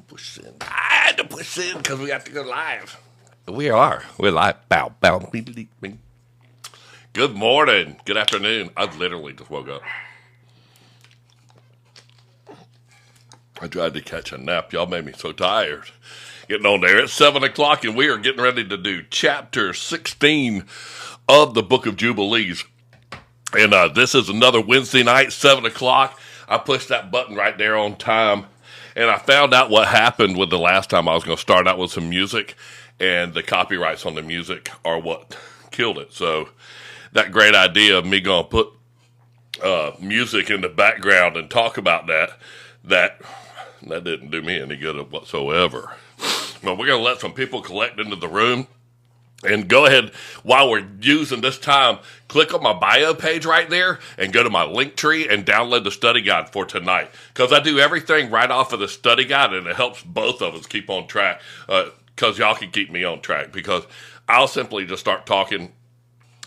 Push in. I had to push in because we have to go live. We are. We're live. Bow, bow, bing, bing, bing. Good morning. Good afternoon. I literally just woke up. I tried to catch a nap. Y'all made me so tired. Getting on there. It's 7 o'clock, and we are getting ready to do chapter 16 of the book of Jubilees. And this is another Wednesday night, 7 o'clock. I pushed that button right there on time. And I found out what happened with the last time I was going to start out with some music. And the copyrights on the music are what killed it. So that great idea of me going to put music in the background and talk about that didn't do me any good whatsoever. But we're going to let some people collect into the room. And go ahead, while we're using this time, click on my bio page right there and go to my link tree and download the study guide for tonight. Because I do everything right off of the study guide, and it helps both of us keep on track. Because y'all can keep me on track. Because I'll simply just start talking,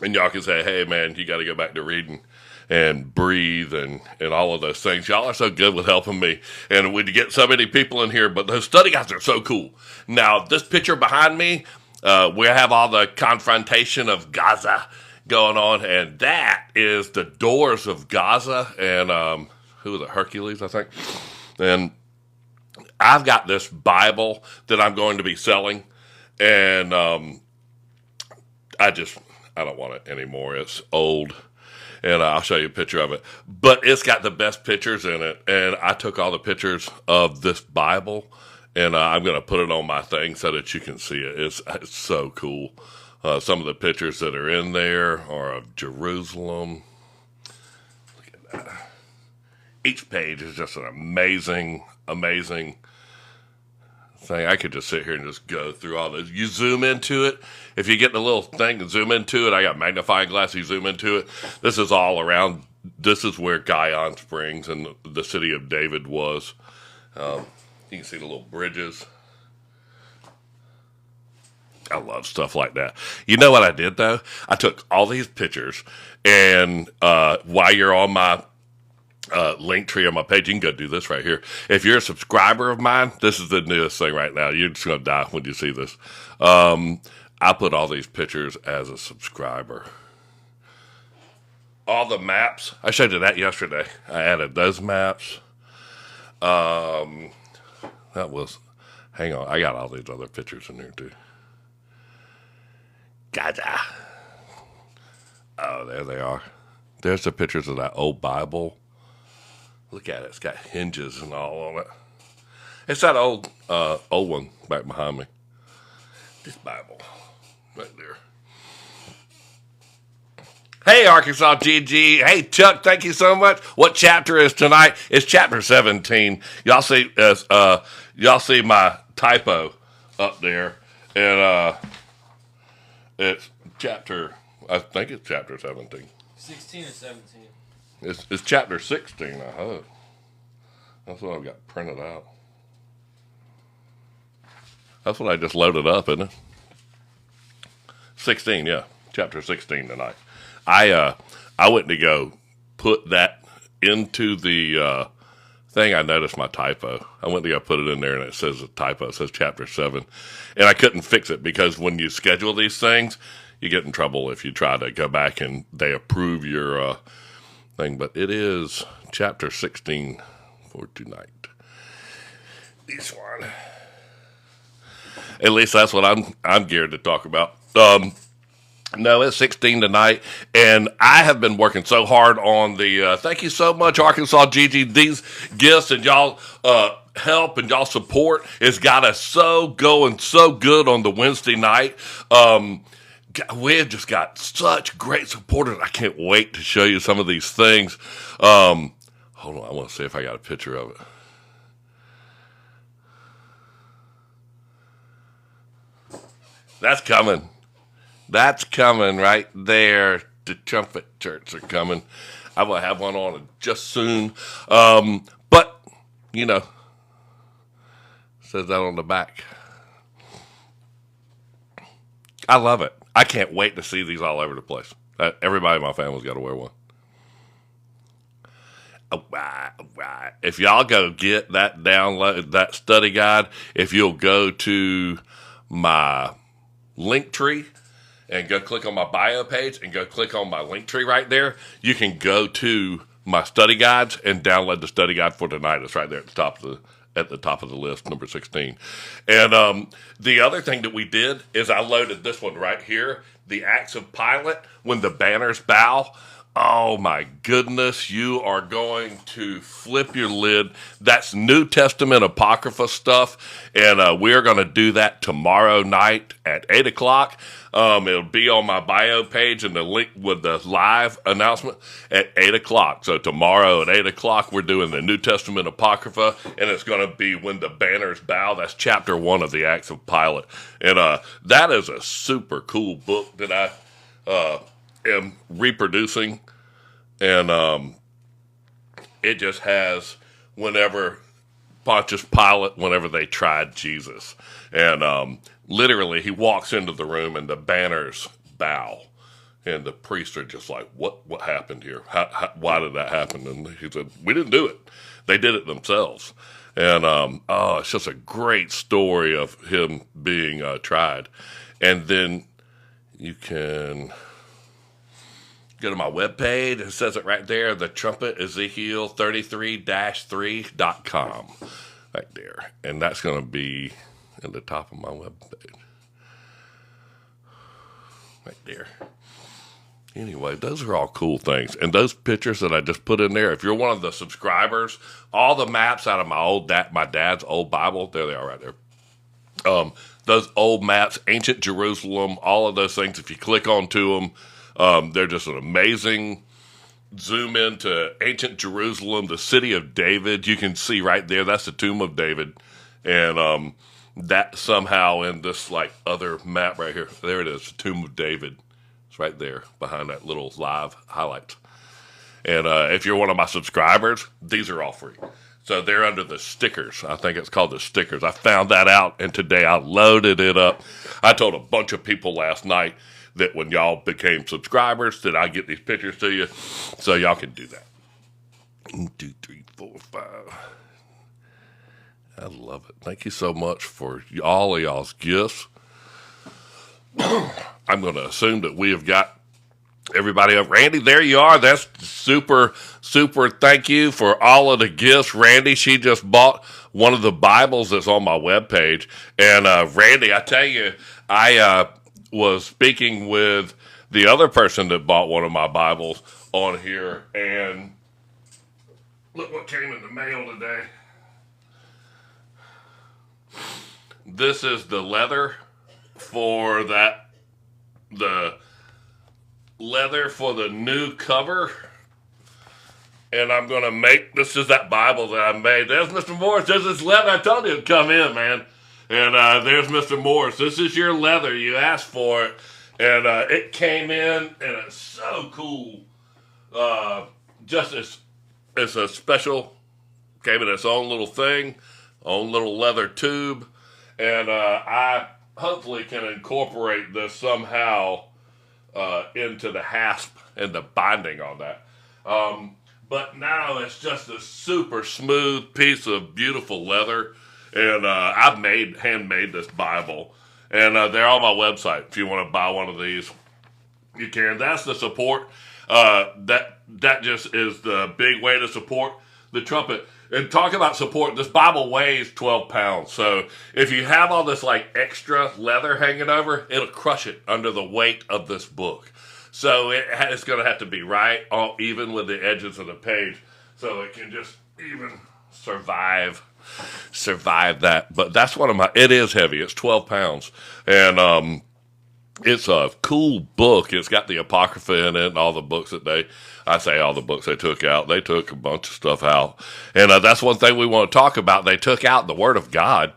and y'all can say, hey, man, you got to go back to reading and breathe and all of those things. Y'all are so good with helping me. And we get so many people in here, but those study guides are so cool. Now, this picture behind me, we have all the confrontation of Gaza going on, and that is the doors of Gaza, and who was it, Hercules, I think? And I've got this Bible that I'm going to be selling, and I don't want it anymore. It's old, and I'll show you a picture of it. But it's got the best pictures in it, and I took all the pictures of this Bible, and I'm going to put it on my thing so that you can see it. It's so cool. Some of the pictures that are in there are of Jerusalem. Look at that. Each page is just an amazing, amazing thing. I could just sit here and just go through all this. You zoom into it. If you get the little thing and zoom into it, I got magnifying glass. You zoom into it. This is all around. This is where Guyon Springs and the city of David was. You can see the little bridges. I love stuff like that. You know what I did, though? I took all these pictures, and while you're on my link tree on my page, you can go do this right here. If you're a subscriber of mine, this is the newest thing right now. You're just going to die when you see this. I put all these pictures as a subscriber. All the maps. I showed you that yesterday. I added those maps. Hang on, I got all these other pictures in here too. Gaza. Oh, there they are. There's the pictures of that old Bible. Look at it, it's got hinges and all on it. It's that old one back behind me. This Bible, right there. Hey, Arkansas GG. Hey, Chuck, thank you so much. What chapter is tonight? It's chapter 17. Y'all see my typo up there. And it's I think it's chapter 17. 16 or 17? It's chapter 16, I hope. That's what I've got printed out. That's what I just loaded up, isn't it? 16, yeah. Chapter 16 tonight. I went to go put that into the thing. I noticed my typo. I went to go put it in there, and it says a typo. It says chapter 7. And I couldn't fix it because when you schedule these things, you get in trouble if you try to go back and they approve your thing. But it is chapter 16 for tonight. This one. At least that's what I'm geared to talk about. No, it's 16 tonight, and I have been working so hard on the, thank you so much, Arkansas GG, these gifts and y'all help and y'all support has got us so going so good on the Wednesday night. We've just got such great supporters. I can't wait to show you some of these things. Hold on, I want to see if I got a picture of it. That's coming. That's coming right there. The trumpet shirts are coming. I will have one on just soon. But, you know, says that on the back. I love it. I can't wait to see these all over the place. Everybody in my family's got to wear one. If y'all go get that download, that study guide, if you'll go to my link tree and go click on my bio page and go click on my link tree right there, you can go to my study guides and download the study guide for tonight. It's right there at the top of the list, number 16. And the other thing that we did is I loaded this one right here, the Acts of Pilate, when the banners bow. Oh my goodness, you are going to flip your lid. That's New Testament Apocrypha stuff, and we are going to do that tomorrow night at 8 o'clock. It'll be on my bio page and the link with the live announcement at 8 o'clock. So tomorrow at 8 o'clock, we're doing the New Testament Apocrypha, and it's going to be When the Banners Bow. That's chapter 1 of the Acts of Pilate. And that is a super cool book that I am reproducing, and it just has whenever Pontius Pilate, whenever they tried Jesus, and literally he walks into the room and the banners bow, and the priests are just like, what happened here? Why did that happen? And he said, we didn't do it. They did it themselves. And it's just a great story of him being tried. And then you can go to my webpage. It says it right there, the trumpet Ezekiel 33-3.com. Right there. And that's going to be at the top of my webpage. Right there. Anyway, those are all cool things. And those pictures that I just put in there, if you're one of the subscribers, all the maps out of my dad's old Bible, there they are right there. Those old maps, ancient Jerusalem, all of those things, if you click onto them, they're just an amazing zoom into ancient Jerusalem, the city of David. You can see right there, that's the tomb of David. And that somehow in this like other map right here, there it is, the tomb of David. It's right there behind that little live highlights. And if you're one of my subscribers, these are all free. So they're under the stickers. I think it's called the stickers. I found that out, and today I loaded it up. I told a bunch of people last night that when y'all became subscribers that I get these pictures to you, so y'all can do that. 1, 2, 3, 4, 5. I love it. Thank you so much for all of y'all's gifts. I'm going to assume that we have got everybody up. Randy, there you are. That's super, super thank you for all of the gifts. Randy, she just bought one of the Bibles that's on my webpage. And Randy, I tell you, I was speaking with the other person that bought one of my Bibles on here, and look what came in the mail today. This is the leather for the leather for the new cover. And I'm going to this is that Bible that I made. There's Mr. Morris. There's this leather. I told you to come in, man. And there's Mr. Morris. This is your leather. You asked for it. And it came in, and it's so cool. It's a special, came in its own little thing, own little leather tube. And I hopefully can incorporate this somehow into the hasp and the binding on that. But now it's just a super smooth piece of beautiful leather. And I've handmade this Bible. And they're on my website. If you want to buy one of these, you can. That's the support. That just is the big way to support the trumpet. And talk about support, this Bible weighs 12 pounds. So if you have all this like extra leather hanging over, it'll crush it under the weight of this book. So it's going to have to be right, all even with the edges of the page, so it can just even survive that. But that's it is heavy. It's 12 pounds. And it's a cool book. It's got the Apocrypha in it and all the books that all the books they took out. They took a bunch of stuff out. And that's one thing we want to talk about. They took out the Word of God.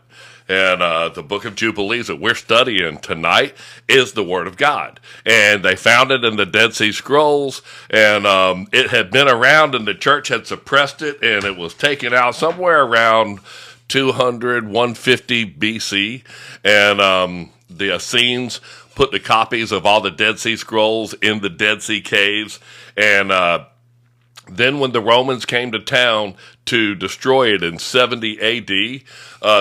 And the book of Jubilees that we're studying tonight is the Word of God. And they found it in the Dead Sea Scrolls. And it had been around, and the church had suppressed it. And it was taken out somewhere around 200, 150 BC. And the Essenes put the copies of all the Dead Sea Scrolls in the Dead Sea caves. And Then when the Romans came to town to destroy it in 70 AD,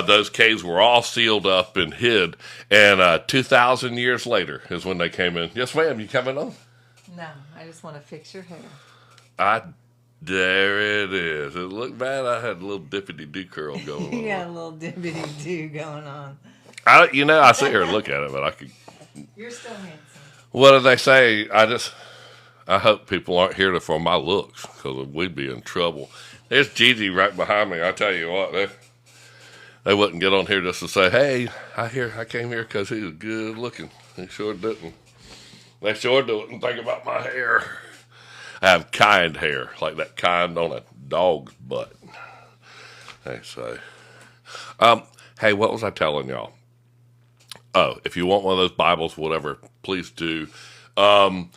those caves were all sealed up and hid. And 2,000 years later is when they came in. Yes, ma'am, you coming on? No, I just want to fix your hair. There it is. It looked bad. I had a little dippity-doo curl going on. You got a little dippity-doo going on. I sit here and look at it, but I could. You're still handsome. What do they say? I hope people aren't here for my looks, because we'd be in trouble. There's Gigi right behind me. I tell you what, they wouldn't get on here just to say, hey, I came here because he was good looking. They sure didn't. They sure didn't think about my hair. I have kind hair, like that kind on a dog's butt, they say. Hey, what was I telling y'all? Oh, if you want one of those Bibles, whatever, please do. I've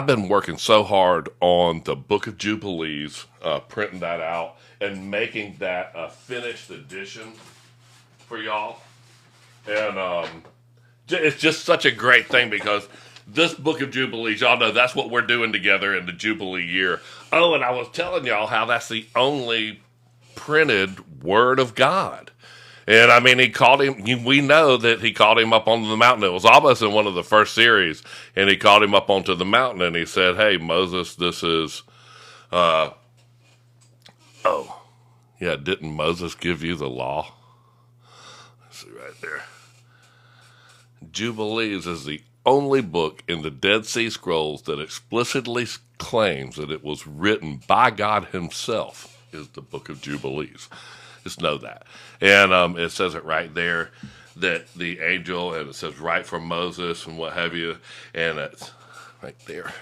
been working so hard on the Book of Jubilees, printing that out and making that a finished edition for y'all. And it's just such a great thing because this Book of Jubilees, y'all know that's what we're doing together in the Jubilee year. Oh, and I was telling y'all how that's the only printed Word of God. And I mean, we know that he called him up onto the mountain. It was almost in one of the first series. And he called him up onto the mountain and he said, hey, Moses, this is, didn't Moses give you the law? Let's see right there. Jubilees is the only book in the Dead Sea Scrolls that explicitly claims that it was written by God himself, is the Book of Jubilees. Just know that. And it says it right there that the angel, and it says right from Moses and what have you, and it's right there.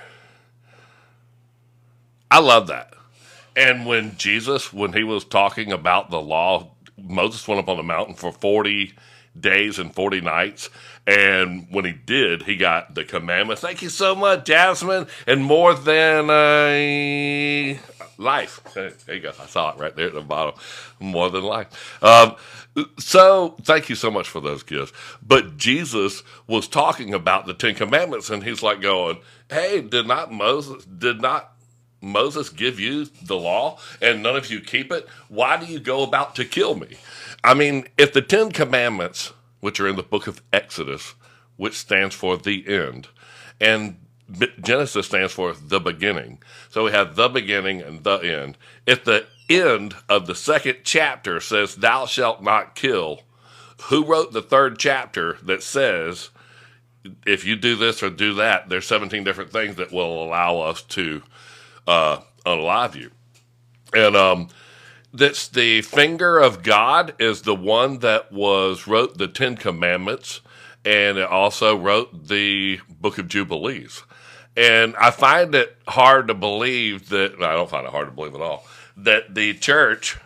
I love that. And when he was talking about the law, Moses went up on the mountain for 40 days and 40 nights. And when he did, he got the commandments. Thank you so much, Jasmine. And more than life. There you go. I saw it right there at the bottom. More than life. So thank you so much for those gifts. But Jesus was talking about the 10 Commandments, and he's like going, hey, did not Moses give you the law and none of you keep it? Why do you go about to kill me? I mean, if the 10 Commandments, which are in the book of Exodus, which stands for the end, and Genesis stands for the beginning. So we have the beginning and the end. If the end of the second chapter says, thou shalt not kill, who wrote the third chapter that says, if you do this or do that, there's 17 different things that will allow us to unalive you? And that's the finger of God is the one that wrote the 10 Commandments, and it also wrote the Book of Jubilees. And I find it hard to believe I don't find it hard to believe at all, that the church,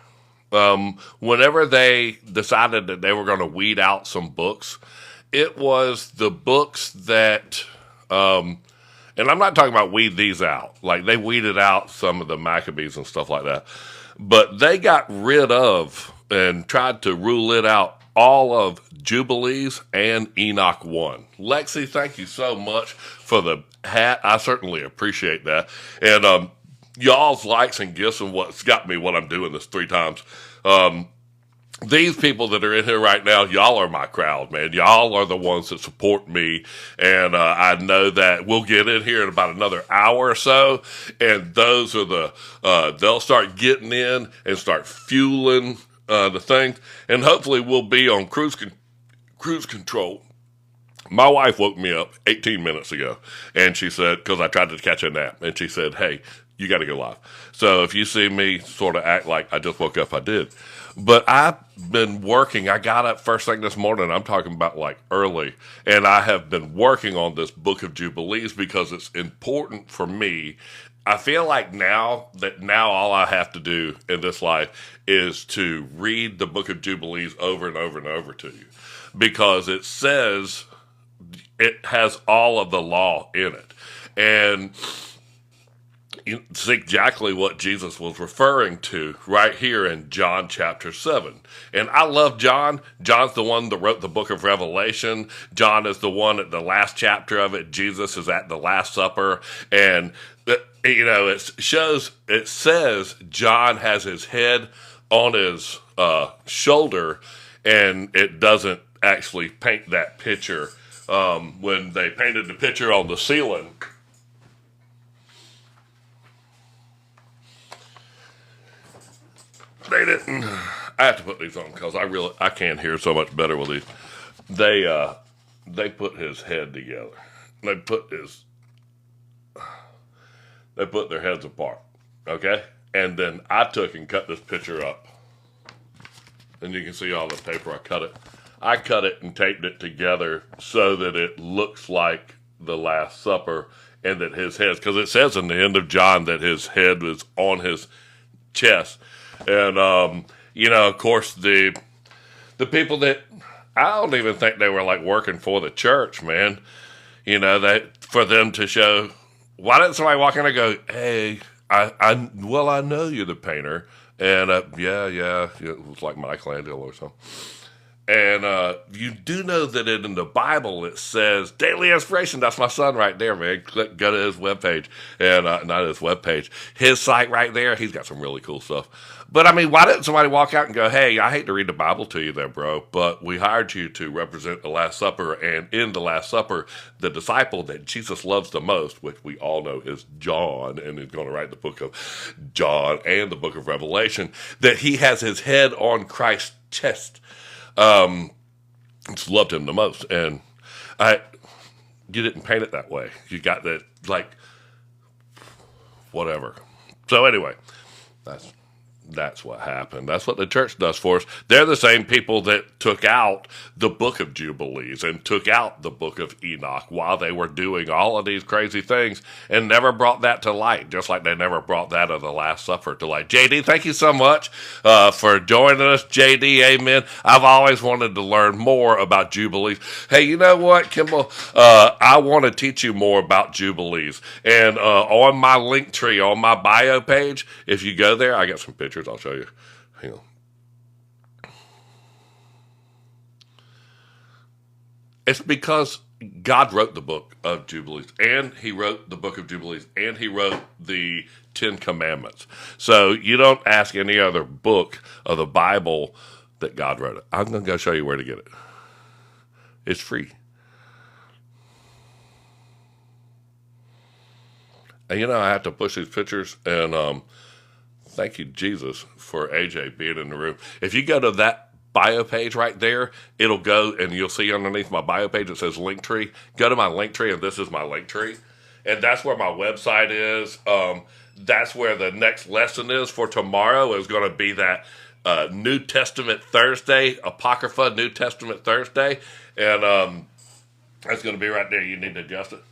whenever they decided that they were going to weed out some books, it was the books that, and I'm not talking about weed these out, like they weeded out some of the Maccabees and stuff like that, but they got rid of and tried to rule it out all of Jubilees and Enoch 1. Lexi, thank you so much for the hat. I certainly appreciate that. And y'all's likes and gifts and what's got me what I'm doing this 3 times. These people that are in here right now, y'all are my crowd, man. Y'all are the ones that support me. And I know that we'll get in here in about another hour or so. And those are they'll start getting in and start fueling the things. And hopefully we'll be on cruise control. My wife woke me up 18 minutes ago. And she said, because I tried to catch a nap. And she said, hey, you got to go live. So if you see me sort of act like I just woke up, I did. But I've been working. I got up first thing this morning. I'm talking about like early. And I have been working on this Book of Jubilees because it's important for me. I feel like now all I have to do in this life is to read the Book of Jubilees over and over and over to you. Because it says it has all of the law in it. And it's exactly what Jesus was referring to right here in John chapter 7. And I love John. John's the one that wrote the book of Revelation. John is the one at the last chapter of it. Jesus is at the Last Supper. And it says John has his head on his shoulder, and it doesn't actually paint that picture. When they painted the picture on the ceiling, they didn't. I have to put these on because I can't hear so much better with these. They put his head together. They put their heads apart. Okay, and then I took and cut this picture up, and you can see all the paper. I cut it and taped it together so that it looks like the Last Supper, and that his head, because it says in the end of John that his head was on his chest. And, of course, the people that, I don't even think they were like working for the church, man. For them to show, why didn't somebody walk in and go, hey, I know you're the painter. And, yeah, it was like Michelangelo or something. And you do know that in the Bible it says daily inspiration. That's my son right there, man. Go to his webpage, and not his webpage, his site right there. He's got some really cool stuff. But I mean, why didn't somebody walk out and go, "Hey, I hate to read the Bible to you, there, bro, but we hired you to represent the Last Supper, and in the Last Supper, the disciple that Jesus loves the most, which we all know is John, and he's going to write the book of John and the book of Revelation, that he has his head on Christ's chest." Just loved him the most, and you didn't paint it that way. You got that, like, whatever. So anyway, that's what happened. That's what the church does for us. They're the same people that took out the book of Jubilees and took out the book of Enoch while they were doing all of these crazy things and never brought that to light, just like they never brought that of the Last Supper to light. JD, thank you so much for joining us. JD, amen. I've always wanted to learn more about Jubilees. Hey, you know what, Kimball? I want to teach you more about Jubilees. And on my link tree, on my bio page, if you go there, I got some pictures. I'll show you. Hang on. It's because God wrote the book of Jubilees, and he wrote the book of Jubilees, and he wrote the 10 Commandments. So you don't ask any other book of the Bible that God wrote it. I'm going to go show you where to get it. It's free. And I have to push these pictures, and thank you, Jesus, for AJ being in the room. If you go to that bio page right there, it'll go, and you'll see underneath my bio page, it says Linktree. Go to my Linktree, and this is my Linktree. And that's where my website is. That's where the next lesson is for tomorrow is going to be that New Testament Thursday, Apocrypha New Testament Thursday. And that's going to be right there. You need to adjust it.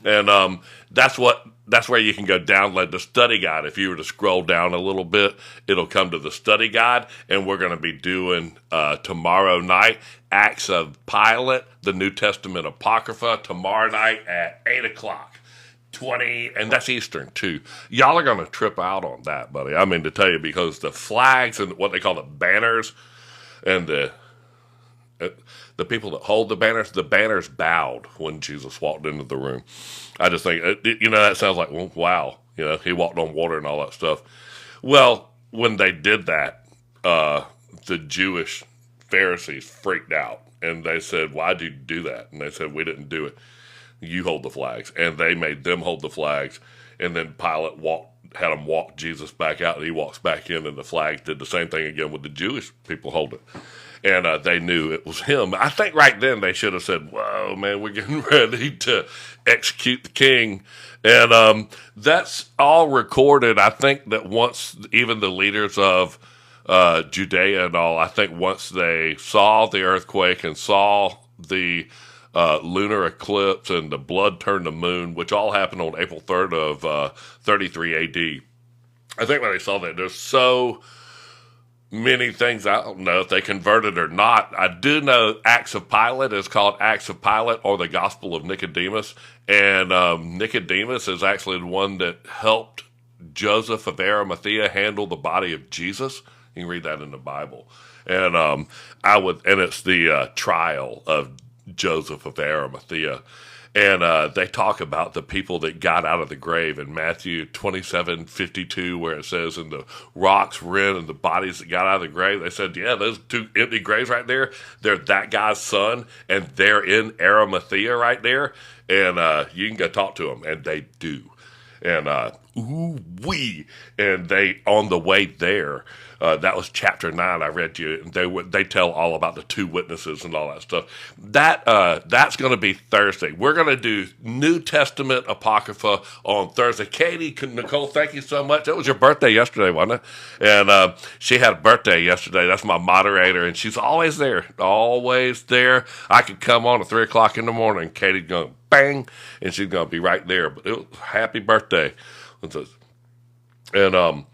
And that's where you can go download the study guide. If you were to scroll down a little bit, it'll come to the study guide, and we're going to be doing tomorrow night Acts of Pilate, the New Testament Apocrypha, tomorrow night at 8:00. 20, and that's Eastern too. Y'all are going to trip out on that, buddy. I mean to tell you, because the flags and what they call the banners and the people that hold the banners bowed when Jesus walked into the room. I just think, that sounds like, well, wow, he walked on water and all that stuff. Well, when they did that, the Jewish Pharisees freaked out, and they said, why'd you do that? And they said, we didn't do it. You hold the flags. And they made them hold the flags, and then Pilate had them walk Jesus back out, and he walks back in, and the flags did the same thing again with the Jewish people holding it. And they knew it was him. I think right then they should have said, whoa, man, we're getting ready to execute the king. And that's all recorded. I think that once even the leaders of Judea and all, I think once they saw the earthquake and saw the lunar eclipse and the blood turned to moon, which all happened on April 3rd of 33 AD, I think when they saw that, there's so many things. I don't know if they converted or not. I do know Acts of Pilate is called Acts of Pilate, or the Gospel of Nicodemus. And Nicodemus is actually the one that helped Joseph of Arimathea handle the body of Jesus. You can read that in the Bible. And and it's the trial of Joseph of Arimathea. And they talk about the people that got out of the grave in Matthew 27:52, where it says, and the rocks rent and the bodies that got out of the grave. They said, yeah, those two empty graves right there, they're that guy's son, and they're in Arimathea right there. And you can go talk to them, and they do. And and they, on the way there, that was chapter 9 I read you, and they tell all about the two witnesses and all that stuff. That's going to be Thursday. We're going to do New Testament Apocrypha on Thursday. Katie, Nicole, thank you so much. It was your birthday yesterday, wasn't it? And she had a birthday yesterday. That's my moderator, and she's always there. Always there. I could come on at 3 o'clock in the morning. Katie's going to bang, and she's going to be right there. But it was happy birthday. And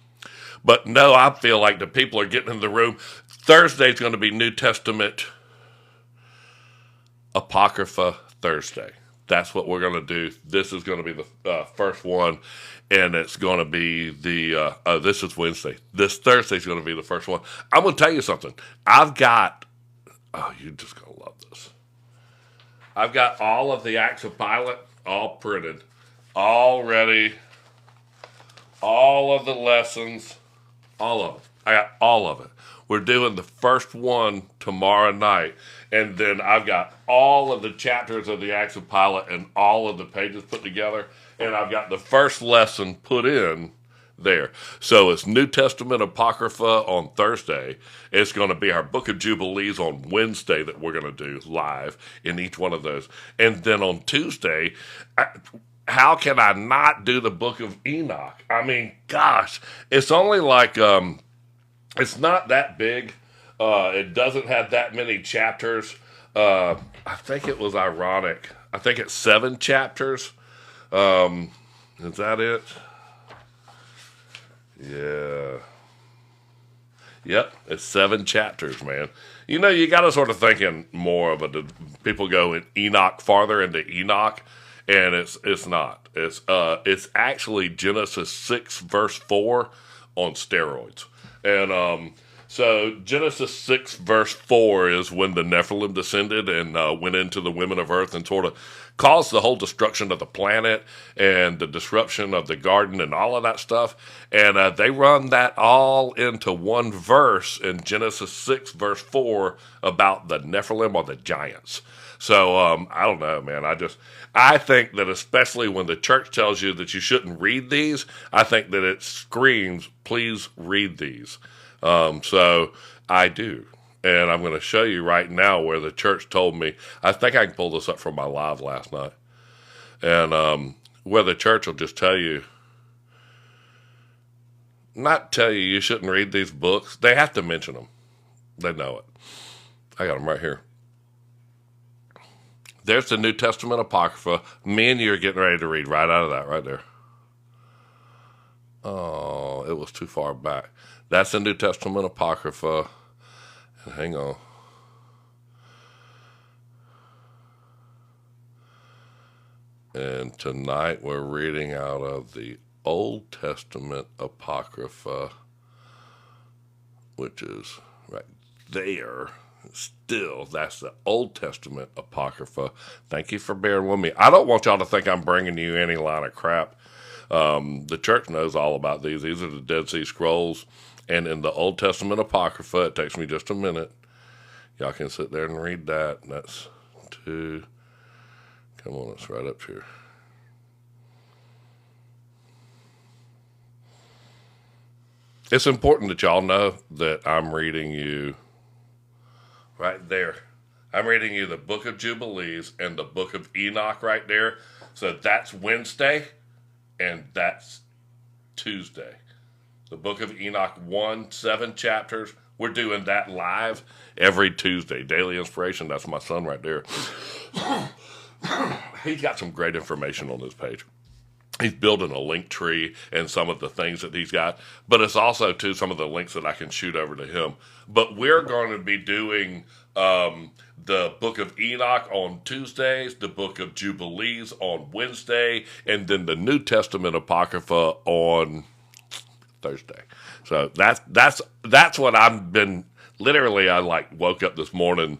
but no, I feel like the people are getting in the room. Thursday's going to be New Testament Apocrypha Thursday. That's what we're going to do. This is going to be the first one, and it's going to be this is Wednesday. This Thursday's going to be the first one. I'm going to tell you something. You're just going to love this. I've got all of the Acts of Pilate all printed, all ready, all of the lessons, all of it. I got all of it. We're doing the first one tomorrow night, and then I've got all of the chapters of the Acts of Pilate and all of the pages put together, and I've got the first lesson put in there. So it's New Testament Apocrypha on Thursday. It's going to be our Book of Jubilees on Wednesday that we're going to do live in each one of those. And then on Tuesday, how can I not do the Book of Enoch? I mean, gosh, it's only like, it's not that big. It doesn't have that many chapters. I think it was ironic. I think it's 7 chapters. Is that it? Yeah. Yep, it's 7 chapters, man. You know, you got to sort of thinking more of it. People go in Enoch farther into Enoch, and it's not. It's actually Genesis 6 verse 4 on steroids. And so Genesis 6 verse 4 is when the Nephilim descended and went into the women of earth and sort of caused the whole destruction of the planet and the disruption of the garden and all of that stuff. And they run that all into one verse in Genesis 6 verse 4 about the Nephilim or the giants. So I don't know, man. I think that especially when the church tells you that you shouldn't read these, I think that it screams, please read these. So I do. And I'm going to show you right now where the church told me. I think I can pull this up from my live last night. And where the church will just tell you, not tell you you shouldn't read these books. They have to mention them. They know it. I got them right here. There's the New Testament Apocrypha. Me and you are getting ready to read right out of that right there. Oh, it was too far back. That's the New Testament Apocrypha. Hang on. And tonight we're reading out of the Old Testament Apocrypha, which is right there. Still, that's the Old Testament Apocrypha. Thank you for bearing with me. I don't want y'all to think I'm bringing you any line of crap. The church knows all about these. These are the Dead Sea Scrolls. And in the Old Testament Apocrypha, it takes me just a minute. Y'all can sit there and read that. That's 2. Come on, it's right up here. It's important that y'all know that I'm reading you right there. I'm reading you the Book of Jubilees and the Book of Enoch right there. So that's Wednesday and that's Tuesday. The Book of Enoch 1, 7 chapters. We're doing that live every Tuesday. Daily Inspiration, that's my son right there. He's got some great information on this page. He's building a link tree and some of the things that he's got. But it's also, too, some of the links that I can shoot over to him. But we're going to be doing the Book of Enoch on Tuesdays, the Book of Jubilees on Wednesday, and then the New Testament Apocrypha on Thursday. So that's what I've been, literally I woke up this morning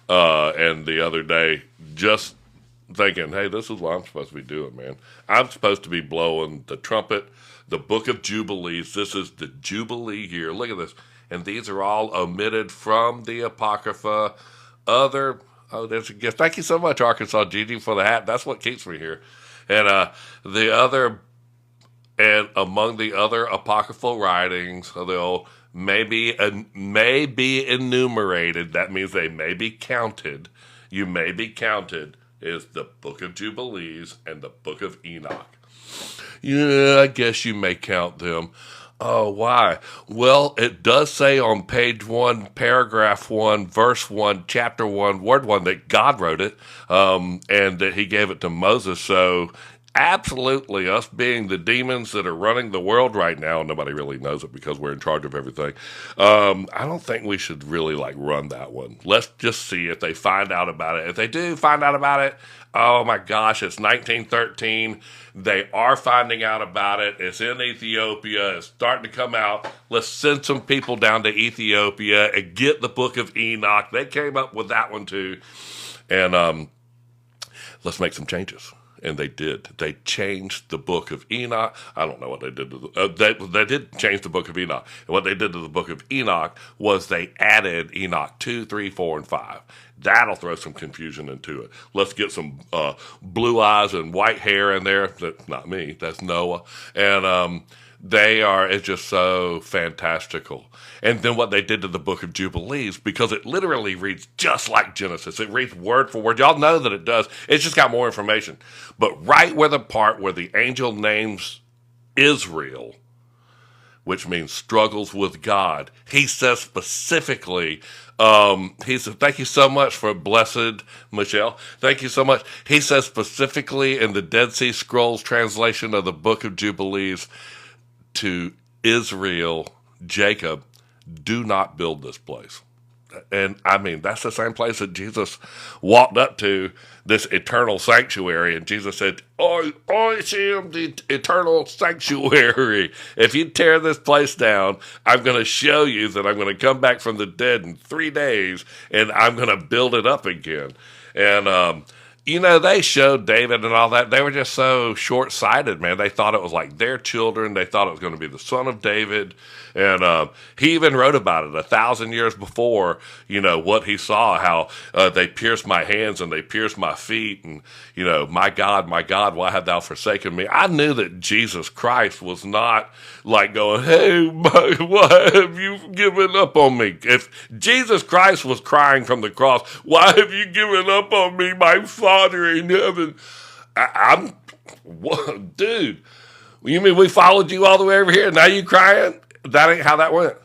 and the other day just thinking, hey, this is what I'm supposed to be doing, man. I'm supposed to be blowing the trumpet, the book of Jubilees. This is the Jubilee year. Look at this. And these are all omitted from the Apocrypha. There's a gift. Thank you so much, Arkansas Gigi, for the hat. That's what keeps me here. And and among the other apocryphal writings of the old may be enumerated. That means they may be counted. You may be counted is the book of Jubilees and the book of Enoch. Yeah, I guess you may count them. Oh, why? Well, it does say on page 1, paragraph 1, verse 1, chapter 1, word 1 that God wrote it, and that he gave it to Moses. So absolutely, us being the demons that are running the world right now, nobody really knows it because we're in charge of everything. I don't think we should really run that one. Let's just see if they find out about it. If they do find out about it, oh my gosh, it's 1913. They are finding out about it. It's in Ethiopia. It's starting to come out. Let's send some people down to Ethiopia and get the book of Enoch. They came up with that one too. And let's make some changes. And they did. They changed the book of Enoch. I don't know what they did to they did change the book of Enoch. And what they did to the book of Enoch was they added Enoch 2, 3, 4, and 5. That'll throw some confusion into it. Let's get some blue eyes and white hair in there. That's not me. That's Noah. And it's just so fantastical. And then what they did to the book of Jubilees, because it literally reads just like Genesis. It reads word for word. Y'all know that it does. It's just got more information. But right where the part where the angel names Israel, which means struggles with God, he says specifically, he said, thank you so much for blessed Michelle. Thank you so much. He says specifically in the Dead Sea Scrolls translation of the book of Jubilees to Israel, Jacob, do not build this place. And I mean, that's the same place that Jesus walked up to, this eternal sanctuary. And Jesus said, I am the eternal sanctuary. If you tear this place down, I'm going to show you that I'm going to come back from the dead in 3 days and I'm going to build it up again. And, they showed David and all that. They were just so short-sighted, man. They thought it was like their children. They thought it was going to be the son of David. And he even wrote about it 1,000 years before, what he saw, how they pierced my hands and they pierced my feet. And, my God, why have thou forsaken me? I knew that Jesus Christ was not like going, hey, why have you given up on me? If Jesus Christ was crying from the cross, why have you given up on me, my Father in heaven? Dude, you mean we followed you all the way over here and now you crying? That ain't how that went.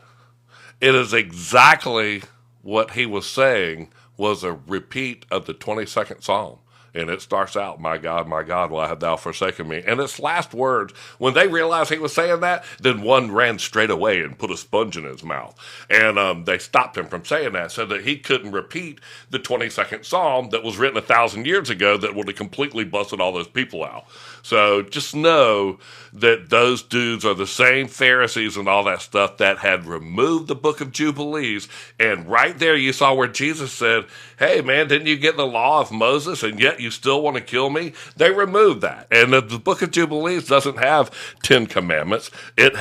It is exactly what he was saying was a repeat of the 22nd Psalm. And it starts out, my God, why have thou forsaken me? And its last words, when they realized he was saying that, then one ran straight away and put a sponge in his mouth. And they stopped him from saying that so that he couldn't repeat the 22nd Psalm that was written 1,000 years ago that would have completely busted all those people out. So just know that those dudes are the same Pharisees and all that stuff that had removed the book of Jubilees. And right there you saw where Jesus said, hey man, didn't you get the law of Moses and yet you still want to kill me? They removed that. And the book of Jubilees doesn't have 10 commandments. It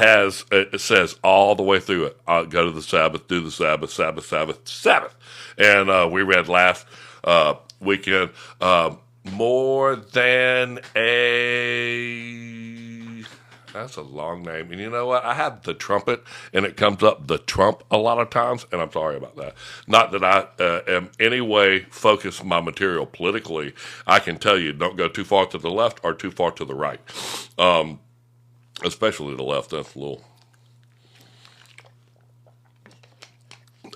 says all the way through it. Go to the Sabbath, do the Sabbath, Sabbath. And we read last weekend, more than that's a long name. And you know what? I have the trumpet, and it comes up the Trump a lot of times, and I'm sorry about that. Not that I am any way focused my material politically. I can tell you, don't go too far to the left or too far to the right. Especially the left. That's a little...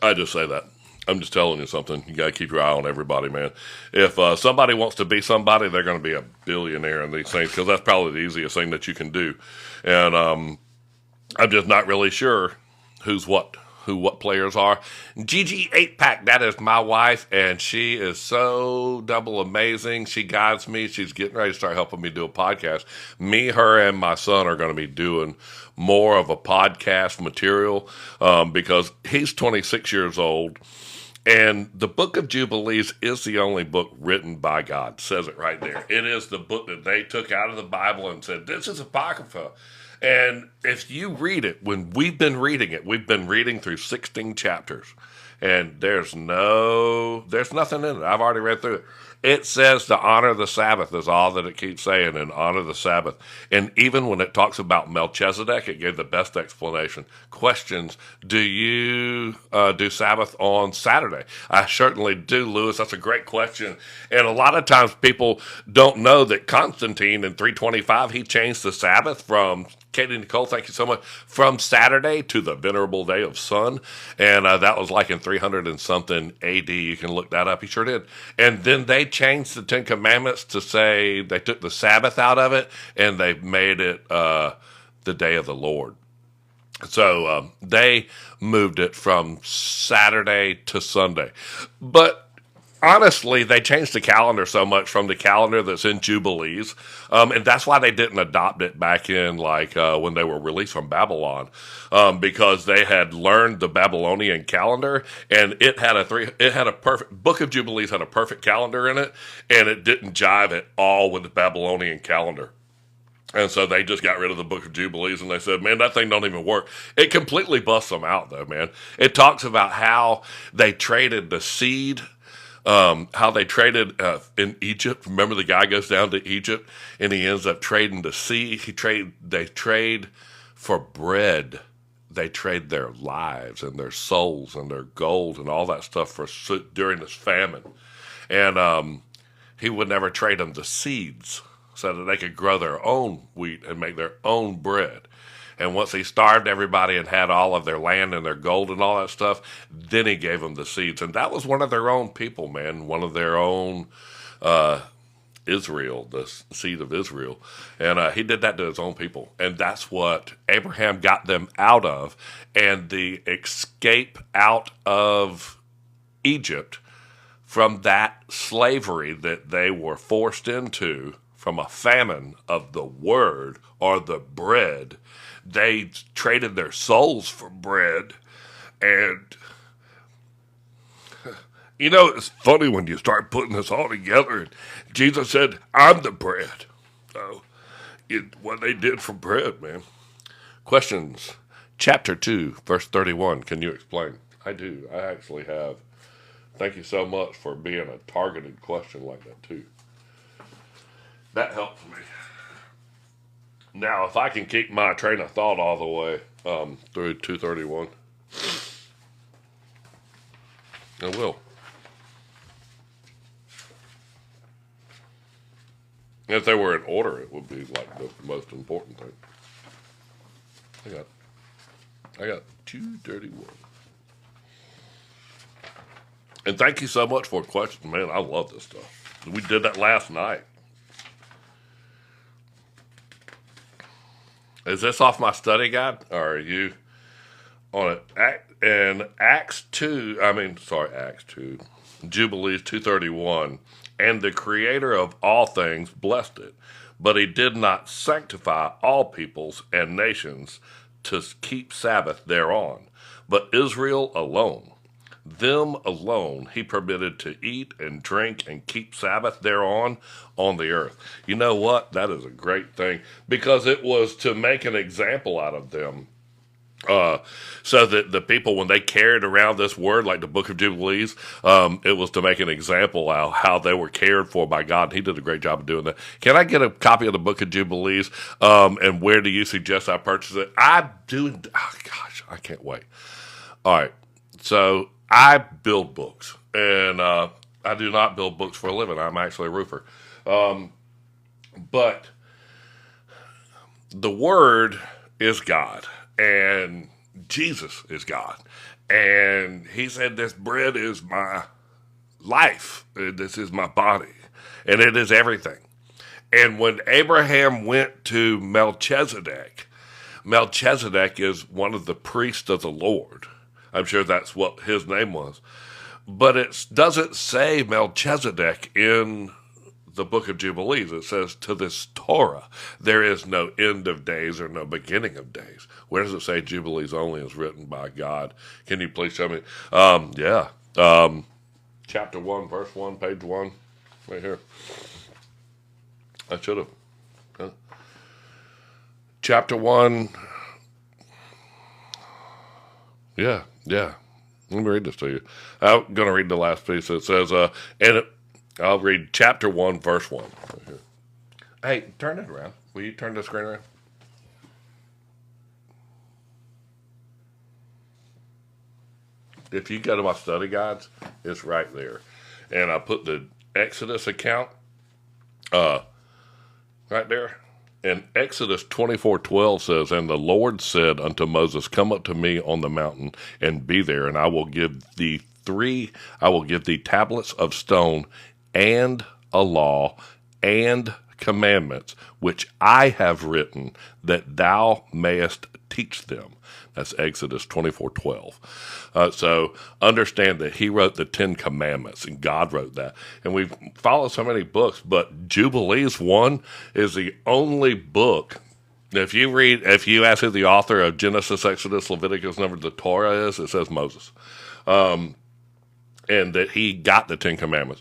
I just say that. I'm just telling you something. You got to keep your eye on everybody, man. If somebody wants to be somebody, they're going to be a billionaire in these things because that's probably the easiest thing that you can do. And I'm just not really sure who what players are. Gigi 8-Pack, that is my wife, and she is so double amazing. She guides me. She's getting ready to start helping me do a podcast. Me, her, and my son are going to be doing more of a podcast material because he's 26 years old. And the book of Jubilees is the only book written by God. It says it right there. It is the book that they took out of the Bible and said, this is Apocrypha. And if you read it, when we've been reading it, we've been reading through 16 chapters. And there's nothing in it. I've already read through it. It says to honor the Sabbath is all that it keeps saying, and honor the Sabbath. And even when it talks about Melchizedek, it gave the best explanation. Questions, do you do Sabbath on Saturday? I certainly do, Lewis. That's a great question. And a lot of times people don't know that Constantine in 325, he changed the Sabbath from, Katie Nicole, thank you so much, from Saturday to the venerable day of sun. And that was like in 300 and something AD. You can look that up. He sure did. And then they changed the Ten Commandments to say they took the Sabbath out of it and they made it the day of the Lord. So they moved it from Saturday to Sunday. But honestly, they changed the calendar so much from the calendar that's in Jubilees, and that's why they didn't adopt it back in when they were released from Babylon, because they had learned the Babylonian calendar, and it had a perfect Book of Jubilees had a perfect calendar in it, and it didn't jive at all with the Babylonian calendar. And so they just got rid of the Book of Jubilees, and they said, man, that thing don't even work. It completely busts them out, though, man. It talks about how they traded the seed, how they traded in Egypt. Remember, the guy goes down to Egypt, and he ends up trading the seed. They trade for bread. They trade their lives and their souls and their gold and all that stuff during this famine. And he would never trade them the seeds, so that they could grow their own wheat and make their own bread. And once he starved everybody and had all of their land and their gold and all that stuff, then he gave them the seeds. And that was one of their own people, man, one of their own Israel, the seed of Israel. And he did that to his own people. And that's what Abraham got them out of. And the escape out of Egypt from that slavery that they were forced into, from a famine of the word or the bread. They traded their souls for bread. And, it's funny when you start putting this all together. Jesus said, I'm the bread. So, what they did for bread, man. Questions. Chapter 2, verse 31. Can you explain? I do. I actually have. Thank you so much for being a targeted question like that, too. That helps me. Now, if I can keep my train of thought all the way through 231, I will. If they were in order, it would be like the most important thing. I got 231. And thank you so much for a question, man. I love this stuff. We did that last night. Is this off my study guide, or are you on it? In Acts 2, Jubilees 231, and the Creator of all things blessed it, but he did not sanctify all peoples and nations to keep Sabbath thereon, but Israel alone. Them alone he permitted to eat and drink and keep Sabbath thereon on the earth. You know what? That is a great thing, because it was to make an example out of them. So that the people, when they carried around this word, like the Book of Jubilees, it was to make an example of how they were cared for by God. He did a great job of doing that. Can I get a copy of the Book of Jubilees? And where do you suggest I purchase it? I do. Oh, gosh, I can't wait. All right. So I build books, and I do not build books for a living. I'm actually a roofer. But the Word is God, and Jesus is God. And he said, this bread is my life. This is my body, and it is everything. And when Abraham went to Melchizedek, Melchizedek is one of the priests of the Lord. I'm sure that's what his name was. But it doesn't say Melchizedek in the Book of Jubilees. It says, to this Torah, there is no end of days or no beginning of days. Where does it say Jubilees only is written by God? Can you please show me? Yeah. Chapter 1, verse 1, page 1, right here. I should have. Chapter 1. Yeah. Let me read this to you. I'm going to read the last piece. It says, I'll read chapter 1, verse 1. Right here. Hey, turn it around. Will you turn the screen around? If you go to my study guides, it's right there. And I put the Exodus account right there. And Exodus 24:12 says, "And the Lord said unto Moses, Come up to me on the mountain and be there, and I will give thee tablets of stone and a law and commandments, which I have written, that thou mayest teach them." That's Exodus 24:12. So understand that he wrote the Ten Commandments, and God wrote that. And we follow so many books, but Jubilees 1 is the only book. If you ask who the author of Genesis, Exodus, Leviticus, Numbers, the Torah is, it says Moses. And that he got the Ten Commandments.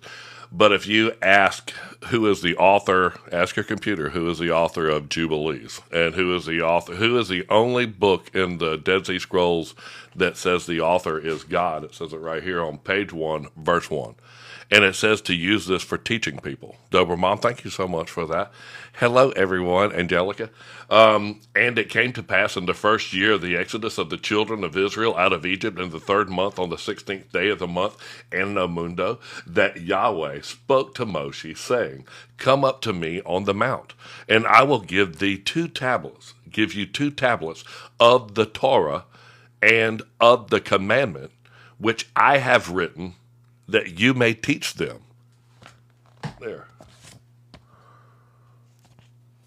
But if you ask who is the author, ask your computer who is the author of Jubilees, and who is the only book in the Dead Sea Scrolls that says the author is God. It says it right here on page 1, verse 1. And it says to use this for teaching people. Dobra Mom, thank you so much for that. Hello, everyone, Angelica. And it came to pass in the first year of the exodus of the children of Israel out of Egypt in the 3rd month on the 16th day of the month, Anno Mundo, that Yahweh spoke to Moshe, saying, Come up to me on the mount, and I will give you 2 tablets of the Torah and of the commandment, which I have written, that you may teach them. There.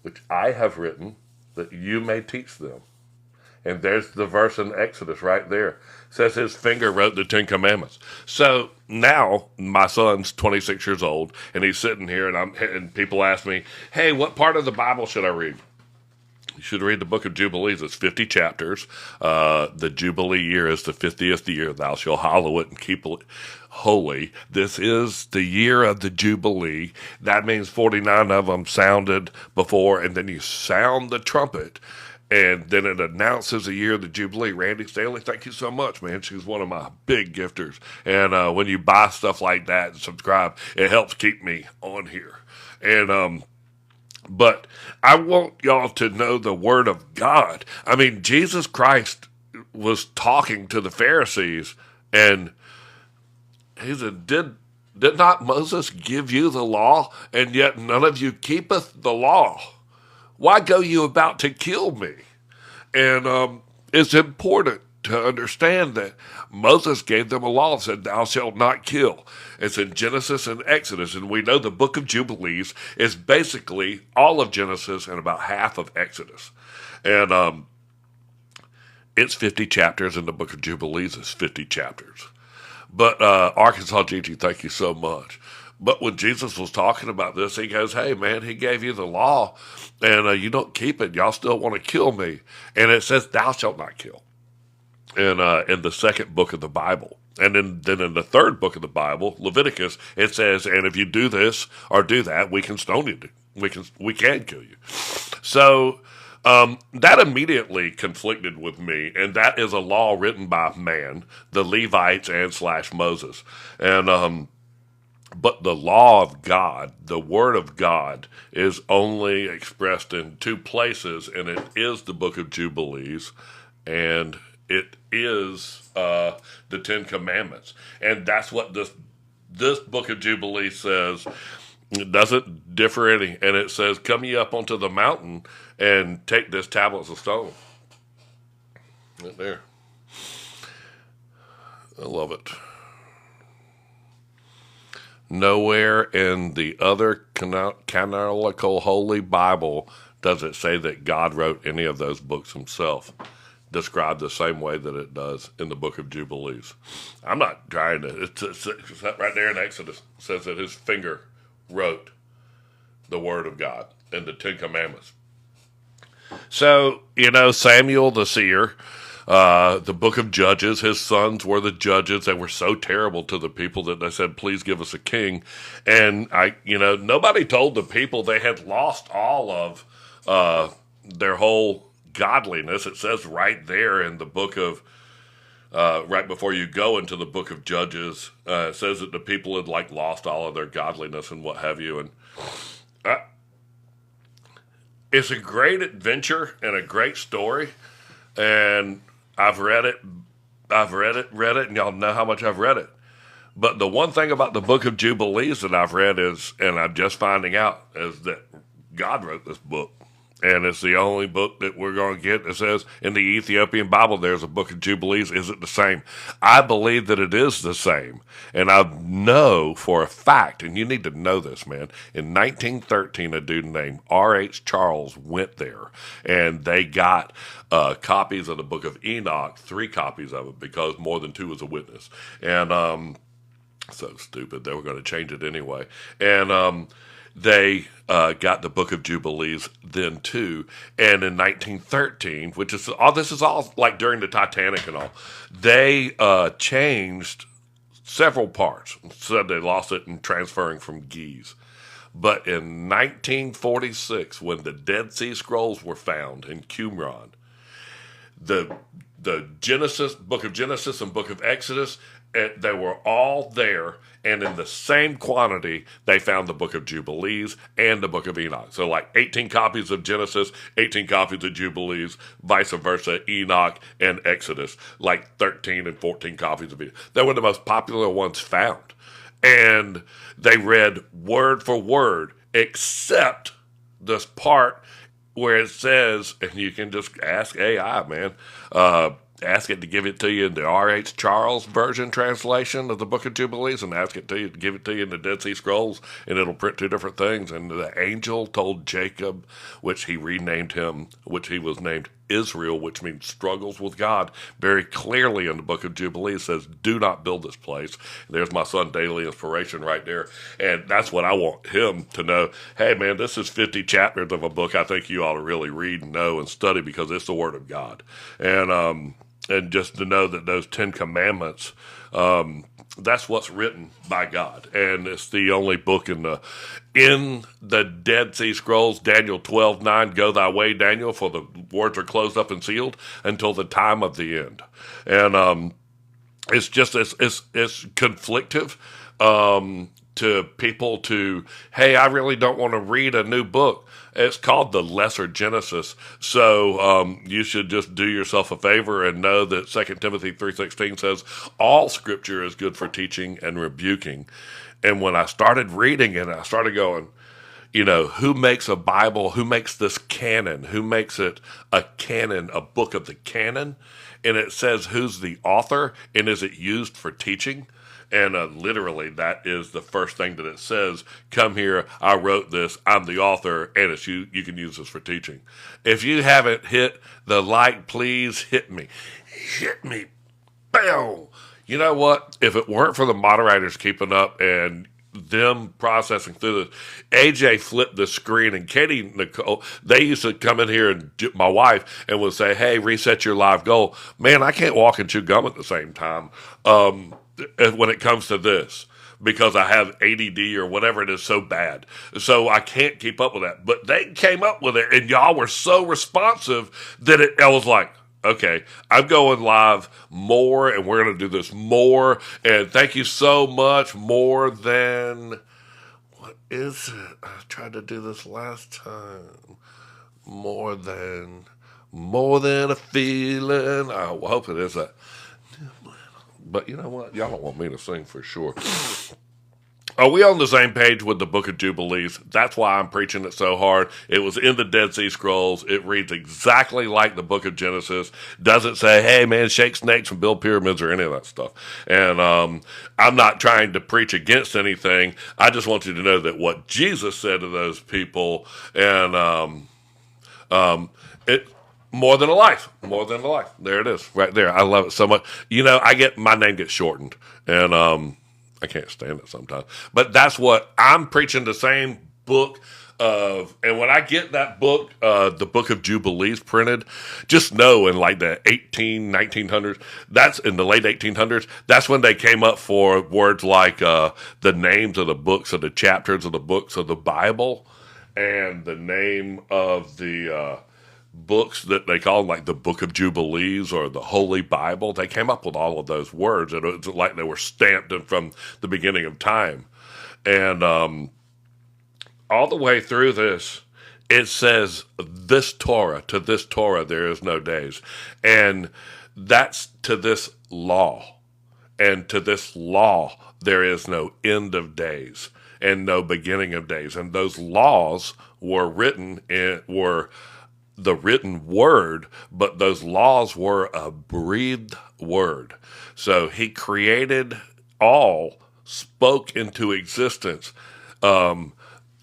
Which I have written, that you may teach them. And there's the verse in Exodus right there. It says his finger wrote the 10 Commandments. So now my son's 26 years old, and he's sitting here, and people ask me, hey, what part of the Bible should I read? You should read the book of Jubilees. It's 50 chapters. The Jubilee year is the 50th year. Thou shalt hallow it and keep it holy. This is the year of the Jubilee. That means 49 of them sounded before, and then you sound the trumpet, and then it announces the year of the Jubilee. Randy Stanley, thank you so much, man. She's one of my big gifters. And when you buy stuff like that and subscribe, it helps keep me on here. And but I want y'all to know the Word of God. I mean, Jesus Christ was talking to the Pharisees, and he said, Did not Moses give you the law, and yet none of you keepeth the law? Why go you about to kill me? And it's important to understand that Moses gave them a law and said, Thou shalt not kill. It's in Genesis and Exodus, and we know the book of Jubilees is basically all of Genesis and about half of Exodus. And it's 50 chapters, and the book of Jubilees is 50 chapters. But Arkansas Gigi, thank you so much. But when Jesus was talking about this, he goes, hey, man, he gave you the law, and you don't keep it. Y'all still want to kill me. And it says, thou shalt not kill. In the second book of the Bible. And then in the third book of the Bible, Leviticus, it says, and if you do this or do that, we can stone you. We can kill you. So that immediately conflicted with me, and that is a law written by man, the Levites and / Moses. And but the law of God, the Word of God, is only expressed in 2 places, and it is the book of Jubilees, and it is the 10 Commandments. And that's what this book of Jubilee says. It doesn't differ any. And it says, come ye up onto the mountain and take this tablets of stone. Right there. I love it. Nowhere in the other canonical Holy Bible does it say that God wrote any of those books himself, described the same way that it does in the book of Jubilees. I'm not trying to, it's right there in Exodus. It says that his finger wrote the Word of God and the 10 Commandments. So, Samuel the seer, The book of Judges, his sons were the judges. They were so terrible to the people that they said, please give us a king. And nobody told the people they had lost all of their whole godliness. It says right there in the book of, right before you go into the book of Judges, it says that the people had lost all of their godliness and what have you. And it's a great adventure and a great story. And I've read it, and y'all know how much I've read it. But the one thing about the book of Jubilees that I've read is, and I'm just finding out, is that God wrote this book. And it's the only book that we're going to get that says in the Ethiopian Bible there's a book of Jubilees. Is it the same? I believe that it is the same. And I know for a fact, and you need to know this, man, in 1913, a dude named R.H. Charles went there, and they got copies of the book of Enoch, 3 copies of it, because more than 2 was a witness. And so stupid, they were going to change it anyway. And they got the Book of Jubilees then too, and in 1913, which is all this is all like during the Titanic and all, they changed several parts. Said they lost it in transferring from Giza. But in 1946, when the Dead Sea Scrolls were found in Qumran, the Genesis, Book of Genesis and Book of Exodus, they were all there, and in the same quantity, they found the Book of Jubilees and the Book of Enoch. So 18 copies of Genesis, 18 copies of Jubilees, vice versa, Enoch and Exodus, 13 and 14 copies of Enoch. They were the most popular ones found. And they read word for word, except this part where it says, and you can just ask AI, man, ask it to give it to you in the R.H. Charles version translation of the Book of Jubilees, and ask it to give it to you in the Dead Sea Scrolls, and it'll print 2 different things. And the angel told Jacob, which he renamed him, which he was named Israel, which means struggles with God, very clearly in the Book of Jubilees says, do not build this place. And there's my son Daily Inspiration right there. And that's what I want him to know. Hey, man, this is 50 chapters of a book I think you ought to really read and know and study, because it's the Word of God. And just to know that those 10 commandments, that's what's written by God. And it's the only book in the Dead Sea Scrolls, Daniel 12:9, go thy way, Daniel, for the words are closed up and sealed until the time of the end. And it's just, it's conflictive to people to, hey, I really don't want to read a new book. It's called the Lesser Genesis. So you should just do yourself a favor and know that 2 Timothy 3:16 says, all scripture is good for teaching and rebuking. And when I started reading it, I started going, who makes a Bible? Who makes this canon? Who makes it a canon, a book of the canon? And it says who's the author, and is it used for teaching? And literally, that is the first thing that it says. Come here, I wrote this, I'm the author, and it's you can use this for teaching. If you haven't hit the like, please hit me. Hit me. Bam! You know what? If it weren't for the moderators keeping up and them processing through this, AJ flipped the screen, and Katie Nicole, they used to come in here, and my wife, and would say, hey, reset your live goal. Man, I can't walk and chew gum at the same time. When it comes to this, because I have ADD or whatever it is so bad. So I can't keep up with that. But they came up with it, and y'all were so responsive that I was like, okay, I'm going live more, and we're going to do this more. And thank you so much. More than, what is it? I tried to do this last time. More than a feeling. I hope it is that. But you know what? Y'all don't want me to sing for sure. Are we on the same page with the Book of Jubilees? That's why I'm preaching it so hard. It was in the Dead Sea Scrolls. It reads exactly like the Book of Genesis. Doesn't say, hey, man, shake snakes and build pyramids or any of that stuff. And I'm not trying to preach against anything. I just want you to know that what Jesus said to those people, and it... More than a life. There it is, right there. I love it so much. My name gets shortened, and I can't stand it sometimes. But that's what I'm preaching, the same book And when I get that book, the Book of Jubilees printed, just know in like the 1900s, that's in the late 1800s, that's when they came up for words like the names of the books of the chapters of the books of the Bible and the name of the books that they call like the Book of Jubilees or the Holy Bible. They came up with all of those words, and it was like they were stamped from the beginning of time. And all the way through this, it says, this Torah, to this Torah there is no days. And that's to this law. And to this law there is no end of days and no beginning of days. And those laws were were the written word, but those laws were a breathed word. So he created all, spoke into existence,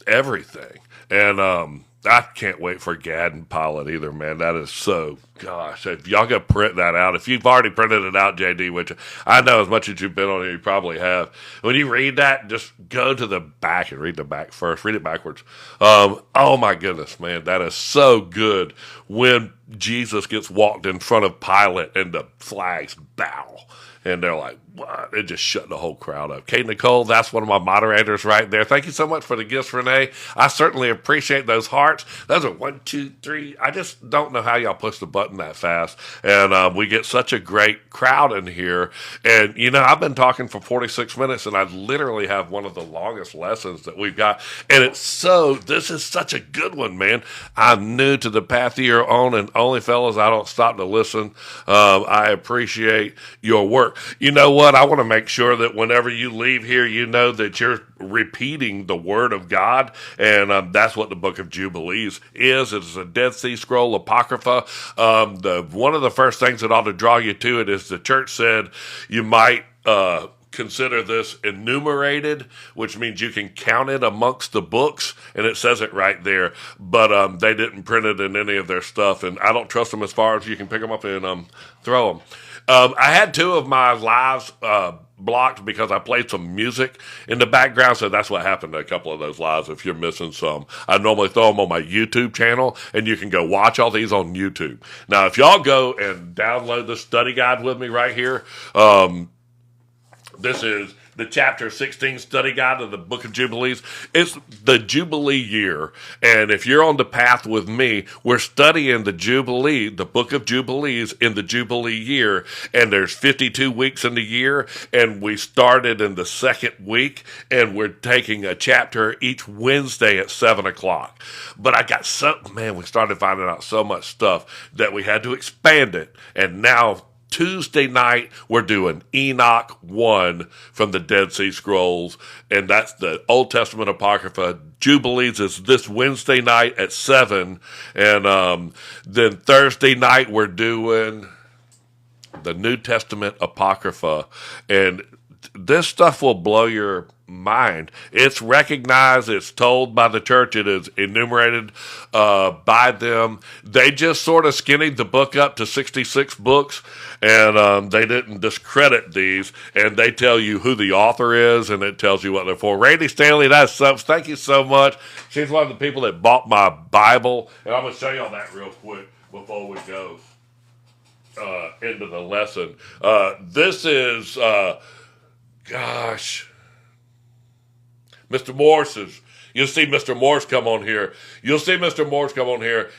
everything. And I can't wait for Gad and Pilot either, man. That is so, gosh, if y'all go print that out, if you've already printed it out, JD, which I know as much as you've been on it, you probably have. When you read that, just go to the back and read the back first. Read it backwards. Oh my goodness, man, that is so good when Jesus gets walked in front of Pilate and the flags bow. And they're like, what? It just shut the whole crowd up. Kate Nicole, that's one of my moderators right there. Thank you so much for the gifts, Renee. I certainly appreciate those hearts. Those are 1, 2, 3. I just don't know how y'all push the button that fast. And we get such a great crowd in here. And, you know, I've been talking for 46 minutes, and I literally have one of the longest lessons that we've got. And this is such a good one, man. I'm new to the path you're on, and only fellas, I don't stop to listen. I appreciate your work. You know what? I want to make sure that whenever you leave here, you know that you're repeating the Word of God, and that's what the Book of Jubilees is. It's a Dead Sea Scroll Apocrypha. One of the first things that ought to draw you to it is the church said you might consider this enumerated, which means you can count it amongst the books, and it says it right there. But they didn't print it in any of their stuff, and I don't trust them as far as you can pick them up and throw them. I had 2 of my lives blocked because I played some music in the background, so that's what happened to a couple of those lives. If you're missing some, I normally throw them on my YouTube channel, and you can go watch all these on YouTube. Now, if y'all go and download the study guide with me right here, this is the chapter 16 study guide of the Book of Jubilees. It's the Jubilee year. And if you're on the path with me, we're studying the Jubilee, the Book of Jubilees in the Jubilee year. And there's 52 weeks in the year. And we started in the second week. And we're taking a chapter each Wednesday at 7 o'clock. But I got we started finding out so much stuff that we had to expand it. And now Tuesday night, we're doing Enoch 1 from the Dead Sea Scrolls, and that's the Old Testament Apocrypha. Jubilees is this Wednesday night at 7, and then Thursday night, we're doing the New Testament Apocrypha, and this stuff will blow your mind. It's recognized, it's told by the church, it is enumerated by them. They just sort of skinnied the book up to 66 books, and they didn't discredit these, and they tell you who the author is, and it tells you what they're for. Randy Stanley, thank you so much. She's one of the people that bought my Bible, and I'm going to show y'all that real quick before we go into the lesson. This is, Mr. Morse's. You'll see Mr. Morse come on here.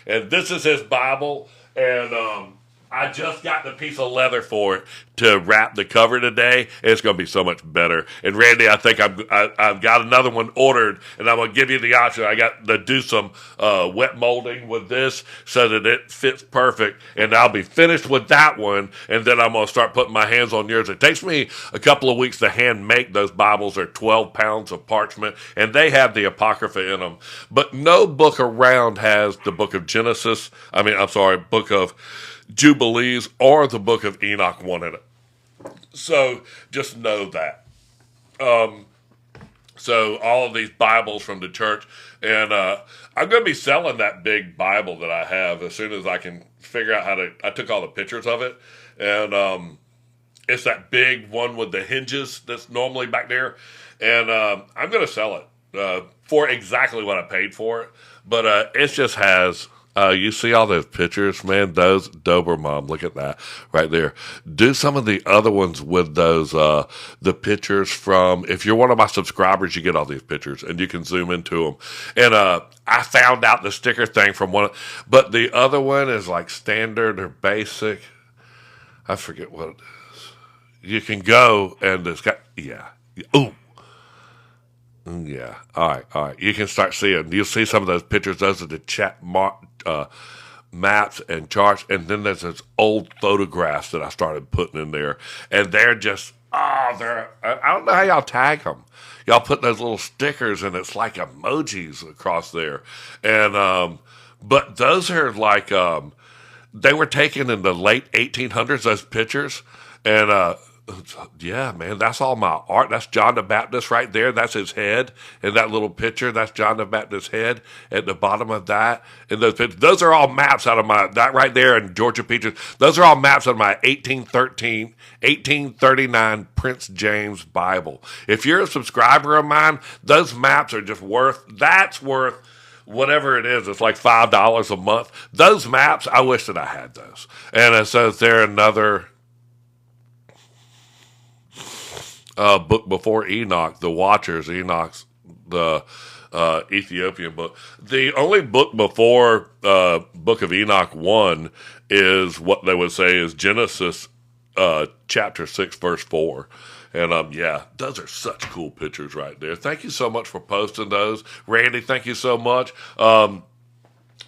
And this is his Bible. And I just got the piece of leather for it to wrap the cover today. It's going to be so much better. And Randy, I think I've got another one ordered, and I'm going to give you the option. I got to do some wet molding with this so that it fits perfect, and I'll be finished with that one, and then I'm going to start putting my hands on yours. It takes me a couple of weeks to hand make those Bibles. They're 12 pounds of parchment, and they have the Apocrypha in them. But no book around has the book of book of Jubilees or the book of Enoch 1 in it. So just know that. So all of these Bibles from the church, and I'm going to be selling that big Bible that I have as soon as I can figure out how to. I took all the pictures of it, and it's that big one with the hinges that's normally back there, and I'm going to sell it. for exactly what I paid for it. But it just has. You see all those pictures, man. Those Doberman. Look at that right there. Do some of the other ones with those. The pictures from. If you're one of my subscribers, you get all these pictures, and you can zoom into them. And I found out the sticker thing from one, but the other one is like standard or basic. I forget what it is. You can go and it's got Ooh. Yeah. All right. All right. You can start seeing. You'll see some of those pictures. Those are the maps and charts. And then there's those old photographs that I started putting in there. And they're just, I don't know how y'all tag them. Y'all put those little stickers and it's like emojis across there. And, but those are like, they were taken in the late 1800s, those pictures. And, yeah, man, that's all my art. That's John the Baptist right there. That's his head in that little picture. That's John the Baptist's head at the bottom of that. And those pictures, those are all maps out of that right there in Georgia Peaches. Those are all maps out of my 1839 Prince James Bible. If you're a subscriber of mine, those maps are just that's worth whatever it is. It's like $5 a month. Those maps, I wish that I had those. And it says there another book before Enoch, the Watchers, Enoch's the Ethiopian book. The only book before Book of Enoch 1 is what they would say is Genesis chapter 6, verse 4. And yeah, those are such cool pictures right there. Thank you so much for posting those. Randy, thank you so much.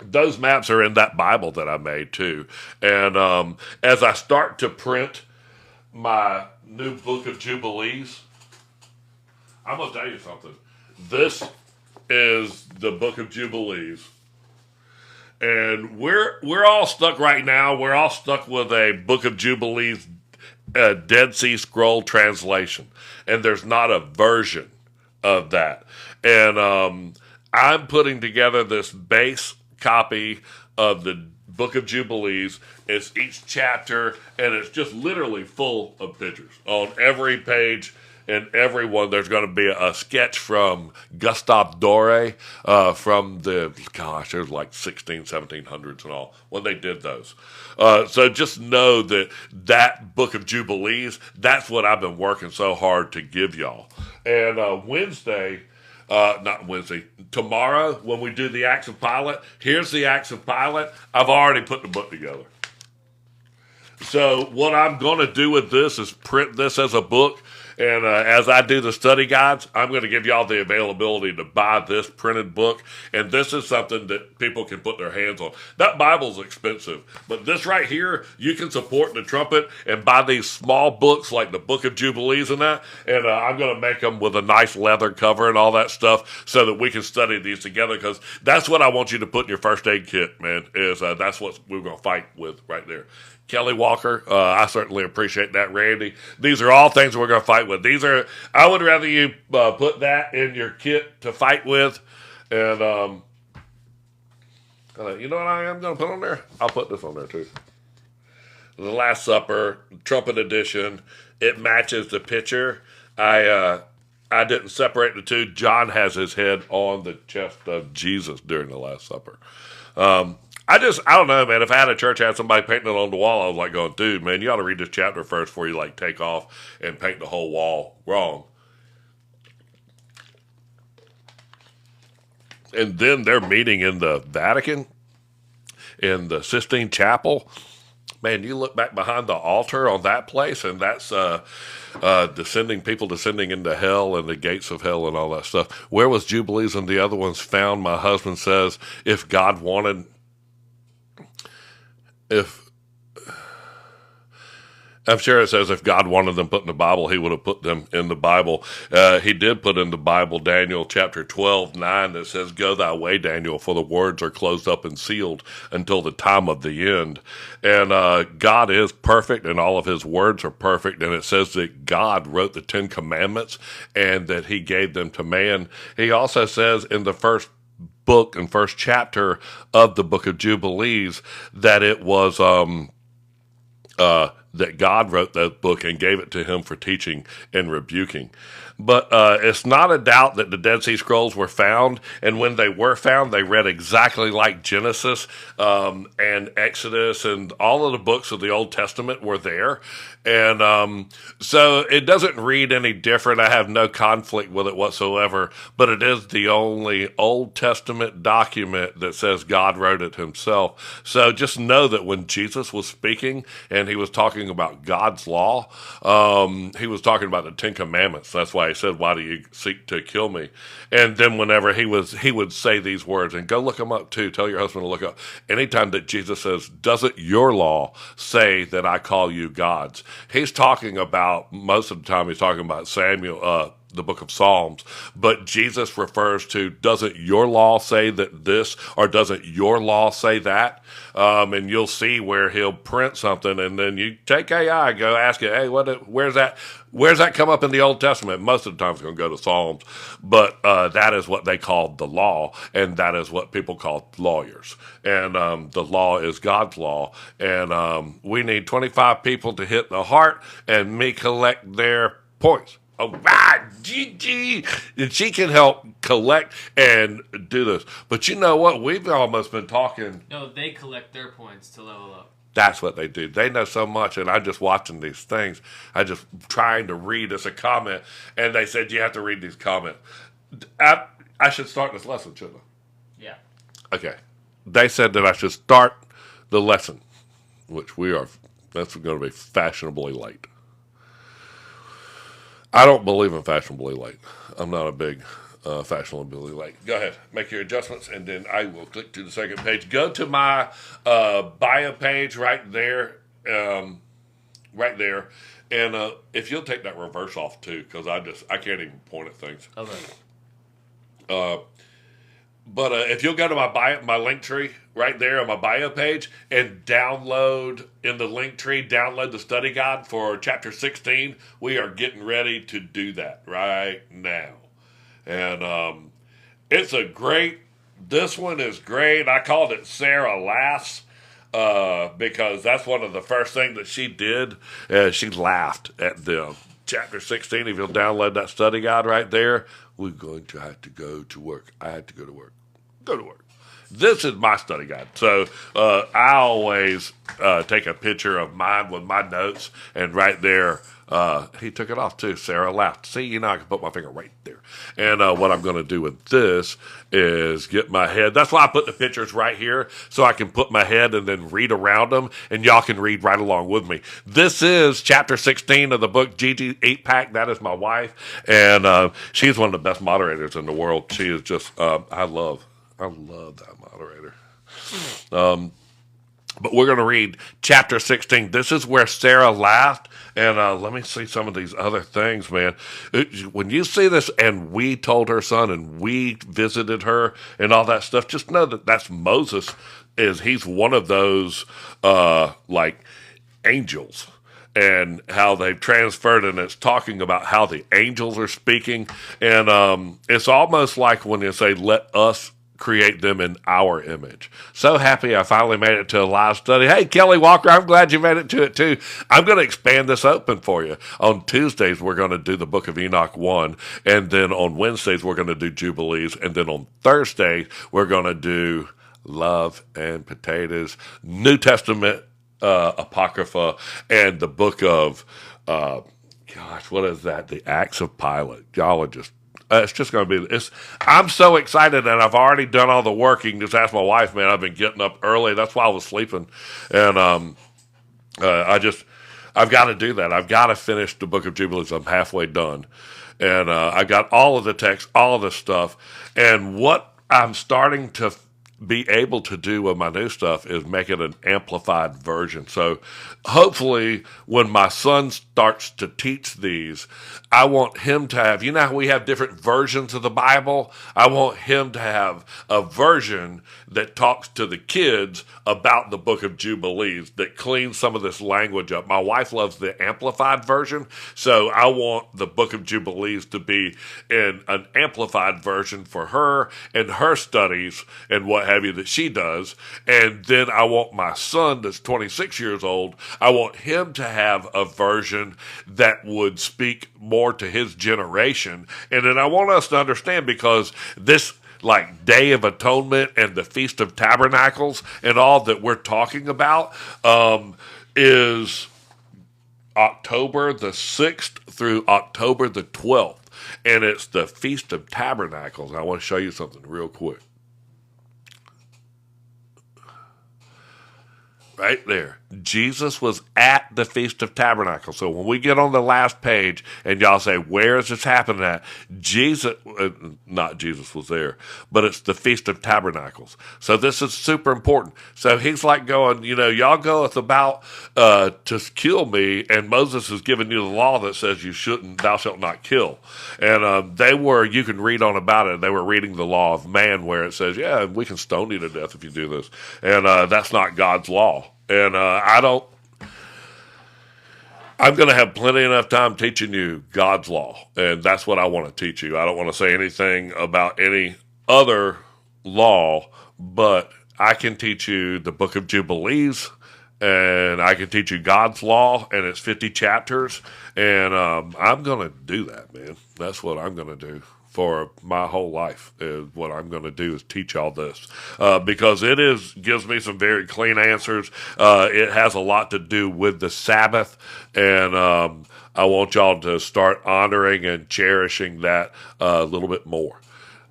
Those maps are in that Bible that I made too. And as I start to print my new book of Jubilees, I'm going to tell you something. This is the book of Jubilees. And we're all stuck right now. We're all stuck with a book of Jubilees Dead Sea Scroll translation. And there's not a version of that. And I'm putting together this base copy of the Book of Jubilees. It's each chapter, and it's just literally full of pictures. On every page and every one, there's going to be a sketch from Gustave Doré from there's like 1700s and all, when they did those. So just know that Book of Jubilees, that's what I've been working so hard to give y'all. And not Wednesday, tomorrow when we do the Acts of Pilate, here's the Acts of Pilate. I've already put the book together. So what I'm going to do with this is print this as a book. And as I do the study guides, I'm going to give y'all the availability to buy this printed book. And this is something that people can put their hands on. That Bible's expensive. But this right here, you can support the trumpet and buy these small books like the Book of Jubilees and that. And I'm going to make them with a nice leather cover and all that stuff so that we can study these together. Because that's what I want you to put in your first aid kit, man, is that's what we're going to fight with right there. Kelly Walker, I certainly appreciate that, Randy. These are all things we're going to fight with. I would rather you put that in your kit to fight with. And you know what I am going to put on there? I'll put this on there too. The Last Supper, Trumpet Edition. It matches the picture. I didn't separate the two. John has his head on the chest of Jesus during the Last Supper. I don't know, man. If I had a church had somebody painting it on the wall, I was like going, dude, man, you ought to read this chapter first before you like take off and paint the whole wall wrong. And then they're meeting in the Vatican, in the Sistine Chapel. Man, you look back behind the altar on that place, and that's people descending into hell and the gates of hell and all that stuff. Where was Jubilees and the other ones found? My husband says, if God wanted... I'm sure it says if God wanted them put in the Bible, he would have put them in the Bible. He did put in the Bible, Daniel chapter 12:9, that says, go thy way, Daniel, for the words are closed up and sealed until the time of the end. And God is perfect, and all of his words are perfect. And it says that God wrote the 10 Commandments and that he gave them to man. He also says in the first book and first chapter of the Book of Jubilees that it was that God wrote that book and gave it to him for teaching and rebuking. But it's not a doubt that the Dead Sea Scrolls were found, and when they were found, they read exactly like Genesis and Exodus, and all of the books of the Old Testament were there. And so it doesn't read any different. I have no conflict with it whatsoever, but it is the only Old Testament document that says God wrote it himself. So just know that when Jesus was speaking and he was talking about God's law, he was talking about the Ten Commandments. That's why he said, "Why do you seek to kill me?" And then whenever he would say these words, and go look them up too. Tell your husband to look up. Anytime that Jesus says, "Doesn't your law say that I call you gods?" He's talking about, most of the time he's talking about Samuel, the book of Psalms, but Jesus refers to, doesn't your law say that this, or doesn't your law say that? And you'll see where he'll print something, and then you take AI, go ask it, hey, where's that come up in the Old Testament? Most of the time it's going to go to Psalms, but that is what they called the law, and that is what people call lawyers. And the law is God's law, and we need 25 people to hit the heart, and me collect their points. All right, Gigi. And she can help collect and do this. But you know what? We've almost been talking. No, they collect their points to level up. That's what they do. They know so much, and I'm just watching these things. I just trying to read as a comment, and they said you have to read these comments. I should start this lesson, shouldn't I? Yeah. Okay. They said that I should start the lesson, which we are. That's going to be fashionably late. I don't believe in fashionably late. I'm not a big fashionably late. Go ahead, make your adjustments, and then I will click to the second page. Go to my bio page right there, and if you'll take that reverse off too, because I can't even point at things. Okay. But if you'll go to my link tree right there on my bio page and download in the link tree, download the study guide for chapter 16. We are getting ready to do that right now. And this one is great. I called it Sarah Laughs because that's one of the first things that she did. She laughed at them. Chapter 16, if you'll download that study guide right there, we're going to have to go to work. I had to go to work. Go to work. This is my study guide. So I always take a picture of mine with my notes, and right there, he took it off too. Sarah laughed. See, I can put my finger right there. And what I'm going to do with this is get my head. That's why I put the pictures right here, so I can put my head and then read around them, and y'all can read right along with me. This is chapter 16 of the book, Gigi 8-Pack. That is my wife, and she's one of the best moderators in the world. She is just, I love that moderator. But we're going to read chapter 16. This is where Sarah laughed. And let me see some of these other things, man. When you see this, and we told her son, and we visited her, and all that stuff, just know that that's Moses. He's one of those, like, angels. And how they've transferred, and it's talking about how the angels are speaking. And it's almost like when you say, let us create them in our image. So happy I finally made it to a live study. Hey, Kelly Walker, I'm glad you made it to it too. I'm going to expand this open for you. On Tuesdays, we're going to do the book of Enoch 1, and then on Wednesdays, we're going to do Jubilees, and then on Thursday, we're going to do Love and Potatoes, New Testament Apocrypha, and the book of, what is that? The Acts of Pilate. Y'all are just, it's just going to be, I'm so excited, and I've already done all the work. You can just ask my wife, man. I've been getting up early. That's why I was sleeping. And I've got to do that. I've got to finish the book of Jubilees. I'm halfway done. And I got all of the text, all of the stuff. And what I'm starting to be able to do with my new stuff is make it an amplified version. So hopefully when my son starts to teach these, I want him to have, how we have different versions of the Bible? I want him to have a version that talks to the kids about the book of Jubilees, that cleans some of this language up. My wife loves the amplified version, so I want the book of Jubilees to be in an amplified version for her and her studies and what have you that she does. And then I want my son that's 26 years old, I want him to have a version that would speak more to his generation. And then I want us to understand, because this like Day of Atonement and the Feast of Tabernacles and all that we're talking about is October the 6th through October the 12th. And it's the Feast of Tabernacles. I want to show you something real quick. Right there. Jesus was at the Feast of Tabernacles. So when we get on the last page and y'all say, where is this happening at? Not Jesus was there, but it's the Feast of Tabernacles. So this is super important. So he's like going, y'all goeth about to kill me, and Moses has given you the law that says thou shalt not kill. And you can read on about it. They were reading the law of man where it says, yeah, we can stone you to death if you do this. And that's not God's law. And I'm going to have plenty enough time teaching you God's law. And that's what I want to teach you. I don't want to say anything about any other law, but I can teach you the book of Jubilees, and I can teach you God's law, and it's 50 chapters. And I'm going to do that, man. That's what I'm going to do. For my whole life is what I'm going to do is teach all this because it gives me some very clean answers. It has a lot to do with the Sabbath, and I want y'all to start honoring and cherishing that a little bit more.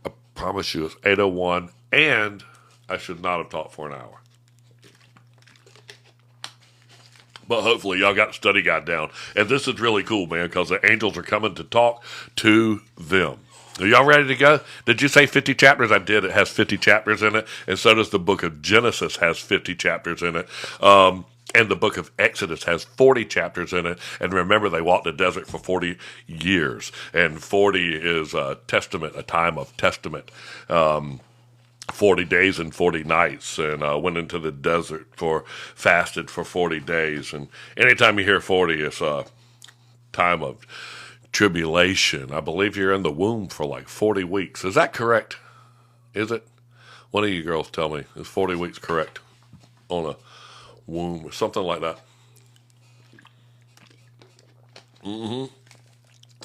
I promise you, it's 8:01, and I should not have taught for an hour. But hopefully y'all got the study guide down. And this is really cool, man, because the angels are coming to talk to them. Are y'all ready to go? Did you say 50 chapters? I did. It has 50 chapters in it. And so does the book of Genesis has 50 chapters in it. And the book of Exodus has 40 chapters in it. And remember, they walked the desert for 40 years. And 40 is a testament, a time of testament. 40 days and 40 nights, and went into the desert fasted for 40 days. And anytime you hear 40, it's a time of tribulation. I believe you're in the womb for like 40 weeks. Is that correct? Is it? One of you girls tell me. Is 40 weeks correct on a womb or something like that?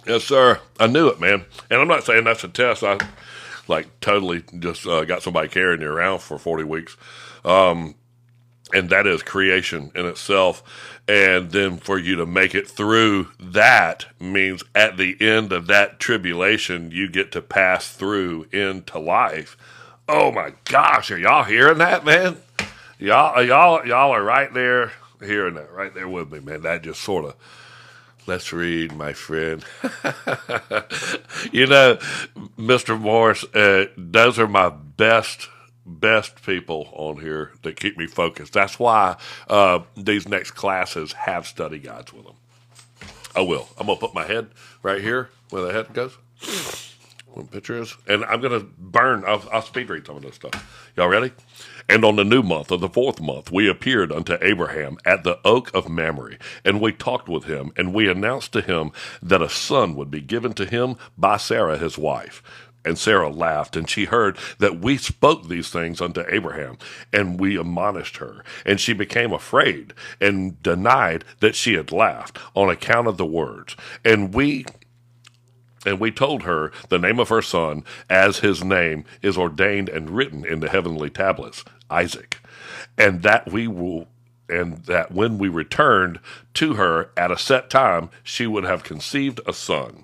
Yes, sir. I knew it, man. And I'm not saying that's a test. I totally just got somebody carrying you around for 40 weeks. And that is creation in itself. And then for you to make it through that means at the end of that tribulation, you get to pass through into life. Oh my gosh, are y'all hearing that, man? Y'all are right there hearing that, right there with me, man. That just sort of, let's read, my friend. Mr. Morris, those are my best people on here that keep me focused. That's why these next classes have study guides with them. I will. I'm going to put my head right here where the head goes. One picture is. And I'm going to burn. I'll speed read some of this stuff. Y'all ready? And on the new month of the 4th month, we appeared unto Abraham at the oak of Mamre, and we talked with him, and we announced to him that a son would be given to him by Sarah his wife. And Sarah laughed, and she heard that we spoke these things unto Abraham, and we admonished her. And she became afraid, and denied that she had laughed on account of the words. And we told her the name of her son, as his name is ordained and written in the heavenly tablets, Isaac. And that when we returned to her at a set time, she would have conceived a son.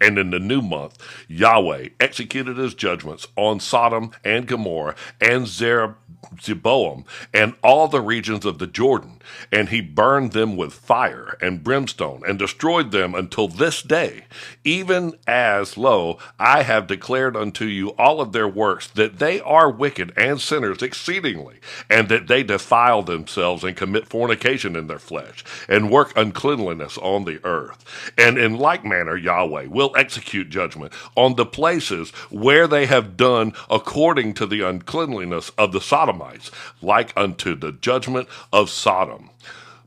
And in the new month, Yahweh executed his judgments on Sodom and Gomorrah and Zeboam and all the regions of the Jordan, and he burned them with fire and brimstone and destroyed them until this day, even as, lo, I have declared unto you all of their works, that they are wicked and sinners exceedingly, and that they defile themselves and commit fornication in their flesh, and work uncleanliness on the earth. And in like manner Yahweh will execute judgment on the places where they have done according to the uncleanliness of the Sodomites, like unto the judgment of Sodom.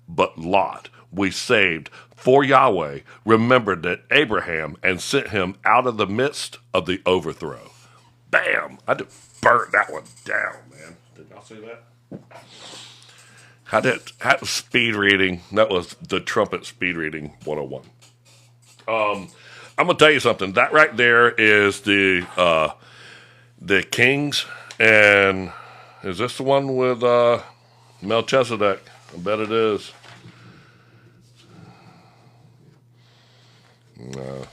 But Lot we saved, for Yahweh remembered that Abraham and sent him out of the midst of the overthrow. bam! I just burnt that one down, man. Did y'all see that? Had speed reading. That was the trumpet speed reading 101. I'm gonna tell you something. That right there is the Kings, and is this the one with Melchizedek? I bet it is. No.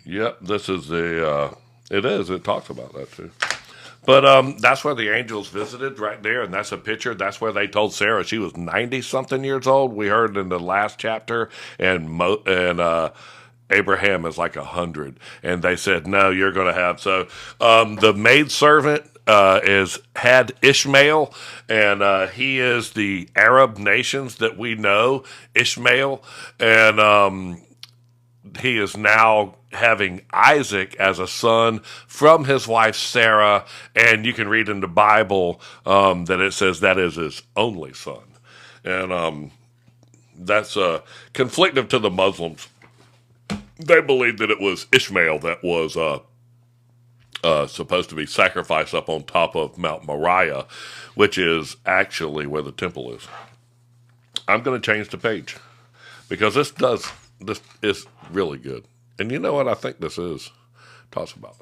Yep, this is the. It is. It talks about that too. But that's where the angels visited right there, and that's a picture. That's where they told Sarah she was 90-something years old. We heard in the last chapter, and Abraham is like 100, and they said, "No, you're going to have." So the maidservant had Ishmael, and he is the Arab nations that we know, Ishmael, and he is now having Isaac as a son from his wife Sarah, and you can read in the Bible that it says that is his only son, and that's conflictive to the Muslims. They believe that it was Ishmael that was supposed to be sacrificed up on top of Mount Moriah, which is actually where the temple is. I'm going to change the page because this is really good. And you know what I think this is? Talks about.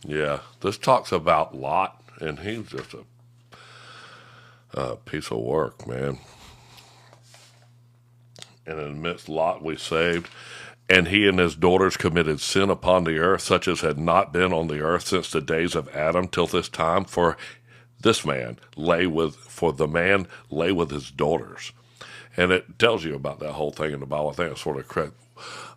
Yeah, this talks about Lot, and he's just a piece of work, man. And amidst Lot we saved, and he and his daughters committed sin upon the earth, such as had not been on the earth since the days of Adam till this time. For the man lay with his daughters. And it tells you about that whole thing in the Bible. I think it's sort of correct.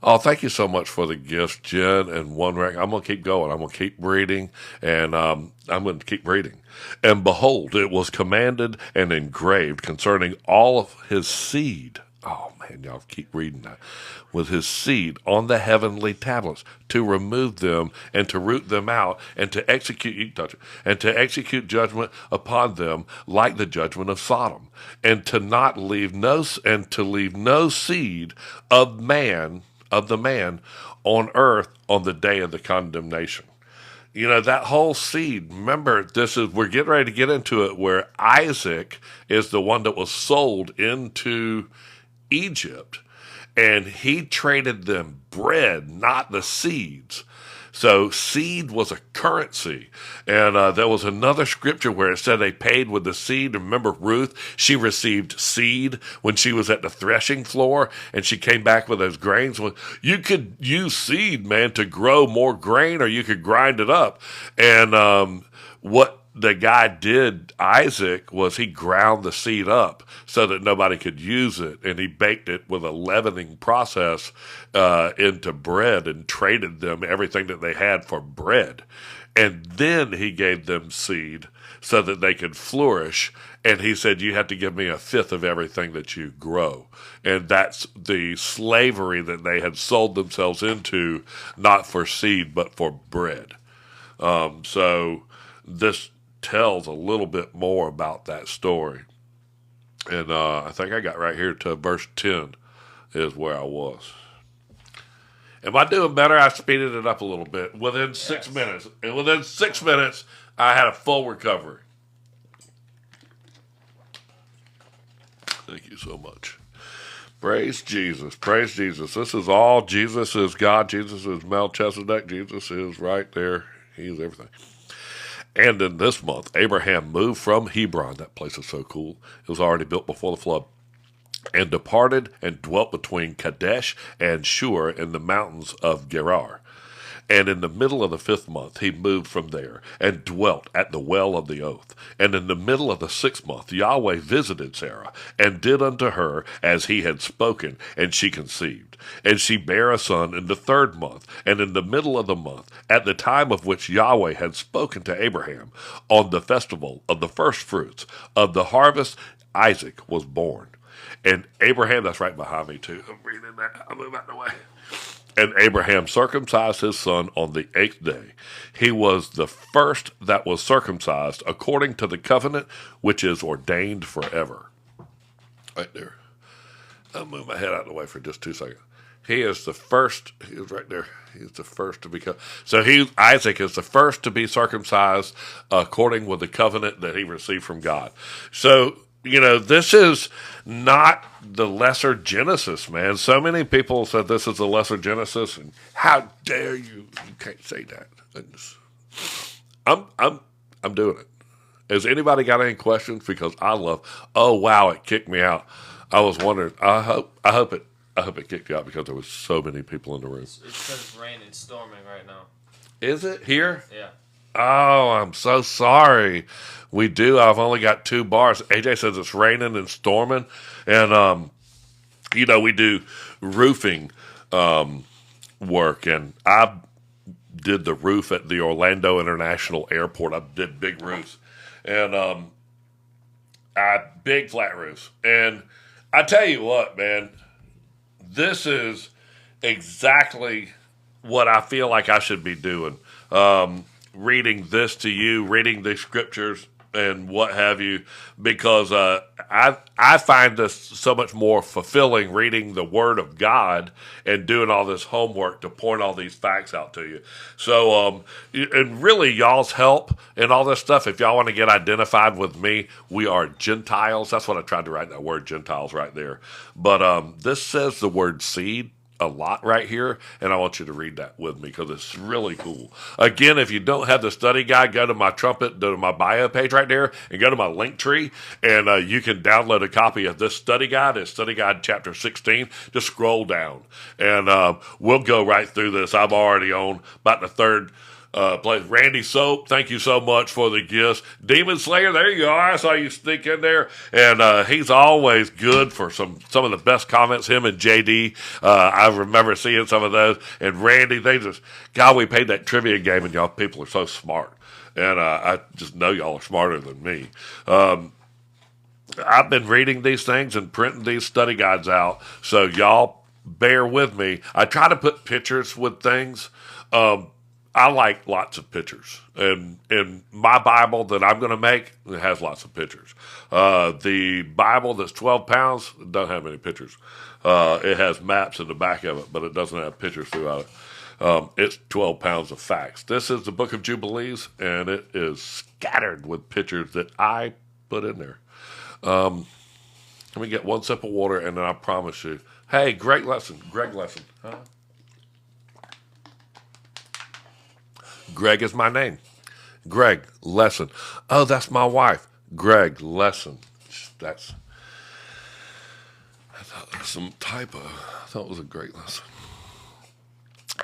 Oh, thank you so much for the gifts, Jen and One Rank. I'm going to keep going. I'm going to keep reading, and I'm going to keep reading. And behold, it was commanded and engraved concerning all of his seed. Oh, man, y'all keep reading that. With his seed on the heavenly tablets to remove them and to root them out and to execute, you can touch it, and to execute judgment upon them like the judgment of Sodom, and to not leave no seed of the man on earth on the day of the condemnation. You know, that whole seed, remember, we're getting ready to get into it, where Isaac is the one that was sold into Egypt, and he traded them bread, not the seeds. So seed was a currency. And there was another scripture where it said they paid with the seed. Remember Ruth? She received seed when she was at the threshing floor, and she came back with those grains. You could use seed, man, to grow more grain, or you could grind it up. And what the guy did, Isaac, was he ground the seed up so that nobody could use it, and he baked it with a leavening process into bread and traded them everything that they had for bread. And then he gave them seed so that they could flourish, and he said, you have to give me a fifth of everything that you grow. And that's the slavery that they had sold themselves into, not for seed, but for bread. So this tells a little bit more about that story. And I think I got right here to verse 10 is where I was. Am I doing better? I speeded it up a little bit. Within 6 minutes. And within 6 minutes, I had a full recovery. Thank you so much. Praise Jesus. Praise Jesus. This is all. Jesus is God. Jesus is Melchizedek. Jesus is right there. He's everything. And in this month, Abraham moved from Hebron. That place is so cool. It was already built before the flood. And departed and dwelt between Kadesh and Shur in the mountains of Gerar. And in the middle of the 5th month, he moved from there and dwelt at the well of the oath. And in the middle of the 6th month, Yahweh visited Sarah and did unto her as he had spoken, and she conceived. And she bare a son in the 3rd month, and in the middle of the month, at the time of which Yahweh had spoken to Abraham, on the festival of the firstfruits of the harvest, Isaac was born. And Abraham, that's right behind me too. I'm reading that. I'll move out of the way. And Abraham circumcised his son on the 8th day. He was the first that was circumcised according to the covenant which is ordained forever. Right there. I'll move my head out of the way for just 2 seconds. He is the first. He is right there. He's the first to become. So Isaac is the first to be circumcised according with the covenant that he received from God. So this is not the lesser Genesis, man. So many people said this is the lesser Genesis, and how dare you? You can't say that. I'm doing it. Has anybody got any questions? Because I love. Oh wow, it kicked me out. I was wondering. I hope it kicked you out because there was so many people in the room. It says rain and storming right now. Is it here? Yeah. Oh, I'm so sorry. We do. I've only got 2 bars. AJ says it's raining and storming, and we do roofing work, and I did the roof at the Orlando International Airport. I did big roofs, and big flat roofs. And I tell you what, man, this is exactly what I feel like I should be doing. Reading this to you, reading the scriptures and what have you, because I find this so much more fulfilling reading the Word of God and doing all this homework to point all these facts out to you. So, and really y'all's help and all this stuff, if y'all want to get identified with me, we are Gentiles. That's what I tried to write, that word Gentiles right there. But this says the word seed a lot right here, and I want you to read that with me because it's really cool. Again, if you don't have the study guide, go to my Trumpet, go to my bio page right there, and go to my link tree, and you can download a copy of this study guide. It's study guide chapter 16. Just scroll down, and we'll go right through this. I'm already on about the third place. Randy Soap, thank you so much for the gifts. Demon Slayer, there you are. I saw you sneak in there, and he's always good for some of the best comments. Him and JD, I remember seeing some of those. And Randy, God, we played that trivia game, and y'all people are so smart, and I just know y'all are smarter than me. I've been reading these things and printing these study guides out, so y'all bear with me. I try to put pictures with things. I like lots of pictures, and in my Bible that I'm going to make, it has lots of pictures. The Bible that's 12 pounds doesn't have any pictures. It has maps in the back of it, but it doesn't have pictures throughout it. It's 12 pounds of facts. This is the Book of Jubilees, and it is scattered with pictures that I put in there. Let me get one sip of water, and then I promise you. Hey, great lesson. Greg lesson. Huh? Greg is my name. Greg Lesson. Oh, that's my wife. Greg Lesson. I thought that was some typo. I thought it was a great lesson.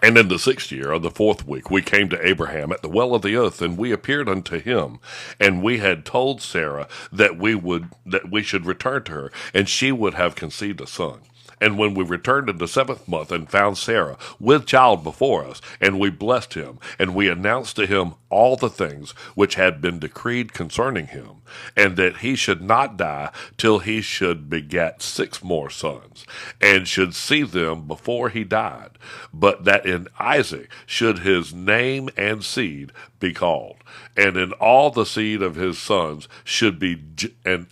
And in the 6th year of the 4th week, we came to Abraham at the well of the oath, and we appeared unto him. And we had told Sarah that we should return to her, and she would have conceived a son. And when we returned in the 7th month and found Sarah with child before us, and we blessed him, and we announced to him all the things which had been decreed concerning him, and that he should not die till he should beget 6 more sons, and should see them before he died, but that in Isaac should his name and seed be called, and in all the seed of his sons should be, and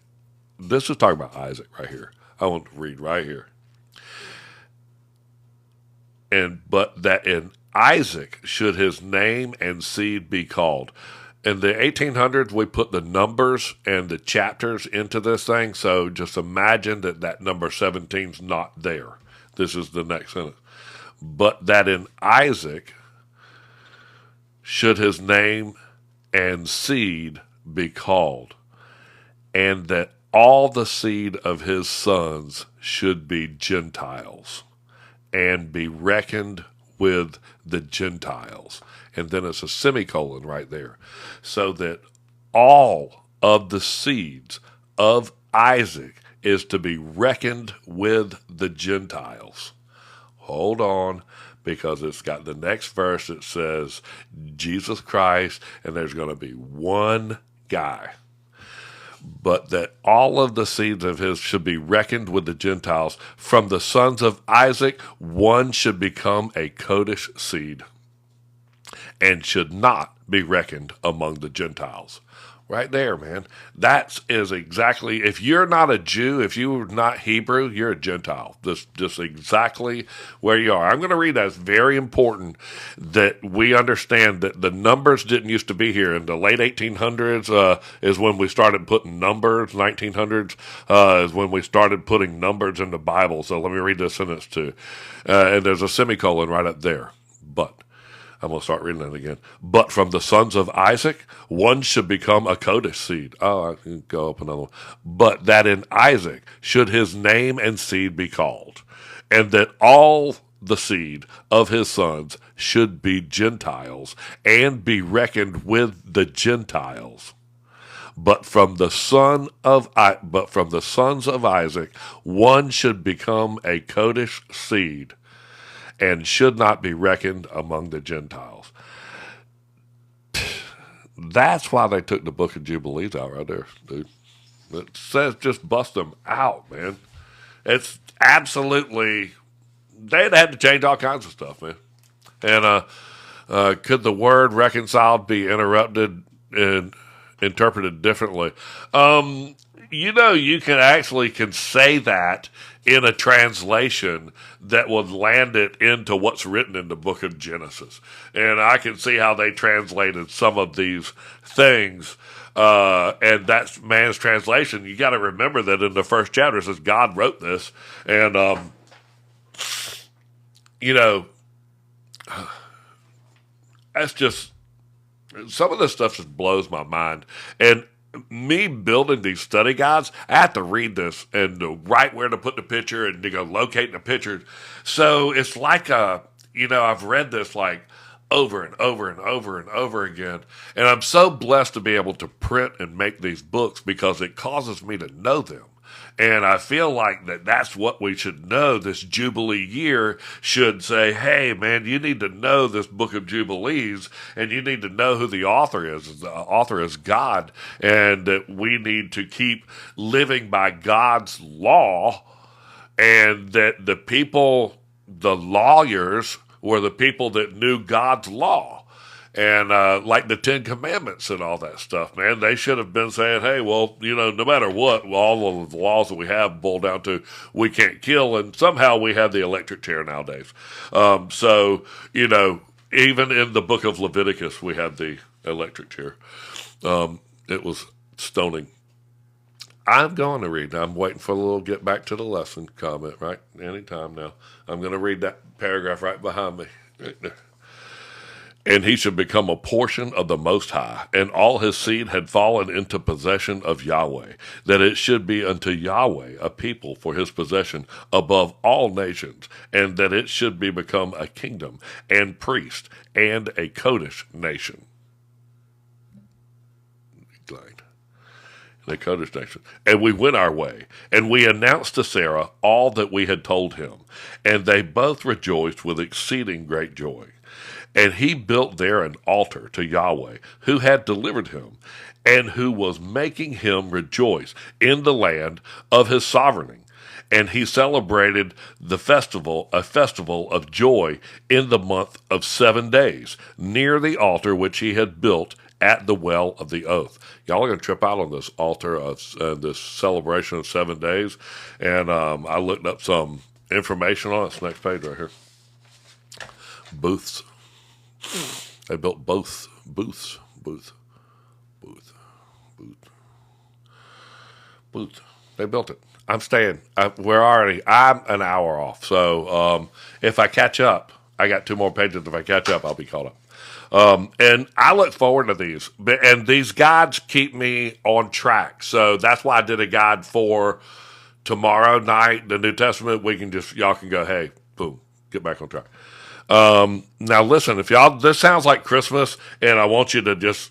this is talking about Isaac right here. I want to read right here. But that in Isaac should his name and seed be called. In the 1800s, we put the numbers and the chapters into this thing, so just imagine that number 17 is not there. This is the next sentence. But that in Isaac should his name and seed be called, and that all the seed of his sons should be Gentiles, and be reckoned with the Gentiles. And then it's a semicolon right there. So that all of the seeds of Isaac is to be reckoned with the Gentiles. Hold on, because it's got the next verse that says Jesus Christ, and there's going to be one guy. But that all of the seeds of his should be reckoned with the Gentiles. From the sons of Isaac, one should become a Kodesh seed, and should not be reckoned among the Gentiles. Right there, man. That is exactly, if you're not a Jew, if you're not Hebrew, you're a Gentile. Just exactly where you are. I'm going to read that. It's very important that we understand that the numbers didn't used to be here. In the late 1800s is when we started putting numbers. 1900s is when we started putting numbers in the Bible. So let me read this sentence too. And there's a semicolon right up there. But I'm going to start reading it again. But from the sons of Isaac, one should become a Kodesh seed. Oh, I can go up another one. But that in Isaac should his name and seed be called, and that all the seed of his sons should be Gentiles and be reckoned with the Gentiles. But from the sons of Isaac, one should become a Kodesh seed, and should not be reckoned among the Gentiles. That's why they took the book of Jubilees out right there, dude. It says just bust them out, man. It's absolutely, they'd had to change all kinds of stuff, man. And could the word reconciled be interrupted and interpreted differently? You can say that in a translation that would land it into what's written in the book of Genesis. And I can see how they translated some of these things. And that's man's translation. You got to remember that in the first chapter it says God wrote this. And, that's just, some of this stuff just blows my mind. And me building these study guides, I have to read this and know right where to put the picture and to go locate the picture. So it's like I've read this like over and over and over and over again. And I'm so blessed to be able to print and make these books because it causes me to know them. And I feel like that's what we should know. This Jubilee year should say, hey, man, you need to know this book of Jubilees, and you need to know who the author is. The author is God, and that we need to keep living by God's law, and that the lawyers, were the people that knew God's law. And like the Ten Commandments and all that stuff, man, they should have been saying, hey, well, no matter what, all of the laws that we have boil down to we can't kill, and somehow we have the electric chair nowadays. Even in the book of Leviticus, we had the electric chair. It was stoning. I'm going to read. I'm waiting for a little get back to the lesson comment, right? Anytime now. I'm going to read that paragraph right behind me. Right there. And he should become a portion of the Most High, and all his seed had fallen into possession of Yahweh, that it should be unto Yahweh a people for his possession above all nations, and that it should be become a kingdom and priest and a Kodesh nation. The Kodesh nation. And we went our way, and we announced to Sarah all that we had told him, and they both rejoiced with exceeding great joy. And he built there an altar to Yahweh, who had delivered him, and who was making him rejoice in the land of his sovereignty. And he celebrated a festival of joy in the month of 7 days, near the altar which he had built at the well of the oath. Y'all are going to trip out on this altar of this celebration of 7 days. And I looked up some information on it. It's next page right here. Booths. They built both booths. Booth. They built it. I'm staying. I'm an hour off. So if I catch up, I got 2 more pages. If I catch up, I'll be caught up. And I look forward to these. And these guides keep me on track. So that's why I did a guide for tomorrow night, the New Testament. Y'all can go, hey, boom, get back on track. Now listen, if this sounds like Christmas, and I want you to just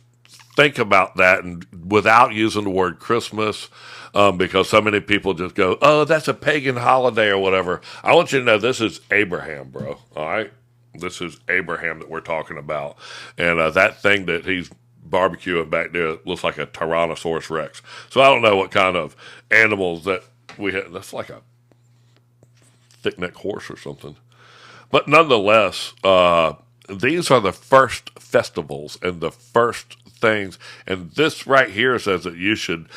think about that, and without using the word Christmas, because so many people just go, oh, that's a pagan holiday or whatever. I want you to know this is Abraham, bro. All right. This is Abraham that we're talking about. And, that thing that he's barbecuing back there looks like a Tyrannosaurus Rex. So I don't know what kind of animals that we have. That's like a thick-necked horse or something. But nonetheless, these are the first festivals and the first things. And this right here says that you should.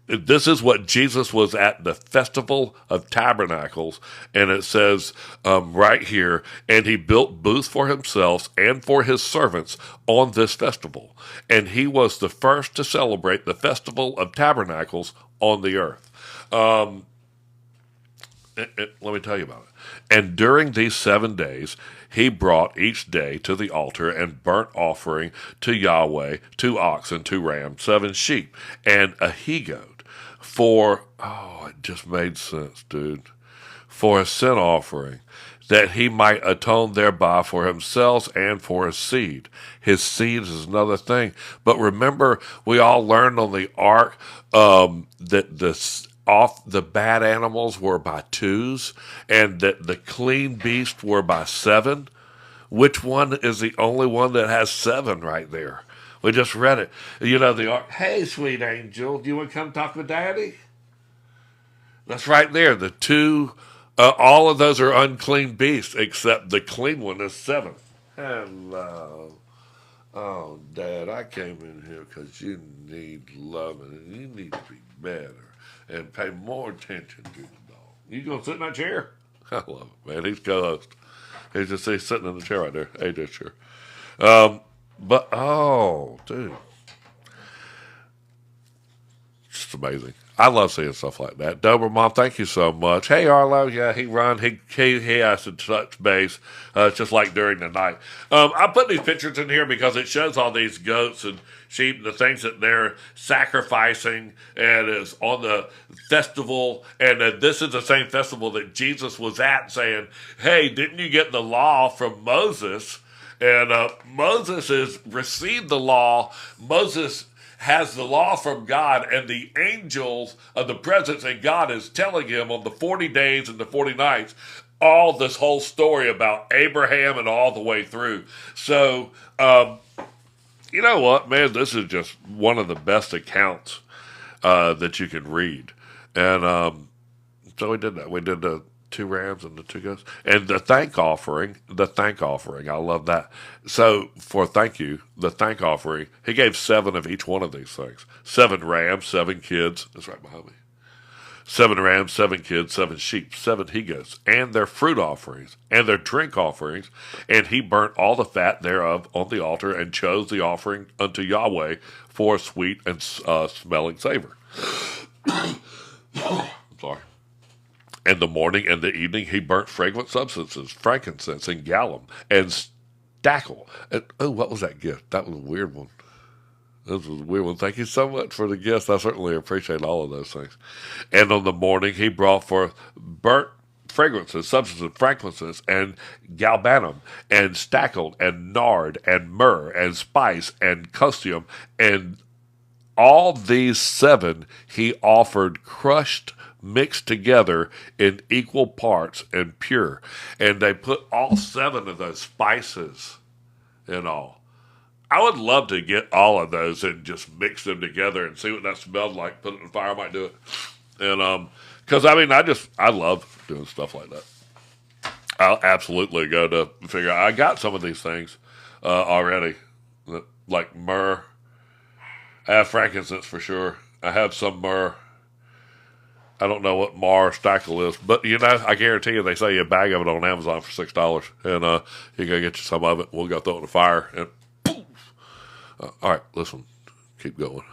This is what Jesus was at the Festival of Tabernacles, and it says right here, and he built booths for himself and for his servants on this festival. And he was the first to celebrate the Festival of Tabernacles on the earth. Let me tell you about it. And during these 7 days, he brought each day to the altar and burnt offering to Yahweh 2 oxen, 2 rams, 7 sheep, and a he-goat it just made sense, dude, for a sin offering, that he might atone thereby for himself and for his seed. His seed is another thing. But remember, we all learned on the ark that the bad animals were by 2s, and that the clean beasts were by 7. Which one is the only one that has 7 right there? We just read it. You know, hey, sweet angel, do you want to come talk with Daddy? That's right there. The 2, all of those are unclean beasts, except the clean one is 7. Hello. Oh, Dad, I came in here because you need loving and you need to be better and pay more attention to the dog. You going to sit in that chair? I love it, man. He's co-host. He's sitting in the chair right there. AJ's chair. But, dude. Just amazing. I love seeing stuff like that. Dober Mom, thank you so much. Hey, Arlo, yeah, he has to touch base, just like during the night. I put these pictures in here because it shows all these goats and sheep, the things that they're sacrificing, and is on the festival. And this is the same festival that Jesus was at, saying, hey, didn't you get the law from Moses? And Moses has received the law. Moses has the law from God, and the angels of the presence and God is telling him on the 40 days and the 40 nights all this whole story about Abraham and all the way through. So, you know what, man? This is just one of the best accounts that you can read. And so we did that. We did the 2 rams and the 2 goats. And the thank offering, I love that. So for thank you, the thank offering, he gave 7 of each one of these things. 7 rams, 7 kids. That's right behind me. 7 rams, 7 kids, 7 sheep, 7 he-goats, and their fruit offerings, and their drink offerings. And he burnt all the fat thereof on the altar, and chose the offering unto Yahweh for a sweet and smelling savor. I'm sorry. And the morning and the evening he burnt fragrant substances, frankincense and gallim, and stackle. And, what was that gift? That was a weird one. This was a weird one. Thank you so much for the gifts. I certainly appreciate all of those things. And on the morning he brought forth burnt fragrances, substances, frankincense, and galbanum, and stackle, and nard, and myrrh, and spice, and custium, and all these 7 he offered crushed, mixed together in equal parts and pure. And they put all 7 of those spices in all. I would love to get all of those and just mix them together and see what that smelled like. Put it in the fire, I might do it. And because I love doing stuff like that. I'll absolutely go to figure out. I got some of these things already, like myrrh. I have frankincense for sure. I have some myrrh. I don't know what Mar Stackle is, but I guarantee you they sell you a bag of it on Amazon for $6, and you go get you some of it. We'll go throw it in the fire, and poof. All right, listen, keep going.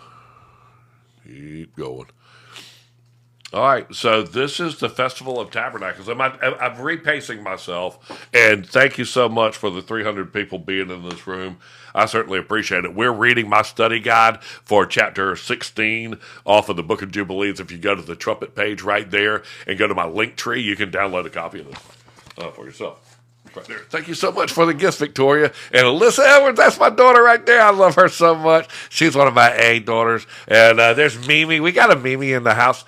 All right, so this is the Festival of Tabernacles. I'm repacing myself, and thank you so much for the 300 people being in this room. I certainly appreciate it. We're reading my study guide for chapter 16 off of the Book of Jubilees. If you go to the trumpet page right there and go to my link tree, you can download a copy of this for yourself. Right there. Thank you so much for the gifts, Victoria. And Alyssa Edwards, that's my daughter right there. I love her so much. She's one of my A daughters. And there's Mimi. We got a Mimi in the house.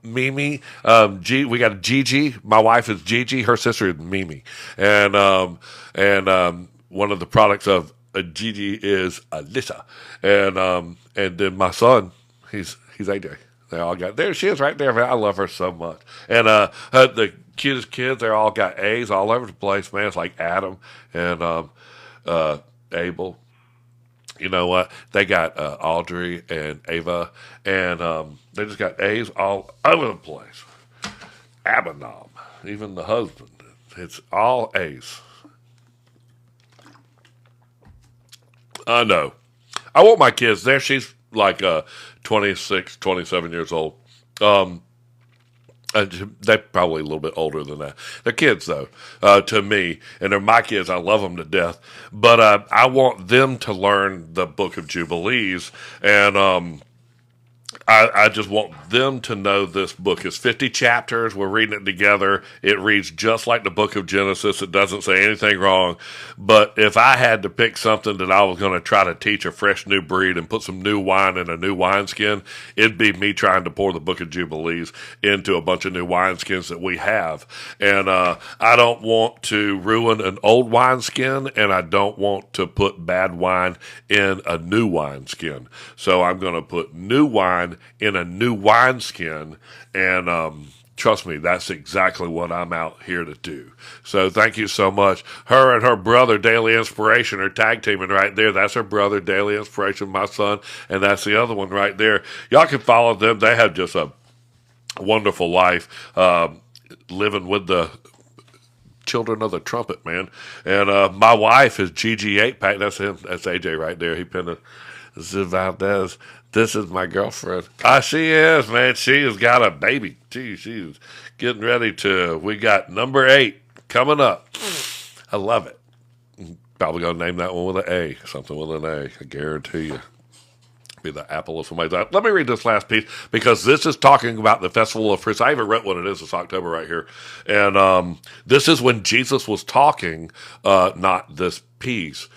Mimi, we got a Gigi. My wife is Gigi. Her sister is Mimi. And one of the products of Gigi is Alyssa. And then my son, he's AJ. They all got, there she is right there, man. I love her so much. And the cutest kids, they all got A's all over the place, man. It's like Adam and Abel. You know what? They got Audrey and Ava, and they just got A's all over the place. Abanom, even the husband. It's all A's. I know. I want my kids there. She's like 26, 27 years old. Um, they're probably a little bit older than that. They're kids, though, to me, and they're my kids. I love them to death. But I want them to learn the Book of Jubilees, and I just want them to know this book is 50 chapters. We're reading it together. It reads just like the book of Genesis. It doesn't say anything wrong. But if I had to pick something that I was going to try to teach a fresh new breed and put some new wine in a new wineskin, it'd be me trying to pour the book of Jubilees into a bunch of new wineskins that we have. And I don't want to ruin an old wineskin, and I don't want to put bad wine in a new wineskin. So I'm going to put new wine in a new wineskin, and trust me, that's exactly what I'm out here to do. So thank you so much. Her and her brother, Daily Inspiration, are tag teaming right there. That's her brother, Daily Inspiration, my son, and that's the other one right there. Y'all can follow them. They have just a wonderful life, living with the children of the trumpet, man. And my wife is GG8 Pack. That's him. That's AJ right there. He pinned it. This is Valdez. This is my girlfriend. She is, man. She has got a baby. She's getting ready to. We got number 8 coming up. I love it. Probably going to name that one with an A. Something with an A. I guarantee you. Be the apple of somebody's eye. Let me read this last piece because this is talking about the Festival of Fruits. I even read what it is. It's October right here. And this is when Jesus was talking, not this piece.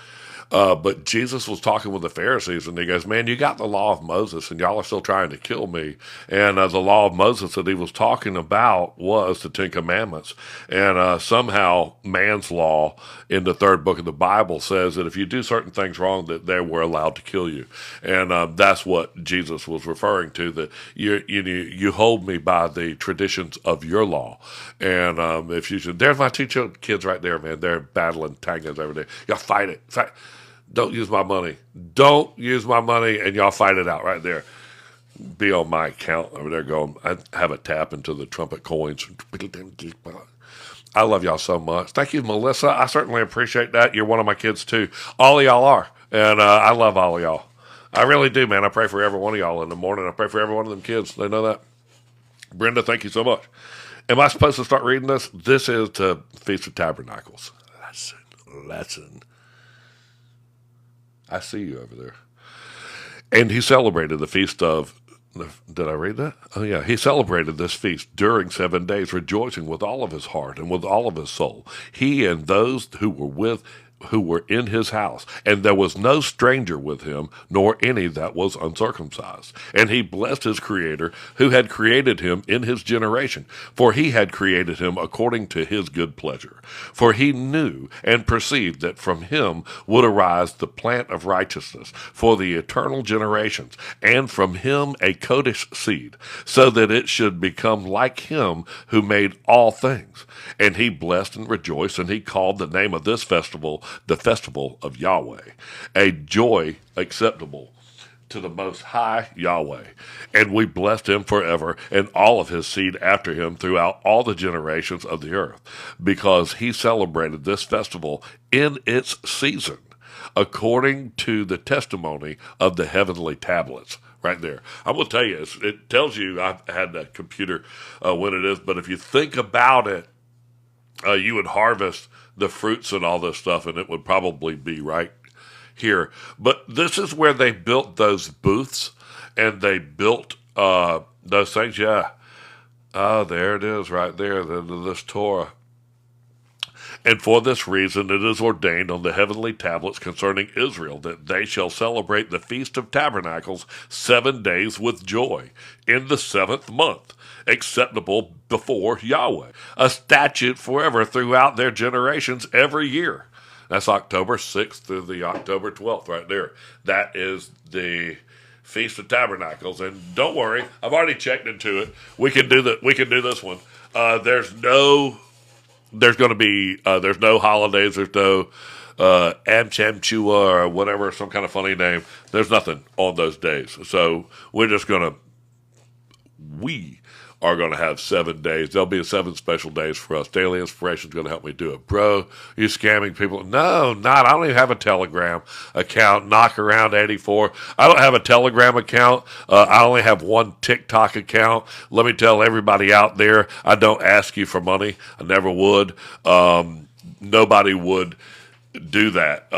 But Jesus was talking with the Pharisees, and he goes, man, you got the law of Moses, and y'all are still trying to kill me. And the law of Moses that he was talking about was the Ten Commandments. And somehow man's law in the third book of the Bible says that if you do certain things wrong, that they were allowed to kill you. And that's what Jesus was referring to, that you hold me by the traditions of your law. And if you should, there's my two kids right there, man. They're battling tangos over there. Y'all fight it. Don't use my money. Don't use my money, and y'all fight it out right there. Be on my account over there going, I have a tap into the trumpet coins. I love y'all so much. Thank you, Melissa. I certainly appreciate that. You're one of my kids, too. All of y'all are, and I love all of y'all. I really do, man. I pray for every one of y'all in the morning. I pray for every one of them kids. They know that. Brenda, thank you so much. Am I supposed to start reading this? This is the Feast of Tabernacles. Lesson. I see you over there. And he celebrated the feast of, did I read that? Oh, yeah. He celebrated this feast during 7 days, rejoicing with all of his heart and with all of his soul. He and those who were in his house, and there was no stranger with him, nor any that was uncircumcised. And he blessed his Creator, who had created him in his generation, for he had created him according to his good pleasure. For he knew and perceived that from him would arise the plant of righteousness for the eternal generations, and from him a Kodesh seed, so that it should become like him who made all things. And he blessed and rejoiced, and he called the name of this festival the festival of Yahweh, a joy acceptable to the Most High Yahweh. And we blessed him forever, and all of his seed after him throughout all the generations of the earth, because he celebrated this festival in its season, according to the testimony of the heavenly tablets. Right there. I'm going to tell you, it tells you, I've had that computer when it is, but if you think about it, you would harvest the fruits and all this stuff, and it would probably be right here. But this is where they built those booths, and they built those things. Yeah. Oh, there it is right there, this Torah. And for this reason it is ordained on the heavenly tablets concerning Israel that they shall celebrate the Feast of Tabernacles 7 days with joy in the 7th month, acceptable before Yahweh, a statute forever throughout their generations every year. That's October 6th through the October 12th right there. That is the Feast of Tabernacles. And don't worry, I've already checked into it. We can do that. We can do this one. There's no holidays. There's no Amchamchua or whatever, some kind of funny name. There's nothing on those days. So we are going to have 7 days. There'll be 7 special days for us. Daily Inspiration is going to help me do it. Bro, you scamming people? No, not. I don't even have a Telegram account. Knock around 84. I don't have a Telegram account. I only have one TikTok account. Let me tell everybody out there, I don't ask you for money. I never would. Nobody would do that.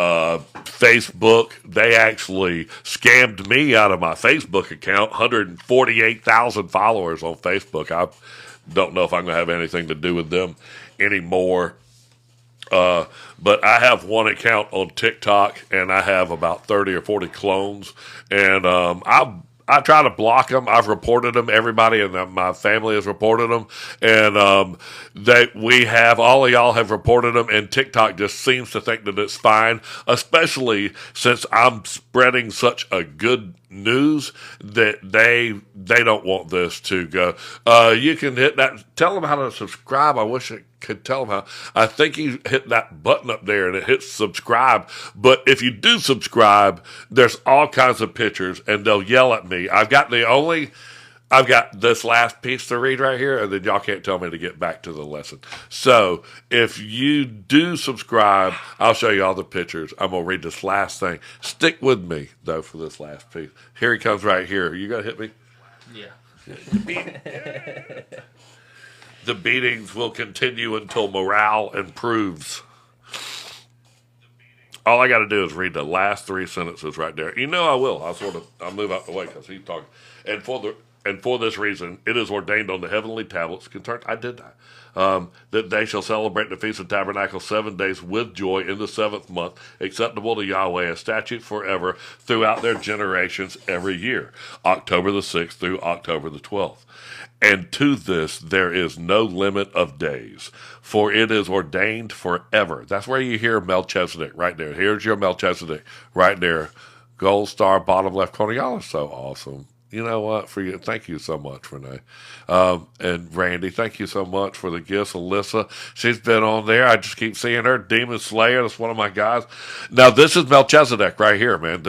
Facebook, they actually scammed me out of my Facebook account. 148,000 followers on Facebook. I don't know if I'm going to have anything to do with them anymore. But I have one account on TikTok, and I have about 30 or 40 clones. And I try to block them. I've reported them. Everybody in my family has reported them, and all of y'all have reported them. And TikTok just seems to think that it's fine, especially since I'm spreading such a good news that they don't want this to go. You can hit that. Tell them how to subscribe. I wish I could tell them how. I think you hit that button up there and it hits subscribe. But if you do subscribe, there's all kinds of pictures and they'll yell at me. I've got this last piece to read right here, and then y'all can't tell me to get back to the lesson. So if you do subscribe, I'll show you all the pictures. I'm going to read this last thing. Stick with me, though, for this last piece. Here he comes right here. You going to hit me? Yeah. The beatings will continue until morale improves. All I got to do is read the last 3 sentences right there. You know I will. I'll move out the way because he's talking. And for this reason, it is ordained on the heavenly tablets concerned. I did that. That they shall celebrate the Feast of Tabernacles 7 days with joy in the 7th month, acceptable to Yahweh, a statute forever throughout their generations every year, October the 6th through October the 12th. And to this there is no limit of days, for it is ordained forever. That's where you hear Melchizedek right there. Here's your Melchizedek right there. Gold star, bottom left corner. Y'all are so awesome. You know what? Thank you so much, Renee. And Randy, thank you so much for the gifts. Alyssa, she's been on there. I just keep seeing her. Demon Slayer, that's one of my guys. Now, this is Melchizedek right here, man.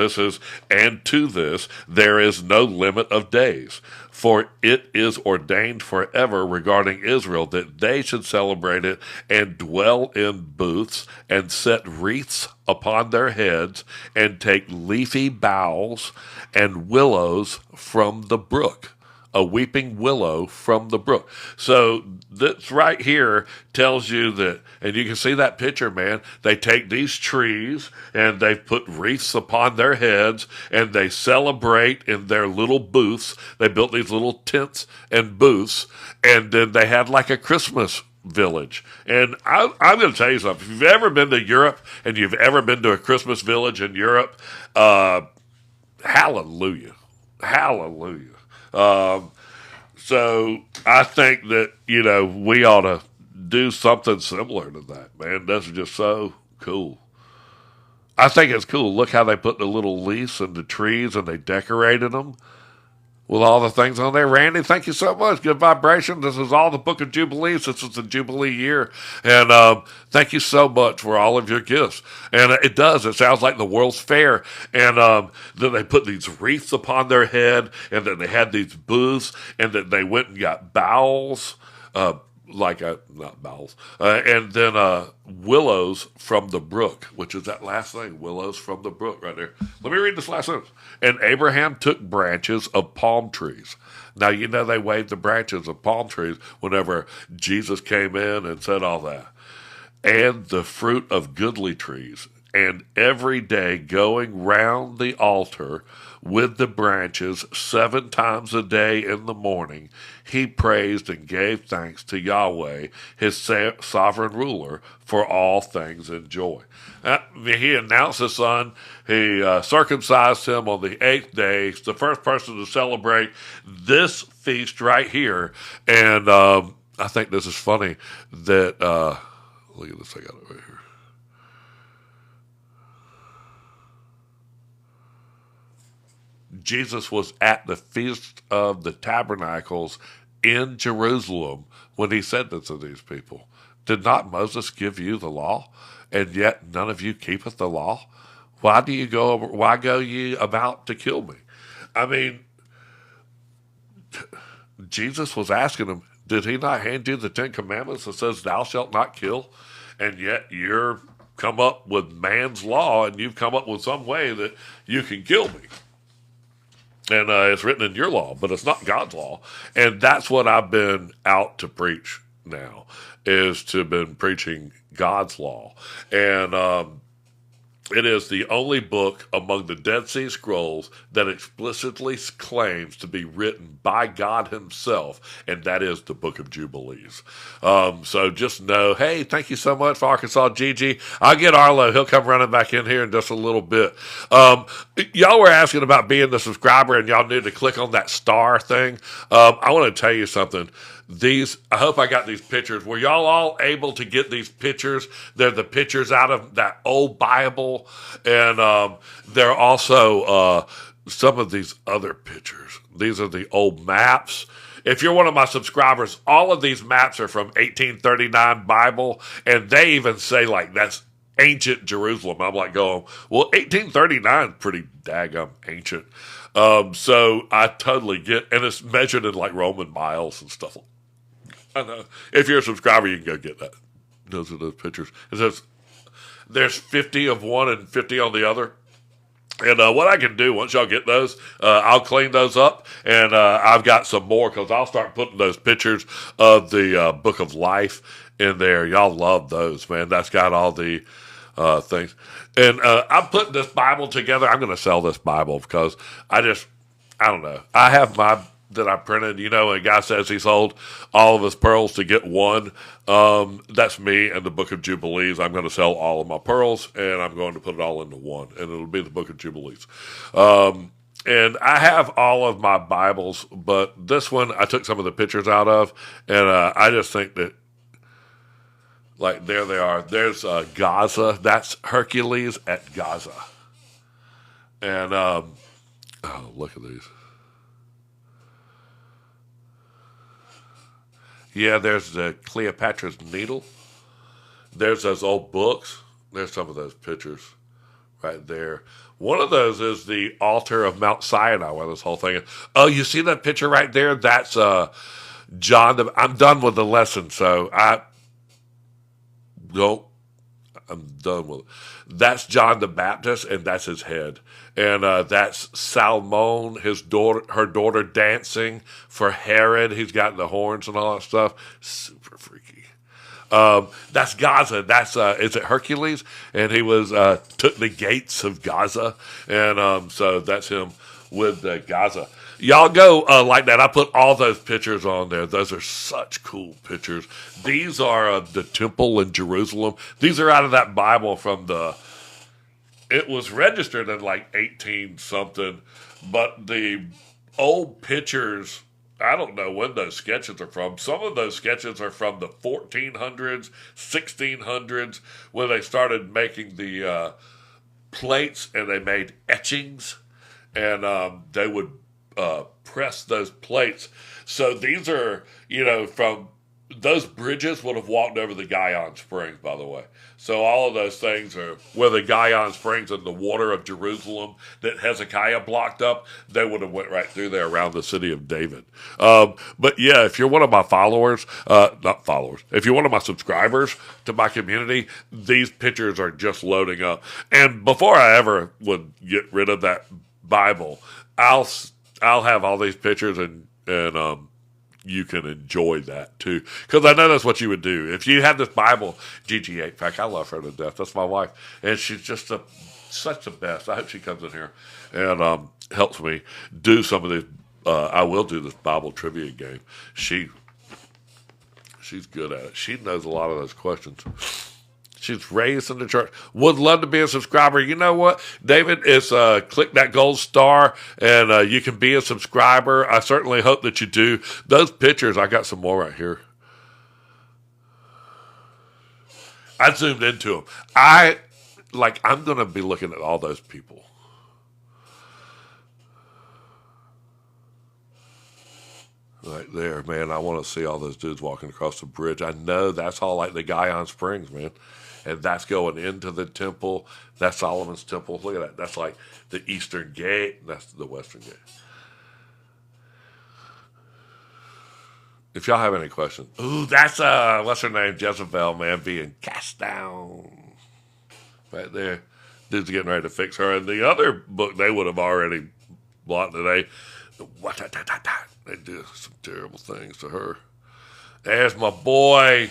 And to this, there is no limit of days. For it is ordained forever regarding Israel that they should celebrate it and dwell in booths and set wreaths upon their heads and take leafy boughs and willows from the brook. A weeping willow from the brook. So this right here tells you that, and you can see that picture, man. They take these trees and they put wreaths upon their heads and they celebrate in their little booths. They built these little tents and booths, and then they had like a Christmas village. And I'm going to tell you something. If you've ever been to Europe and you've ever been to a Christmas village in Europe, hallelujah. Hallelujah. So I think that, we ought to do something similar to that, man. That's just so cool. I think it's cool. Look how they put the little leaves and the trees and they decorated them with all the things on there. Randy, thank you so much. Good vibration. This is all the Book of Jubilee. This is the Jubilee year. And thank you so much for all of your gifts. And it does. It sounds like the World's Fair. And then they put these wreaths upon their head. And then they had these booths. And then they went and got bowls. Not bowels. And then willows from the brook, which is that last thing, willows from the brook right there. Let me read this last sentence. And Abraham took branches of palm trees. Now, they waved the branches of palm trees whenever Jesus came in and said all that. And the fruit of goodly trees. And every day going round the altar with the branches 7 times a day in the morning, he praised and gave thanks to Yahweh, his sovereign ruler, for all things in joy. He announced his son. He circumcised him on the 8th day. He's the first person to celebrate this feast right here. And I think this is funny that, look at this, I got it right here. Jesus was at the Feast of the Tabernacles in Jerusalem when he said this to these people. Did not Moses give you the law? And yet none of you keepeth the law? Why do you go over, why go ye about to kill me? I mean, Jesus was asking him, did he not hand you the Ten Commandments that says thou shalt not kill? And yet you're come up with man's law and you've come up with some way that you can kill me. And it's written in your law, but it's not God's law. And that's what I've been out to preach now, is to been preaching God's law. And it is the only book among the Dead Sea Scrolls that explicitly claims to be written by God himself, and that is the Book of Jubilees. So just know, hey, thank you so much for Arkansas Gigi. I'll get Arlo. He'll come running back in here in just a little bit. Y'all were asking about being the subscriber, and y'all need to click on that star thing. I want to tell you something. I hope I got these pictures. Were y'all all able to get these pictures? They're the pictures out of that old Bible, and they're also some of these other pictures. These are the old maps. If you're one of my subscribers, all of these maps are from 1839 Bible, and they even say like that's ancient Jerusalem. I'm like going, well, 1839 is pretty daggum ancient. So I totally get, and it's measured in like Roman miles and stuff. I know. If you're a subscriber, you can go get that. Those are those pictures. It says there's 50 of one and 50 on the other. And what I can do once y'all get those, I'll clean those up, and I've got some more because I'll start putting those pictures of the Book of Life in there. Y'all love those, man. That's got all the things. And I'm putting this Bible together. I'm going to sell this Bible because I don't know. I have my that I printed, a guy says he sold all of his pearls to get one. That's me and the Book of Jubilees. I'm going to sell all of my pearls, and I'm going to put it all into one, and it'll be the Book of Jubilees. And I have all of my Bibles, but this one I took some of the pictures out of, and I just think that, like, there they are. There's Gaza. That's Hercules at Gaza. And, oh, look at these. Yeah, there's the Cleopatra's Needle. There's those old books. There's some of those pictures right there. One of those is the altar of Mount Sinai, where this whole thing is. Oh, you see that picture right there? That's John. I'm done with the lesson, so I'm done with it. That's John the Baptist, and that's his head. And that's Salmon, her daughter, dancing for Herod. He's got the horns and all that stuff. Super freaky. That's Gaza. That's is it Hercules? And he was took the gates of Gaza, and so that's him with Gaza. Y'all go like that. I put all those pictures on there. Those are such cool pictures. These are the temple in Jerusalem. These are out of that Bible from it was registered in like 18 something, but the old pictures, I don't know when those sketches are from. Some of those sketches are from the 1400s, 1600s, when they started making the plates, and they made etchings, and they would press those plates. So these are, from those bridges would have walked over the Gihon Springs, by the way. So all of those things are where the Gihon Springs and the water of Jerusalem that Hezekiah blocked up, they would have went right through there around the city of David. But yeah, if you're one of my followers, if you're one of my subscribers to my community, these pictures are just loading up. And before I ever would get rid of that Bible, I'll have all these pictures, and you can enjoy that too, because I know that's what you would do if you had this Bible. Gigi 8-pack, I love her to death. That's my wife, and she's just such the best. I hope she comes in here and helps me do some of these. I will do this Bible trivia game. She's good at it. She knows a lot of those questions. She's raised in the church. Would love to be a subscriber. You know what, David, is click that gold star, and you can be a subscriber. I certainly hope that you do. Those pictures, I got some more right here. I zoomed into them. I'm going to be looking at all those people. right there, man. I want to see all those dudes walking across the bridge. I know that's all like the Guyon Springs, man. And that's going into the temple. That's Solomon's temple. Look at that. That's like the eastern gate. That's the western gate. If y'all have any questions, ooh, that's what's her name, Jezebel, man, being cast down right there. Dude's getting ready to fix her. And the other book they would have already bought today. What? They did some terrible things to her. There's my boy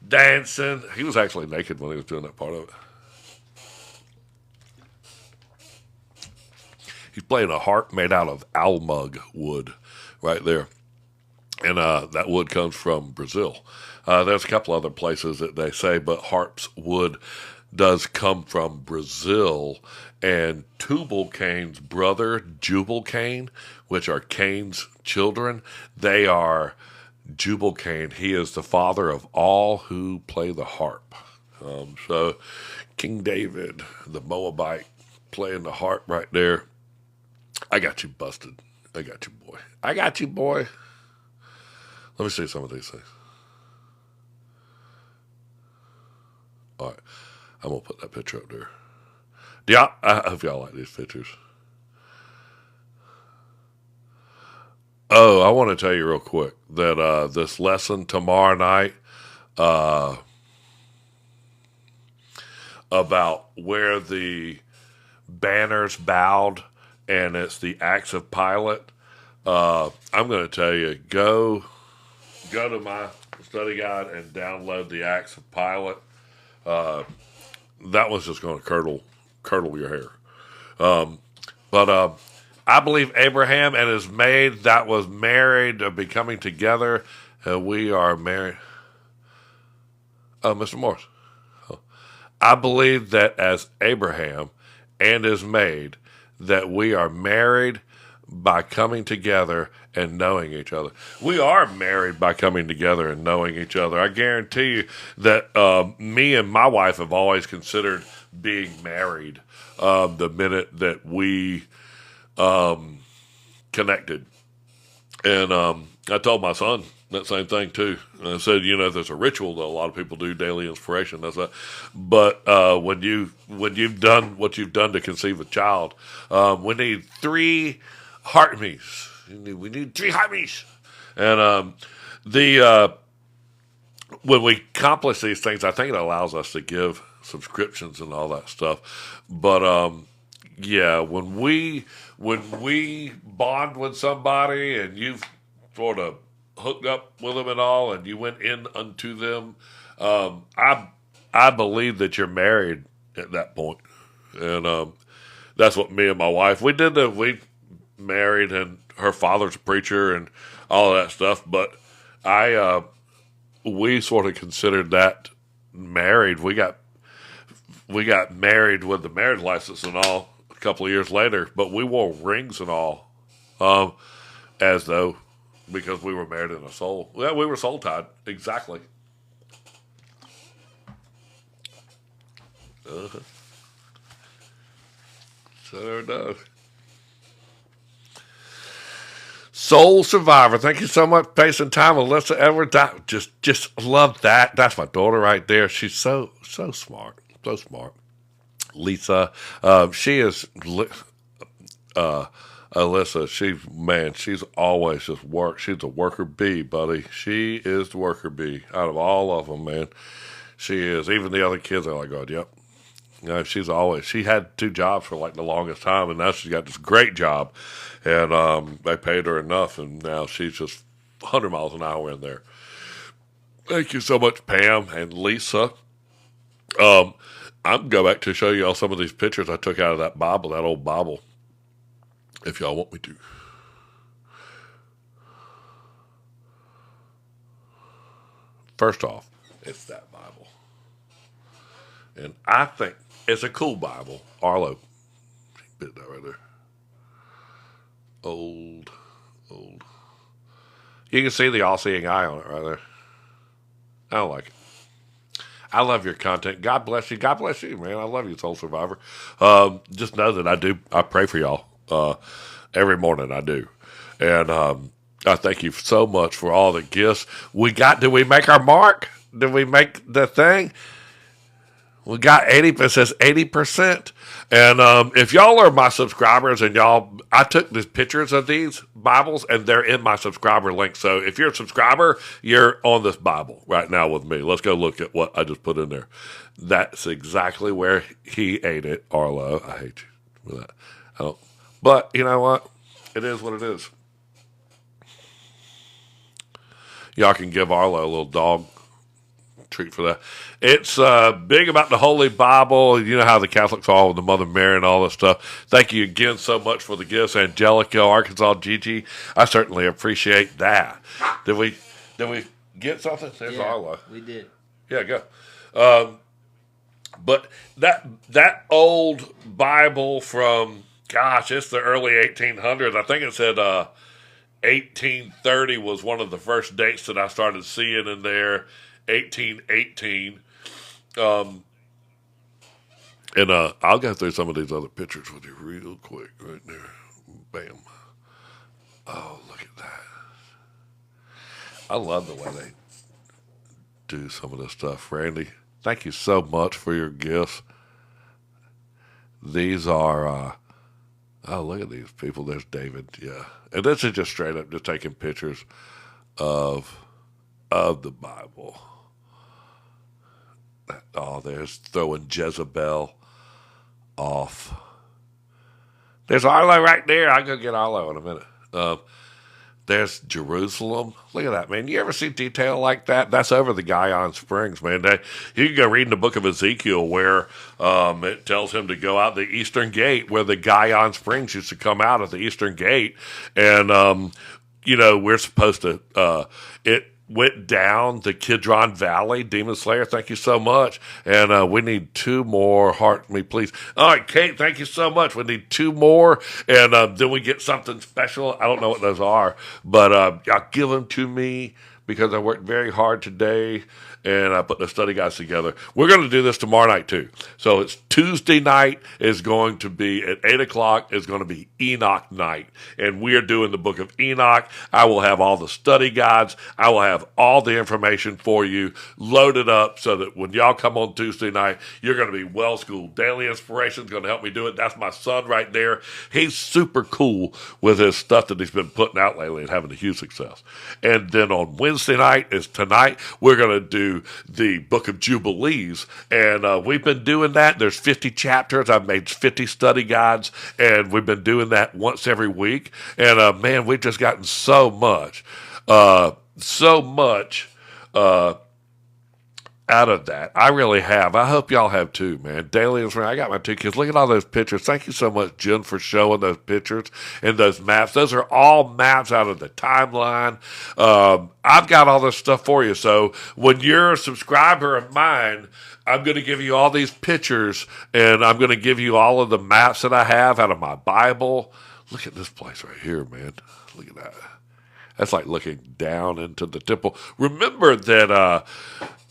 dancing. He was actually naked when he was doing that part of it. He's playing a harp made out of almug wood right there. And that wood comes from Brazil. There's a couple other places that they say, but harp's wood does come from Brazil. And Tubal Cain's brother, Jubal Cain, which are Cain's children, they are Jubal Cain. He is the father of all who play the harp. So King David, the Moabite, playing the harp right there. I got you busted. I got you, boy. I got you, boy. Let me see some of these things. All right. I'm going to put that picture up there. Yeah, I hope y'all like these pictures. Oh, I want to tell you real quick that this lesson tomorrow night about where the banners bowed and it's the Acts of Pilate. I'm going to tell you, go to my study guide and download the Acts of Pilate. That one's just going to curdle your hair. But I believe Abraham and his maid that was married be coming together. We are married. Oh, Mr. Morris. I believe that as Abraham and his maid that we are married by coming together and knowing each other. We are married by coming together and knowing each other. I guarantee you that me and my wife have always considered being married the minute that we connected. And I told my son that same thing too. And I said, there's a ritual that a lot of people do, daily inspiration. That's that. But when you've done what you've done to conceive a child, we need 3 heartbeats. We need 3 heartbeats. And when we accomplish these things, I think it allows us to give subscriptions and all that stuff. But yeah, when we bond with somebody and you've sort of hooked up with them and all, and you went in unto them, I believe that you're married at that point. And that's what me and my wife, we married, and her father's a preacher and all of that stuff. But we sort of considered that married. We got married with the marriage license and all a couple of years later, but we wore rings and all, as though because we were married in a soul. Yeah, we were soul tied. Exactly. So there it does. Soul Survivor. Thank you so much, Pacing Time, Alyssa Edwards. Just love that. That's my daughter right there. She's so smart. So smart. Lisa. She is Alyssa, she's always just work. She's a worker bee, buddy. She is the worker bee out of all of them, man. She is. Even the other kids are like, oh, yep. She had 2 jobs for like the longest time, and now she's got this great job, and they paid her enough, and now she's just 100 miles an hour in there. Thank you so much, Pam and Lisa. I'm going to go back to show you all some of these pictures I took out of that Bible, that old Bible, if y'all want me to. First off, it's that Bible. And I think it's a cool Bible. Arlo, bit that right there. Old. You can see the all-seeing eye on it right there. I don't like it. I love your content. God bless you. God bless you, man. I love you, Soul Survivor. Just know that I pray for y'all every morning. I do. And I thank you so much for all the gifts we got. Did we make our mark? Did we make the thing? We got 80. It says 80%. And if y'all are my subscribers and I took these pictures of these Bibles and they're in my subscriber link. So if you're a subscriber, you're on this Bible right now with me. Let's go look at what I just put in there. That's exactly where he ate it, Arlo. I hate you for that. I don't, but you know what? It is what it is. Y'all can give Arlo a little dog treat for that. It's big about the Holy Bible. You know how the Catholics are with the Mother Mary and all this stuff. Thank you again so much for the gifts, Angelica, Arkansas, Gigi. I certainly appreciate that. Did we get something? There's Arlo. We did. Yeah, go. But that old Bible from, gosh, it's the early 1800s. I think it said 1830 was one of the first dates that I started seeing in there. 1818. And I'll go through some of these other pictures with you real quick right there. Bam. Oh, look at that. I love the way they do some of this stuff. Randy, thank you so much for your gifts. These are, oh, look at these people. There's David, yeah. And this is just straight up just taking pictures of the Bible. Oh, there's throwing Jezebel off. There's Arlo right there. I'll go get Arlo in a minute. There's Jerusalem. Look at that, man. You ever see detail like that? That's over the Guyon Springs, man. You can go read in the book of Ezekiel where it tells him to go out the eastern gate where the Guyon Springs used to come out of the eastern gate. And, we're supposed to, it went down the Kidron Valley. Demon Slayer, thank you so much. And we need 2 more. Heart me, please. All right, Kate, thank you so much. We need 2 more. And then we get something special. I don't know what those are, but y'all give them to me because I worked very hard today and I put the study guides together. We're going to do this tomorrow night too. So it's Tuesday night is going to be at 8 o'clock is going to be Enoch night. And we are doing the book of Enoch. I will have all the study guides. I will have all the information for you loaded up so that when y'all come on Tuesday night, you're going to be well schooled. Daily Inspiration is going to help me do it. That's my son right there. He's super cool with his stuff that he's been putting out lately and having a huge success. And then on Wednesday night is tonight. We're going to do the book of Jubilees. And we've been doing that. There's 50 chapters. I've made 50 study guides. And we've been doing that once every week. And man, we've just gotten so much out of that. I really have. I hope y'all have too, man. Daily is I got my 2 kids. Look at all those pictures. Thank you so much, Jen, for showing those pictures and those maps. Those are all maps out of the timeline. I've got all this stuff for you. So when you're a subscriber of mine, I'm going to give you all these pictures and I'm going to give you all of the maps that I have out of my Bible. Look at this place right here, man. Look at that. That's like looking down into the temple. Remember that,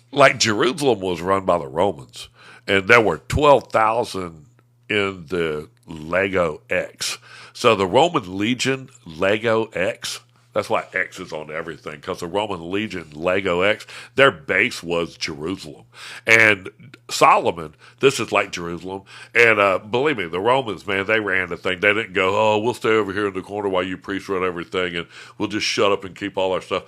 like Jerusalem was run by the Romans, and there were 12,000 in the Lego X. So the Roman Legion Lego X, that's why X is on everything, because the Roman Legion Lego X, their base was Jerusalem. And Solomon, this is like Jerusalem, and believe me, the Romans, man, they ran the thing. They didn't go, oh, we'll stay over here in the corner while you priests run everything, and we'll just shut up and keep all our stuff.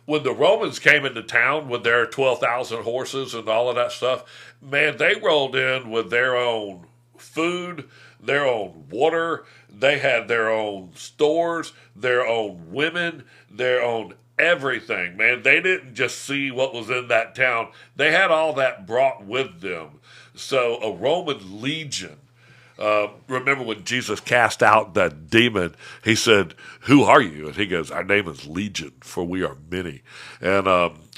When the Romans came into town with their 12,000 horses and all of that stuff, man, they rolled in with their own food, their own water. They had their own stores, their own women, their own everything, man. They didn't just see what was in that town. They had all that brought with them. So a Roman legion. Remember when Jesus cast out that demon, he said, who are you? And he goes, our name is Legion, for we are many. And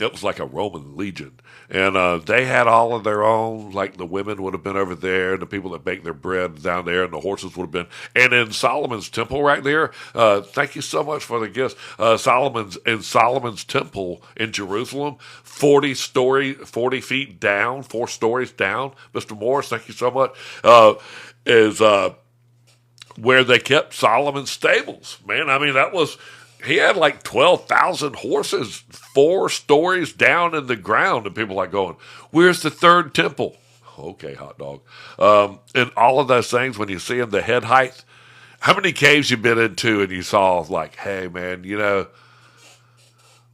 it was like a Roman legion. And they had all of their own, like the women would have been over there, and the people that baked their bread down there, and the horses would have been. And in Solomon's temple right there, thank you so much for the gifts. Solomon's temple in Jerusalem, 40 feet down, 4 stories down. Mr. Morris, thank you so much. Is where they kept Solomon's stables. Man, I mean, he had like 12,000 horses, 4 stories down in the ground. And people like going, where's the third temple? Okay, hot dog. And all of those things, when you see them, the head height, how many caves you been into and you saw like, hey, man,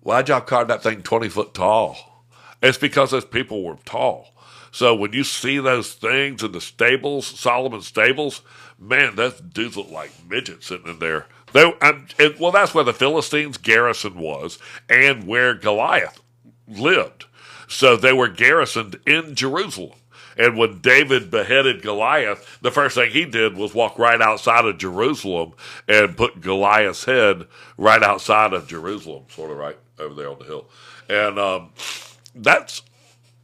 why'd y'all carve that thing 20 foot tall? It's because those people were tall. So when you see those things in the stables, Solomon's stables, man, those dudes look like midgets sitting in there. That's where the Philistines' garrison was and where Goliath lived. So they were garrisoned in Jerusalem. And when David beheaded Goliath, the first thing he did was walk right outside of Jerusalem and put Goliath's head right outside of Jerusalem, sort of right over there on the hill. And that's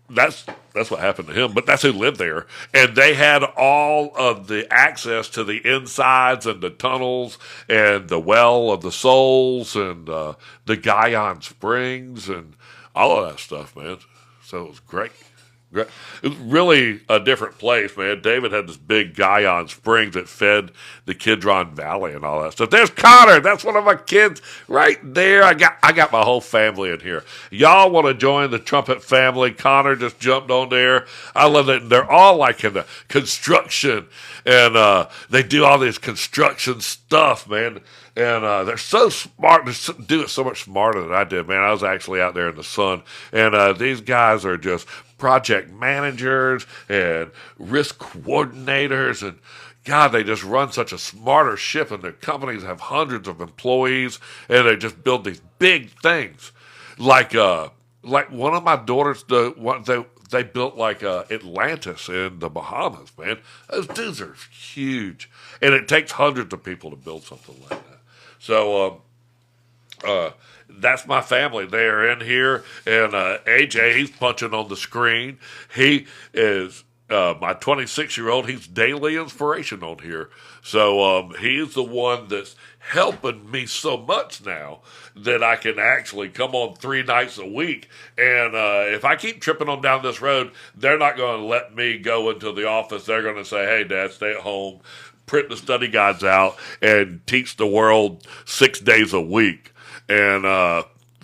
what happened to him. But that's who lived there. And they had all of the access to the insides and the tunnels and the well of the souls and the Guyon Springs and all of that stuff, man. So it was great. It was really a different place, man. David had this big Guyon Springs that fed the Kidron Valley and all that stuff. There's Connor. That's one of my kids right there. I got my whole family in here. Y'all want to join the Trumpet family? Connor just jumped on there. I love it. They're all like in the construction, and they do all this construction stuff, man. And they're so smart. They do it so much smarter than I did, man. I was actually out there in the sun. And these guys are just project managers and risk coordinators. And, God, they just run such a smarter ship. And their companies have hundreds of employees. And they just build these big things. Like one of my daughters, they built like Atlantis in the Bahamas, man. Those dudes are huge. And it takes hundreds of people to build something like that. So that's my family. They're in here, and AJ, he's punching on the screen. He is my 26-year-old. He's daily inspiration on here. So he's the one that's helping me so much now that I can actually come on 3 nights a week. And if I keep tripping on down this road, they're not going to let me go into the office. They're going to say, hey, Dad, stay at home, print the study guides out, and teach the world 6 days a week. And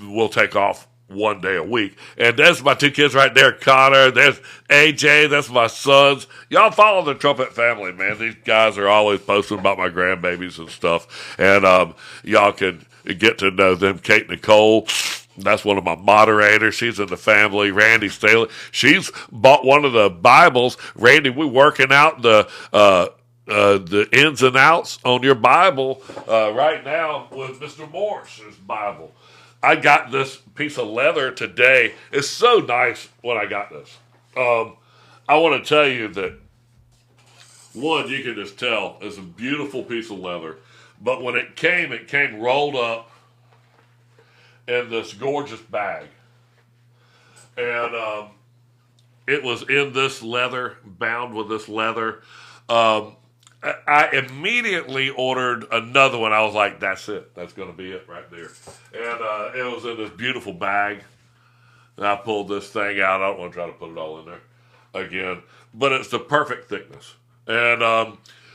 we'll take off 1 day a week. And there's my 2 kids right there, Connor. There's AJ. That's my sons. Y'all follow the Trumpet family, man. These guys are always posting about my grandbabies and stuff. And y'all can get to know them. Kate Nicole, that's one of my moderators. She's in the family. Randy Staley, she's bought one of the Bibles. Randy, we're working out the ins and outs on your Bible right now with Mr. Morris's Bible. I got this piece of leather today. It's so nice when I got this. I want to tell you that, one, you can just tell it's a beautiful piece of leather. But when it came rolled up in this gorgeous bag. And it was in this leather, bound with this leather. I immediately ordered another one. I was like, that's it. That's going to be it right there. And it was in this beautiful bag. And I pulled this thing out. I don't want to try to put it all in there again. But it's the perfect thickness. And,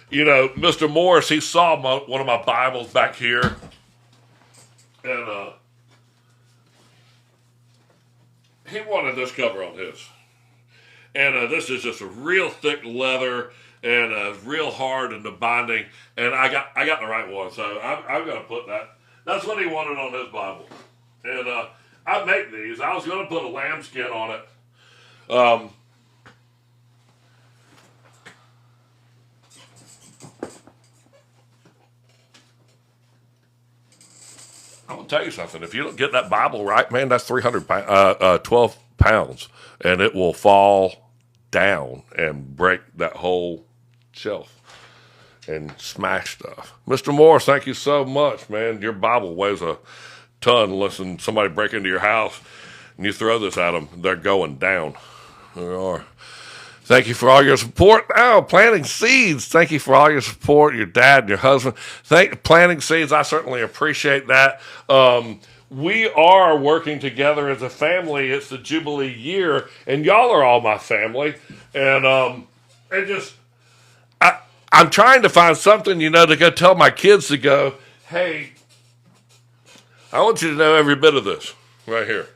Mr. Morris, he saw one of my Bibles back here. And he wanted this cover on his. And this is just a real thick leather. And real hard in the binding, and I got the right one, so I'm going to put that. That's what he wanted on his Bible, and I make these. I was going to put a lambskin on it. I'm going to tell you something. If you don't get that Bible right, man, that's 12 pounds, and it will fall down and break that whole shelf and smash stuff. Mr. Morris, thank you so much, man. Your Bible weighs a ton. Listen, somebody break into your house and you throw this at them, they're going down. They are. Thank you for all your support. Oh, planting seeds. Thank you for all your support, your dad and your husband. Planting seeds, I certainly appreciate that. We are working together as a family. It's the Jubilee year, and y'all are all my family. And I'm trying to find something, to go tell my kids to go, hey, I want you to know every bit of this right here.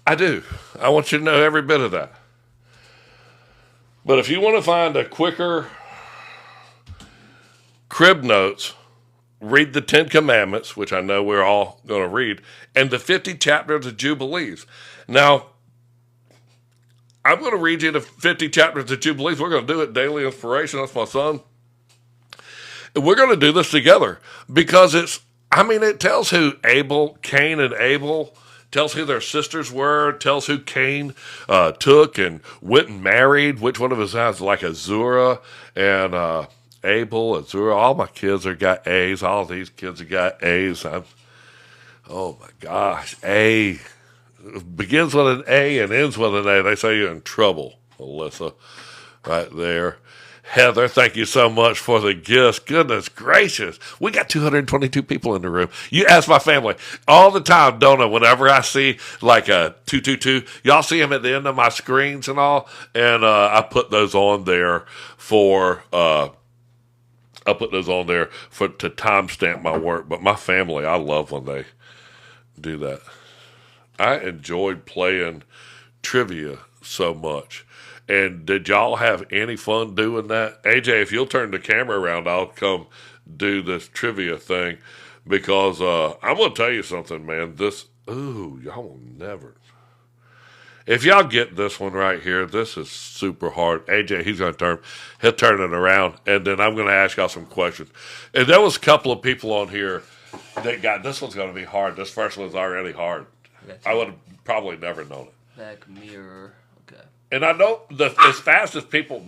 I do. I want you to know every bit of that. But if you want to find a quicker crib notes, read the 10 Commandments, which I know we're all going to read, and the 50 chapters of Jubilees. Now, I'm going to read you the 50 chapters of Jubilees. We're going to do it daily inspiration. That's my son. And we're going to do this together because it tells who Cain and Abel, tells who their sisters were, tells who Cain took and went and married, which one of his sons, like Azura and Abel, Azura. All my kids have got A's. All these kids have got A's. Oh my gosh, A. Begins with an A and ends with an A. They say you're in trouble, Alyssa, right there. Heather, thank you so much for the gifts. Goodness gracious. We got 222 people in the room. You ask my family all the time, don't I? Whenever I see like a 222, y'all see them at the end of my screens and all. And I put those on there to timestamp my work. But my family, I love when they do that. I enjoyed playing trivia so much. And did y'all have any fun doing that? AJ, if you'll turn the camera around, I'll come do this trivia thing because I'm going to tell you something, man. Y'all will never. If y'all get this one right here, this is super hard. AJ, he'll turn it around, and then I'm going to ask y'all some questions. And there was a couple of people on here that this one's going to be hard. This first one's already hard. I would have probably never known it. Back mirror. Okay. And I know as fast as people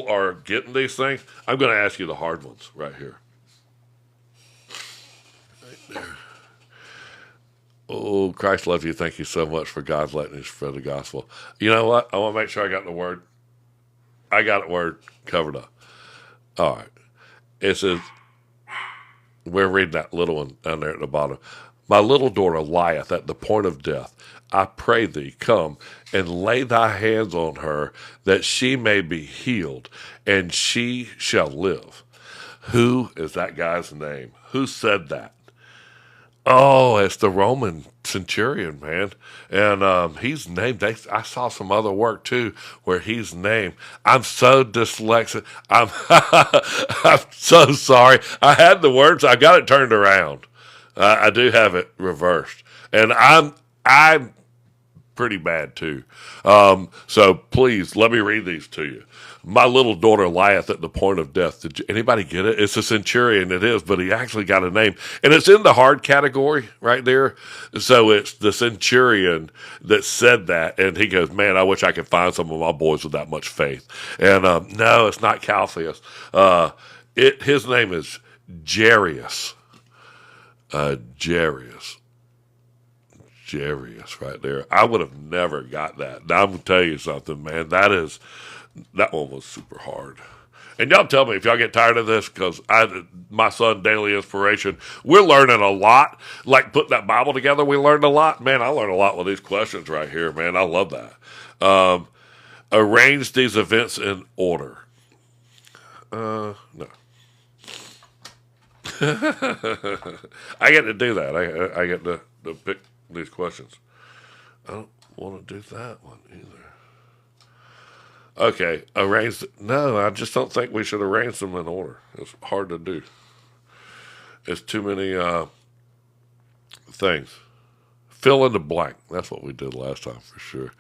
are getting these things, I'm going to ask you the hard ones right here. Right there. Oh, Christ loves you. Thank you so much for God's letting us spread the gospel. You know what? I want to make sure I got the word. I got the word covered up. All right. It says, we're reading that little one down there at the bottom. My little daughter lieth at the point of death. I pray thee, come and lay thy hands on her, that she may be healed, and she shall live. Who is that guy's name? Who said that? Oh, it's the Roman centurion, man. And he's named. I saw some other work, too, where he's named. I'm so dyslexic. I'm so sorry. I had the words. I got it turned around. I do have it reversed. And I'm pretty bad, too. So please, let me read these to you. My little daughter lieth at the point of death. Did anybody get it? It's a centurion, it is, but he actually got a name. And it's in the hard category right there. So it's the centurion that said that. And he goes, man, I wish I could find some of my boys with that much faith. And no, it's not Calpheus. His name is Jairus. Jairus right there. I would have never got that. Now I'm going to tell you something, man. That one was super hard. And y'all tell me if y'all get tired of this, because my son, Daily Inspiration, we're learning a lot. Like putting that Bible together, we learned a lot. Man, I learned a lot with these questions right here, man. I love that. Arrange these events in order. No. I get to do that. I get to pick these questions. I don't want to do that one either. Okay, no, I just don't think we should arrange them in order. It's hard to do. It's too many things. Fill in the blank. That's what we did last time for sure.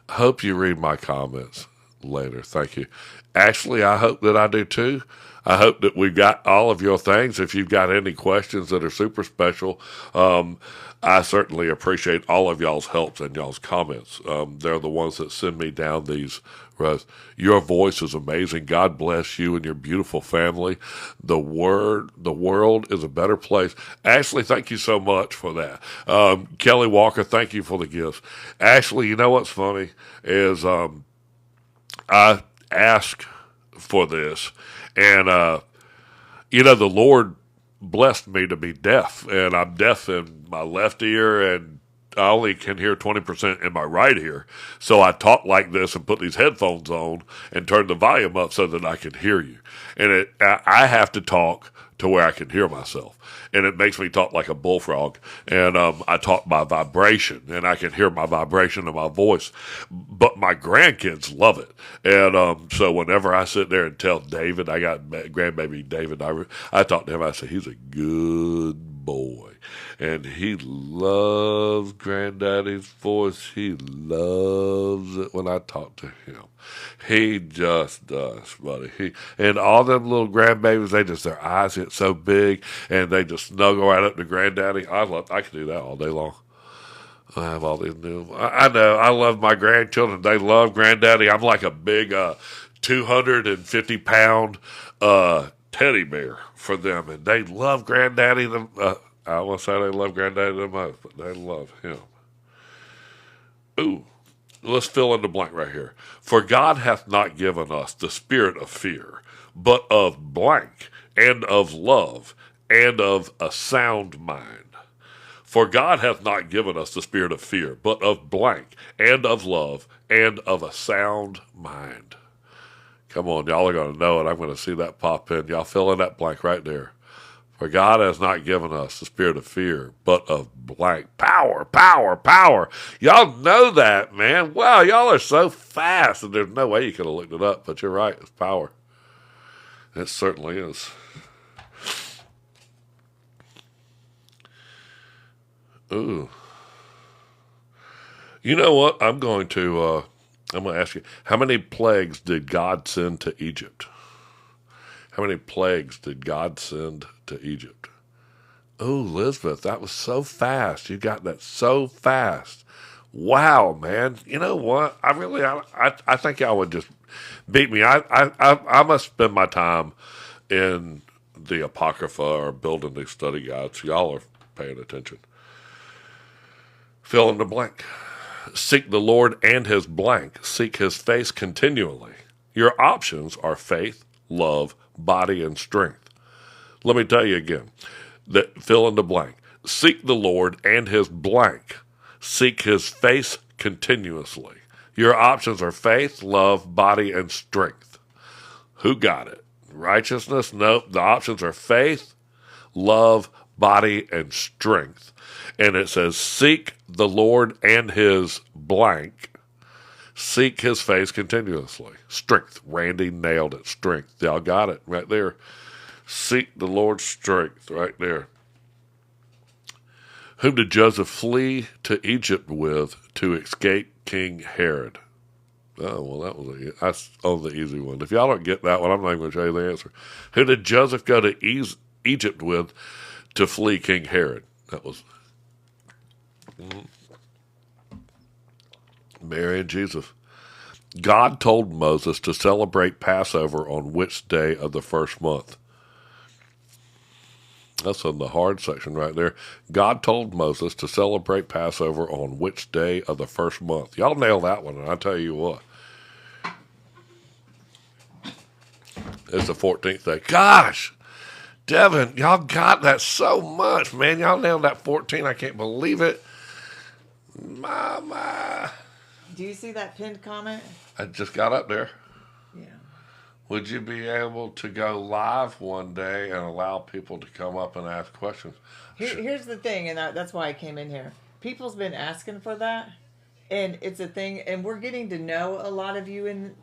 I hope you read my comments later. Thank you. Ashley, I hope that I do too. I hope that we've got all of your things. If you've got any questions that are super special, I certainly appreciate all of y'all's helps and y'all's comments. They're the ones that send me down these roads. Your voice is amazing. God bless you and your beautiful family. The world is a better place. Ashley, thank you so much for that. Kelly Walker, thank you for the gifts. Ashley, you know what's funny is I asked for this, and the Lord blessed me to be deaf, and I'm deaf in my left ear, and I only can hear 20% in my right ear. So I talk like this and put these headphones on and turn the volume up so that I can hear you. And I have to talk to where I can hear myself. And it makes me talk like a bullfrog. And I talk by vibration, and I can hear my vibration of my voice. But my grandkids love it. And so whenever I sit there and tell David, I got grandbaby David, I talk to him, I say, he's a good boy. And he loves Granddaddy's voice. He loves it when I talk to him. He just does, buddy. And all them little grandbabies, their eyes get so big, and they just snuggle right up to Granddaddy. I could do that all day long. I have all these new. I know. I love my grandchildren. They love Granddaddy. I'm like a big 250-pound teddy bear for them, and they love Granddaddy. I won't say they love Granddaddy the most, but they love him. Ooh, let's fill in the blank right here. For God hath not given us the spirit of fear, but of blank, and of love, and of a sound mind. For God hath not given us the spirit of fear, but of blank, and of love, and of a sound mind. Come on, y'all are going to know it. I'm going to see that pop in. Y'all fill in that blank right there. For God has not given us the spirit of fear, but of blank. Power, power, power. Y'all know that, man. Wow, y'all are so fast, and there's no way you could have looked it up, but you're right. It's power. It certainly is. Ooh. You know what? I'm going to ask you, how many plagues did God send to Egypt? How many plagues did God send to Egypt? Oh, Elizabeth, that was so fast. You got that so fast. Wow, man. You know what? I think y'all would just beat me. I must spend my time in the Apocrypha or building these study guides. Y'all are paying attention. Fill in the blank. Seek the Lord and his blank. Seek his face continually. Your options are faith, love, body, and strength. Let me tell you again. Fill in the blank. Seek the Lord and his blank. Seek his face continuously. Your options are faith, love, body, and strength. Who got it? Righteousness? Nope. The options are faith, love, body, and strength. And it says, seek the Lord and his blank. Seek his face continuously. Strength. Randy nailed it. Strength. Y'all got it right there. Seek the Lord's strength right there. Whom did Joseph flee to Egypt with to escape King Herod? Oh, well, that's on the easy one. If y'all don't get that one, I'm not even going to show you the answer. Who did Joseph go to Egypt with to flee King Herod? That was Mary and Jesus. God told Moses to celebrate Passover on which day of the first month? That's in the hard section right there. God told Moses to celebrate Passover on which day of the first month? Y'all nail that one, and I tell you what. It's the 14th day. Gosh, Devin, y'all got that so much, man. Y'all nailed that 14. I can't believe it. Mama. Do you see that pinned comment? I just got up there. Yeah. Would you be able to go live one day and allow people to come up and ask questions? Here's the thing, and that's why I came in here. People's been asking for that, and it's a thing, and we're getting to know a lot of you in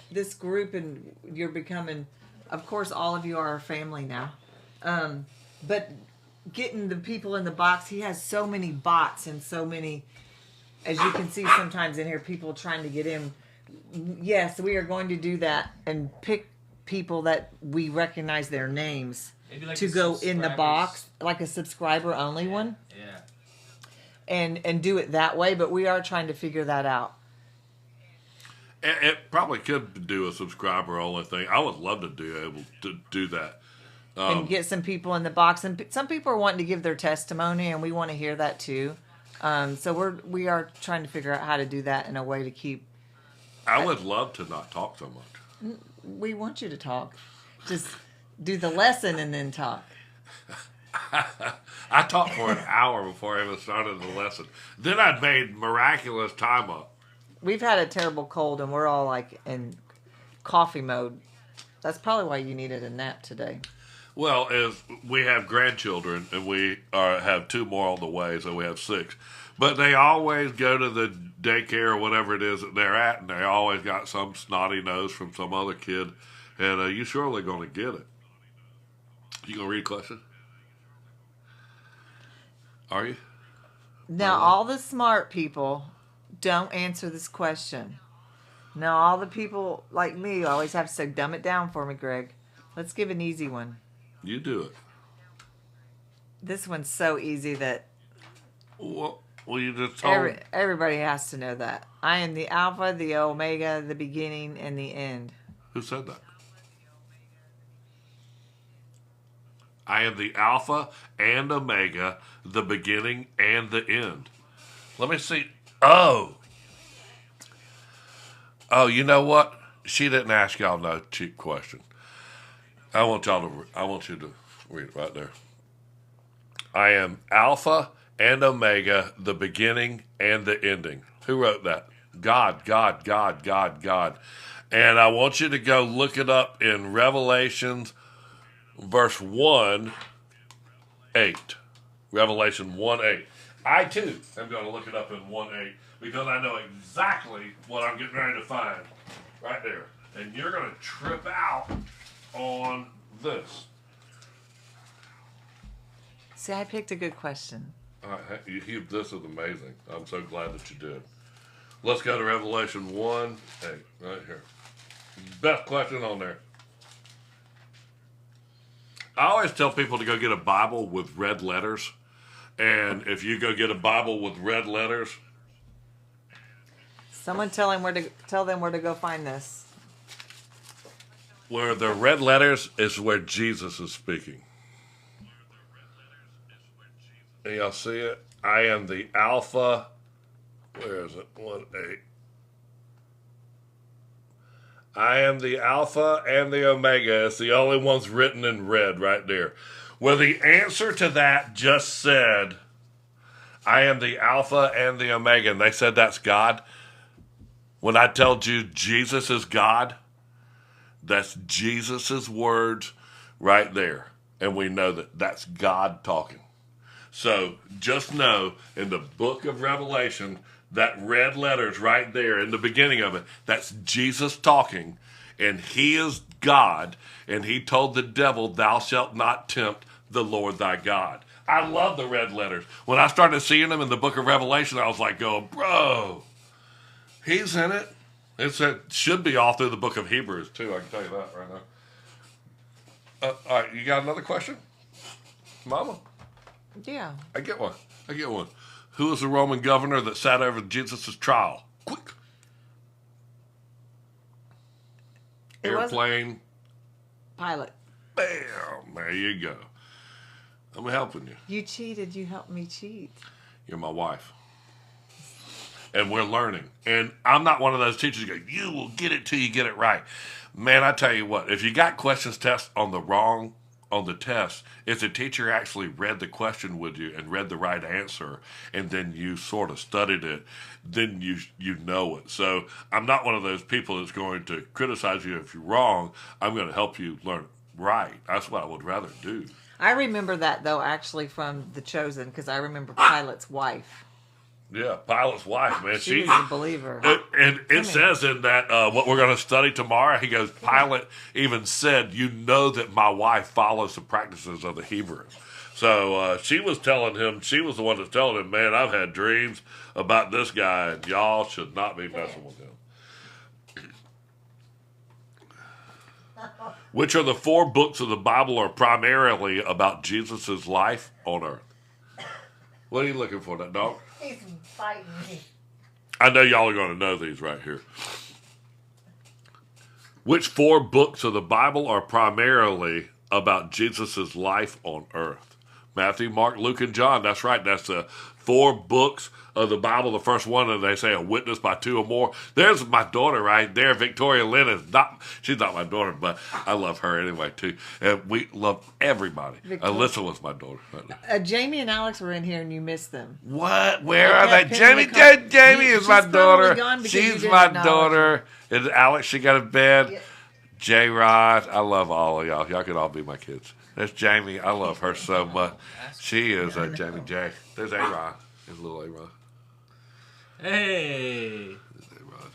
this group, and you're becoming, of course, all of you are our family now. But getting the people in the box, he has so many bots and so many, as you can see sometimes in here, people trying to get in. Yes, we are going to do that and pick people that we recognize their names like to go in the box, like a subscriber only one. Yeah. And do it that way, but we are trying to figure that out. It probably could do a subscriber only thing. I would love to be able to do that. And get some people in the box, and some people are wanting to give their testimony, and we want to hear that too. So we are trying to figure out how to do that in a way to keep. I would love to not talk so much. We want you to talk. Just do the lesson and then talk. I taught for an hour before I even started the lesson. Then I made miraculous time up. We've had a terrible cold, and we're all like in coffee mode. That's probably why you needed a nap today. Well, as we have grandchildren, and we have 2 more on the way, so we have 6. But they always go to the daycare or whatever it is that they're at, and they always got some snotty nose from some other kid, and you surely going to get it. You going to read a question? Are you? Now, all the smart people don't answer this question. Now, all the people like me always have to say, dumb it down for me, Greg. Let's give an easy one. You do it. This one's so easy that Well, you just told everybody has to know that. I am the Alpha, the Omega, the beginning, and the end. Who said that? I am the Alpha and Omega, the beginning and the end. Let me see. Oh, you know what? She didn't ask y'all no cheap question. I want you to read it right there. I am Alpha and Omega, the beginning and the ending. Who wrote that? God, God, God, God, God. And I want you to go look it up in Revelations verse 1:8. Revelation 1:8. I too am going to look it up in 1:8 because I know exactly what I'm getting ready to find right there. And you're going to trip out on this. See, I picked a good question. This is amazing. I'm so glad that you did. Let's go to Revelation 1:8 right here. Best question on there. I always tell people to go get a Bible with red letters. And if you go get a Bible with red letters, Someone tell them where to go find this. where the red letters is where Jesus is speaking. And y'all see it? I am the Alpha. Where is it? 1:8. I am the Alpha and the Omega. It's the only ones written in red right there. Well, the answer to that just said, I am the Alpha and the Omega. And they said that's God. When I told you Jesus is God, that's Jesus' words right there. And we know that that's God talking. So just know in the book of Revelation, that red letters right there in the beginning of it, that's Jesus talking. And he is God. And he told the devil, thou shalt not tempt the Lord thy God. I love the red letters. When I started seeing them in the book of Revelation, I was like, going, bro, he's in it. It should be all through the book of Hebrews, too. I can tell you that right now. All right, you got another question? Mama? Yeah. I get one. Who was the Roman governor that sat over Jesus' trial? Quick. Airplane. Pilot. Bam. There you go. I'm helping you. You cheated. You helped me cheat. You're my wife. And we're learning. And I'm not one of those teachers who go, you will get it till you get it right. Man, I tell you what, if you got questions test on the test, if the teacher actually read the question with you and read the right answer, and then you sort of studied it, then you know it. So I'm not one of those people that's going to criticize you if you're wrong. I'm going to help you learn right. That's what I would rather do. I remember that, though, actually from The Chosen, because I remember Pilate's wife. Yeah, Pilate's wife, man. She was a believer. It says in that, what we're going to study tomorrow, he goes, Pilate even said, you know that my wife follows the practices of the Hebrews. So she was telling him, she was the one that's telling him, man, I've had dreams about this guy, and y'all should not be messing with him. Which of the 4 books of the Bible are primarily about Jesus' life on earth? What are you looking for, that dog? He's fighting me. I know y'all are going to know these right here. Which 4 books of the Bible are primarily about Jesus' life on earth? Matthew, Mark, Luke, and John. That's right. That's the 4 books of the Bible. The first one, and they say a witness by 2 or more. There's my daughter right there. Victoria Lynn is not, she's not my daughter, but I love her anyway, too. And we love everybody. Victoria. Alyssa was my daughter. Jamie and Alex were in here and you missed them. What? Where are they? Jamie Is my daughter. She's my daughter. And Alex, she got a bed. Yeah. J-Rod, I love all of y'all. Y'all could all be my kids. There's Jamie. I love her so much. She is Jamie J. There's A-Rod. There's little A-Rod. Hey. There's A-Rod.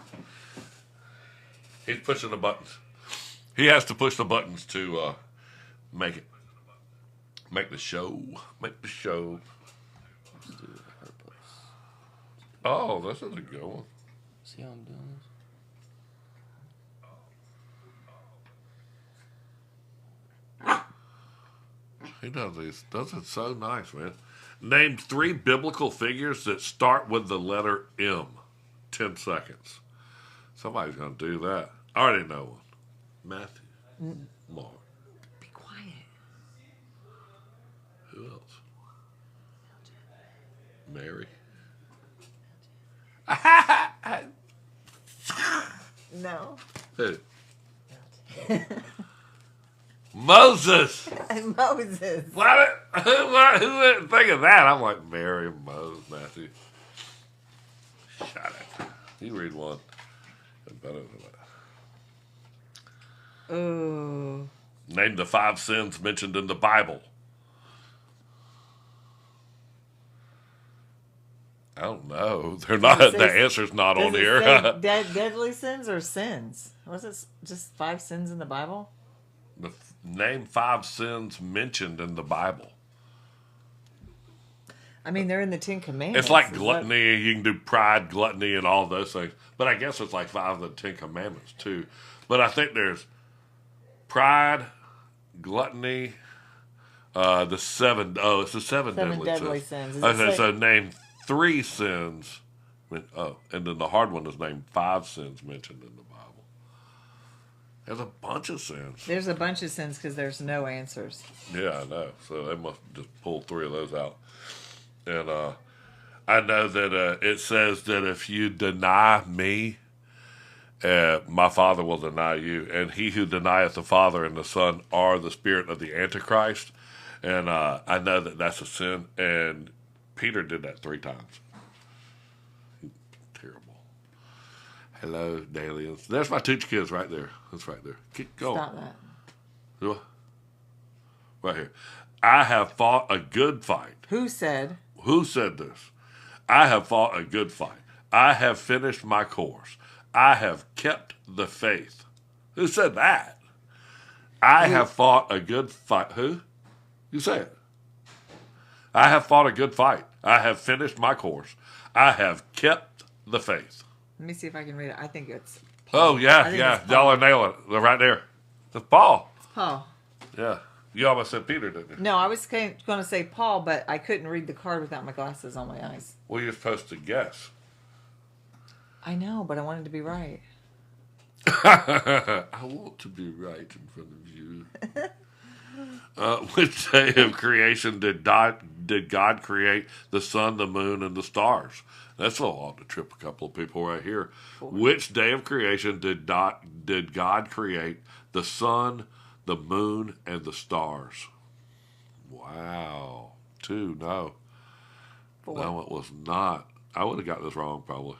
He's pushing the buttons. He has to push the buttons to make it. Make the show. Make the show. Let's do her books. Oh, this is a good one. See how I'm doing this? He does these. Does it so nice, man. Name 3 biblical figures that start with the letter M. 10 seconds. Somebody's going to do that. I already know one. Matthew. Mark. Be quiet. Who else? Mary. No. Who? Moses. Moses. Who didn't think of that? I'm like, Mary, Moses, Matthew. Shut it. You read one. Better than that. Ooh. Name the 5 sins mentioned in the Bible. I don't know. They're not. The answer's not on here. Deadly sins or sins? Was it just 5 sins in the Bible? Name 5 sins mentioned in the Bible. I mean, they're in the 10 Commandments. It's like gluttony. You can do pride, gluttony, and all those things. But I guess it's like 5 of the 10 Commandments, too. But I think there's pride, gluttony, the 7. Oh, it's the 7 deadly sins. Okay, so name 3 sins. Oh, and then the hard one is name 5 sins mentioned in the Bible. There's a bunch of sins. There's a bunch of sins because there's no answers. Yeah, I know. So they must just pull 3 of those out. And I know that it says that if you deny me, my Father will deny you. And he who denieth the Father and the Son are the spirit of the Antichrist. And I know that that's a sin. And Peter did that 3 times. Terrible. Hello, aliens. There's my teacher kids right there. That's right there. Keep going. Stop that. Do I? Right here. I have fought a good fight. Who said? Who said this? I have fought a good fight. I have finished my course. I have kept the faith. Who said that? I have fought a good fight. Who? You say it. I have fought a good fight. I have finished my course. I have kept the faith. Let me see if I can read it. I think it's Paul. Oh, yeah. Y'all are nailing it. They're right there. It's Paul. It's Paul. Yeah. You almost said Peter, didn't you? No, I was going to say Paul, but I couldn't read the card without my glasses on my eyes. Well, you're supposed to guess. I know, but I wanted to be right. I want to be right in front of you. Which day of creation did God create the sun, the moon, and the stars? That's a lot to trip a couple of people right here. Which day of creation did God create the sun, the moon, and the stars? Wow. 2, no. 4. No, it was not. I would have got this wrong, probably.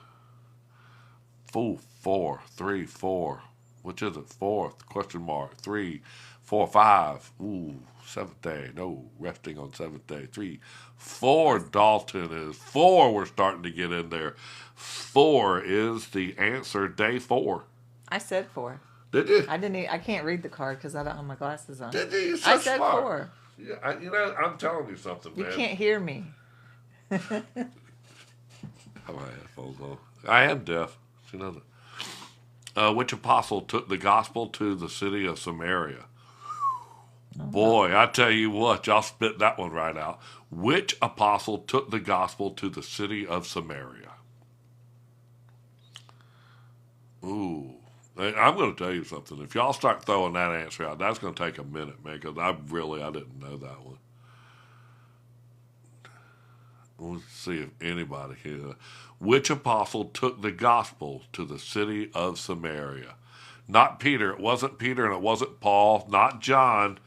4, 3, 4. Which is it? 4th, question mark. 3, 4, 5. Ooh, 7th day. No, resting on 7th day. 3, 4, Dalton is. 4, we're starting to get in there. 4 is the answer, day 4. I said 4. Did you? I can't read the card because I don't have my glasses on. Did you? You're so I said smart. 4. Yeah, I'm telling you something, You man. can't hear me. Have my headphones on. I am deaf. She knows it. Which apostle took the gospel to the city of Samaria? Boy, I tell you what, y'all spit that one right out. Which apostle took the gospel to the city of Samaria? Ooh. I'm going to tell you something. If y'all start throwing that answer out, that's going to take a minute, man, because I didn't know that one. Let's see if anybody can. Which apostle took the gospel to the city of Samaria? Not Peter. It wasn't Peter and it wasn't Paul. Not John.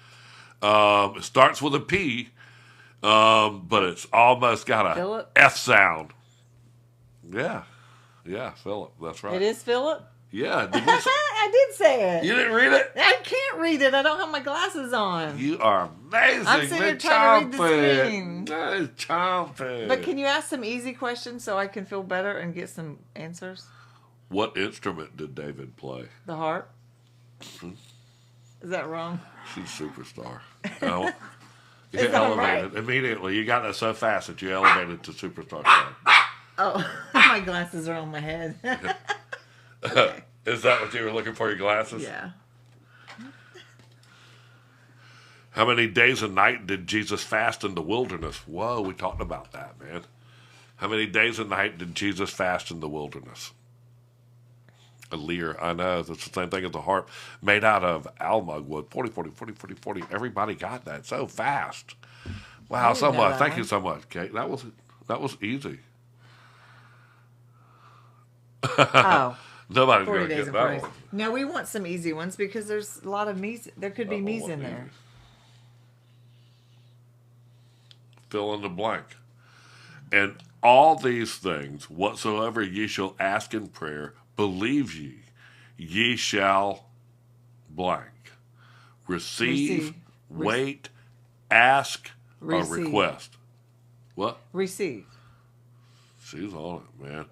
It starts with a P, but it's almost got a Philip? F sound. Yeah. Yeah, Philip. That's right. It is Philip? Yeah. I did say it. You didn't read it? I can't read it. I don't have my glasses on. You are amazing. I'm sitting here trying to read the screen. Chomping. But can you ask some easy questions so I can feel better and get some answers? What instrument did David play? The harp? Mm-hmm. Is that wrong? She's a superstar. No. You Is that elevated immediately. You got that so fast that you elevated to superstar star. Oh, my glasses are on my head. Okay. Is that what you were looking for, your glasses? Yeah. How many days and night did Jesus fast in the wilderness? Whoa, we talked about that, man. How many days and night did Jesus fast in the wilderness? A lyre, I know. That's the same thing as a harp. Made out of almug wood. 40, 40, 40, 40, 40. Everybody got that so fast. Wow, so much. Thank you so much, Kate. That was easy. Oh. Nobody's 40 going to days get of that praise. one. No, we want some easy ones because there's a lot of me's. There could be me's what in me's? there. Fill in the blank. And all these things, whatsoever ye shall ask in prayer, believe ye shall blank. Receive. Wait, ask, or request. What? Receive. She's on it, man.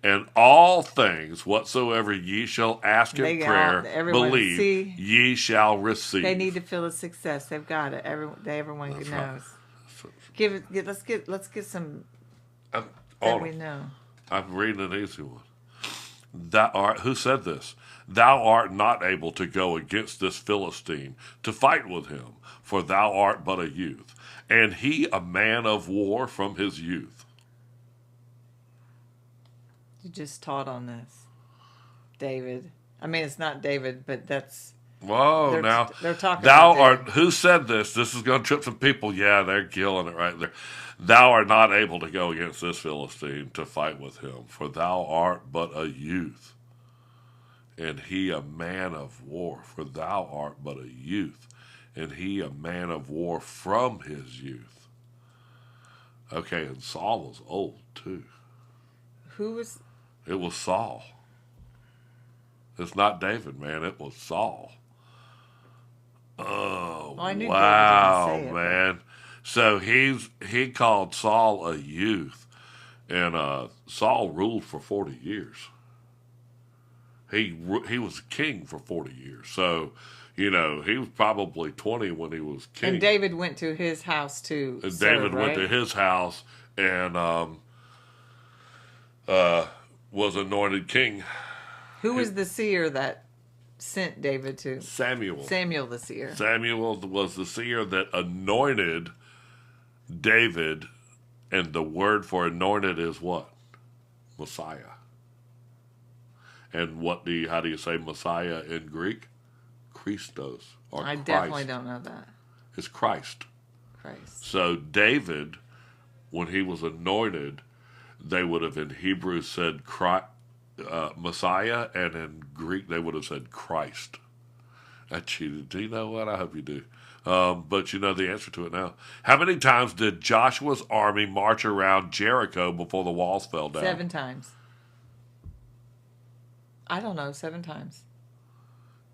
And all things whatsoever ye shall ask in prayer, believe ye shall receive. They need to feel a success. They've got it. Everyone That's knows. right. Let's get some I'm that on we it. know. I'm reading an easy one. Who said this? Thou art not able to go against this Philistine to fight with him, for thou art but a youth, and he a man of war from his youth. You just taught on this, David. I mean, it's not David, but that's. Whoa, now they're talking. Thou about art. Who said this? This is going to trip some people. Yeah, they're killing it right there. Thou art not able to go against this Philistine to fight with him, for thou art but a youth, and he a man of war. For thou art but a youth, and he a man of war from his youth. Okay, and Saul was old too. Who was? It was Saul. It's not David, man. It was Saul. Oh, I knew wow, David didn't say it, man. So he called Saul a youth, and Saul ruled for 40 years. He was king for 40 years. So, he was probably 20 when he was king. And David went to his house to And serve, David went to his house and was anointed king. Who was the seer that sent David to? Samuel. Samuel the seer. Samuel was the seer that anointed David, and the word for anointed is what? Messiah. And how do you say Messiah in Greek? Christos, or I Christ. definitely don't know that. It's Christ. Christ. So David, when he was anointed, they would have in Hebrew said Messiah, and in Greek they would have said Christ. I cheated. Do you know what? I hope you do. But you know the answer to it now. How many times did Joshua's army march around Jericho before the walls fell down? 7 times. I don't know, 7 times.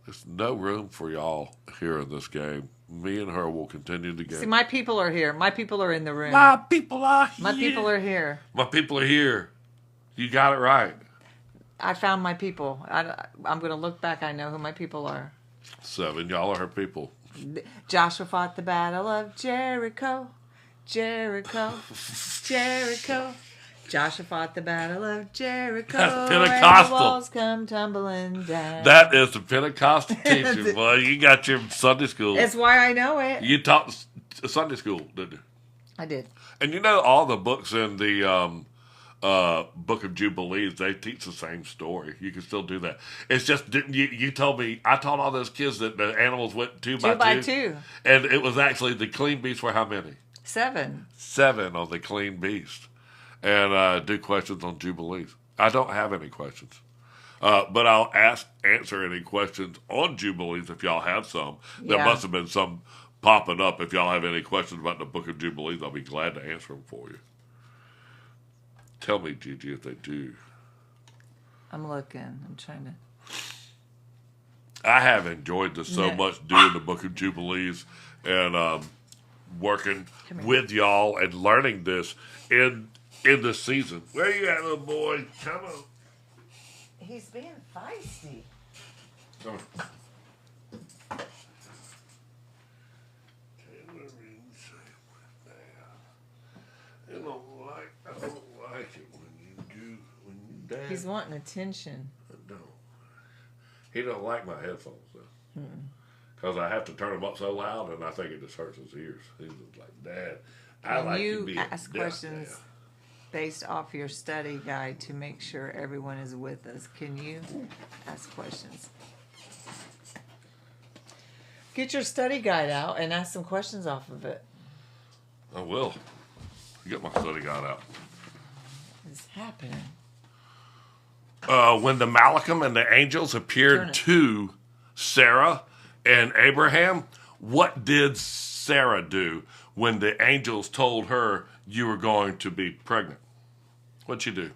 There's no room for y'all here in this game. Me and her will continue the game. See, my people are here. My people are in the room. My people are here. My people are here. My people are here. You got it right. I found my people. I'm going to look back. I know who my people are. 7. Y'all are her people. Joshua fought the battle of Jericho. Jericho. Jericho. Joshua fought the battle of Jericho. That's Pentecostal. And the walls come tumbling down. That is the Pentecostal teaching, boy. You got your Sunday school. That's why I know it. You taught Sunday school, didn't you? I did. And you know all the books in the Book of Jubilees, they teach the same story. You can still do that. It's just, you told me, I taught all those kids that the animals went 2 by 2. 2 by 2. And it was actually the clean beast for how many? 7. 7 on the clean beast. and do questions on Jubilees. I don't have any questions. But I'll answer any questions on Jubilees if y'all have some. There Yeah. must have been some popping up. If y'all have any questions about the Book of Jubilees, I'll be glad to answer them for you. Tell me, Gigi, if they do. I'm looking. I'm trying to. I have enjoyed this so Yeah. much doing the Book of Jubilees and working Come here. with y'all and learning this in this season. Where you at, little boy? Come on. He's being feisty. Come on. I don't like it when you dance. He's wanting attention. No. He don't like my headphones though. Because I have to turn them up so loud and I think it just hurts his ears. He's just like, Dad, I Can like you being ask deaf questions now." based off your study guide to make sure everyone is with us? Can you ask questions? Get your study guide out and ask some questions off of it. I will. Get my study guide out. What's happening? When the Malachim and the angels Turn appeared it. to Sarah and Abraham, what did Sarah do when the angels told her you were going to be pregnant? What'd she do?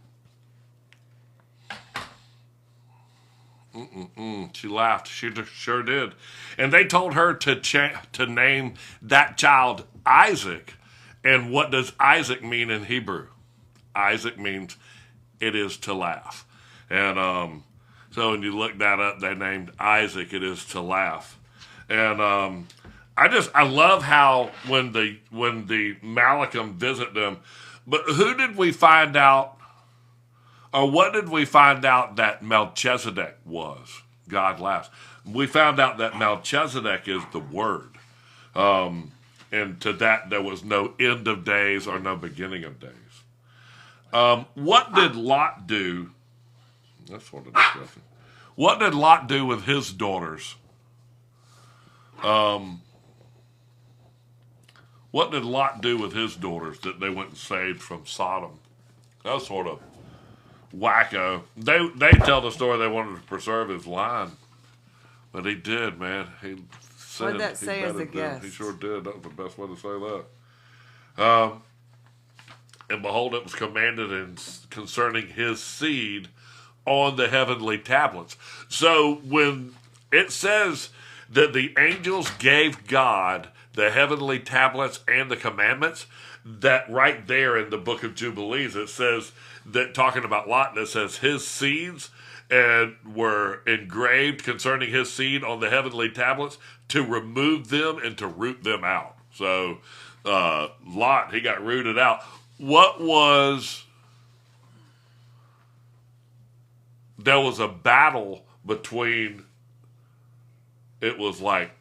She laughed. She sure did. And they told her to name that child Isaac. And what does Isaac mean in Hebrew? Isaac means it is to laugh. And so when you look that up, they named Isaac it is to laugh. And I love how when the Malachim visit them, but who did we find out, or what did we find out that Melchizedek was? God laughs. We found out that Melchizedek is the Word. And to that there was no end of days or no beginning of days. What did Lot do? That's what I'm discussing. What did Lot do with his daughters? What did Lot do with his daughters that they went and saved from Sodom? That was sort of wacko. They tell the story they wanted to preserve his line, but he did, man. He said What'd that he say as better a did. guess? He sure did. That was the best way to say that. And behold, it was commanded concerning his seed on the heavenly tablets. So when it says that the angels gave God the heavenly tablets and the commandments, that right there in the book of Jubilees, it says that, talking about Lot, it says his seeds and were engraved concerning his seed on the heavenly tablets to remove them and to root them out. So Lot, he got rooted out. There was a battle between, it was like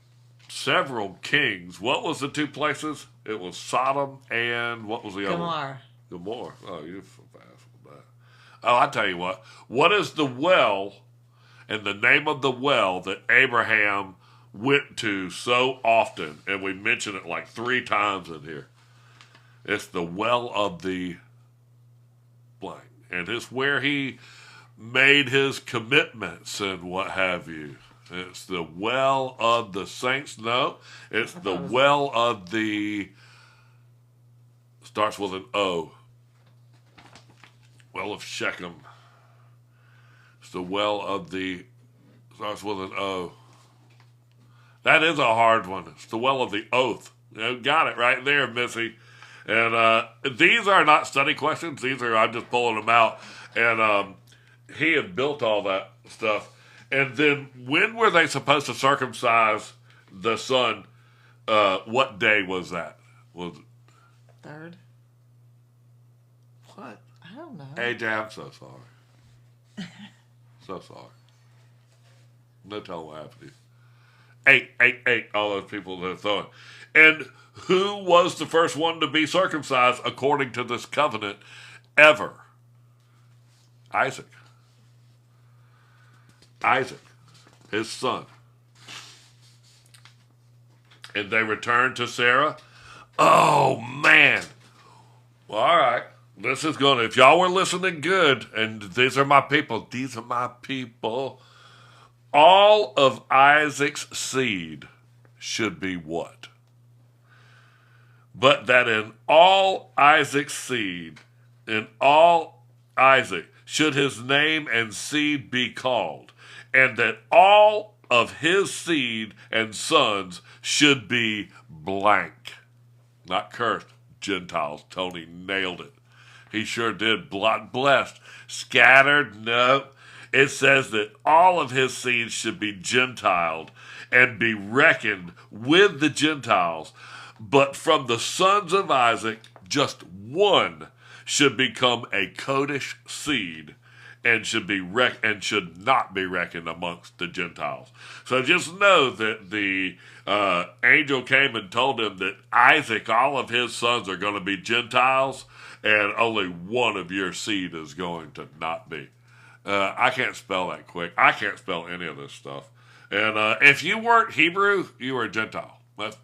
several kings. What was the two places? It was Sodom and what was the other one? Gomorrah. Oh, you're so fast with that. Oh, I tell you what. What is the well and the name of the well that Abraham went to so often? And we mention it like 3 times in here. It's the well of the blank. And it's where he made his commitments and what have you. It's the well of the saints. No, it's the well of the, starts with an O. Well of Shechem. It's the well of the, starts with an O. That is a hard one. It's the well of the oath. You know, got it right there, Missy. And these are not study questions. These are, I'm just pulling them out. And he had built all that stuff. And then when were they supposed to circumcise the son? What day was that? Was it? Third? What? I don't know. AJ, I'm so sorry. So sorry. No telling what happened to you. 8, all those people that are throwing. And who was the first one to be circumcised according to this covenant ever? Isaac. Isaac, his son. And they returned to Sarah. Oh, man. Well, all right. This is going to, if y'all were listening good, and these are my people, all of Isaac's seed should be what? But that in all Isaac's seed, in all Isaac, should his name and seed be called, and that all of his seed and sons should be blank. Not cursed, Gentiles. Tony nailed it. He sure did. Blessed. Scattered, no. It says that all of his seed should be Gentiled and be reckoned with the Gentiles. But from the sons of Isaac, just one should become a Kodesh seed and should not be reckoned amongst the Gentiles. So just know that the angel came and told him that Isaac, all of his sons are going to be Gentiles, and only one of your seed is going to not be. I can't spell that quick. I can't spell any of this stuff. And if you weren't Hebrew, you were a Gentile. That's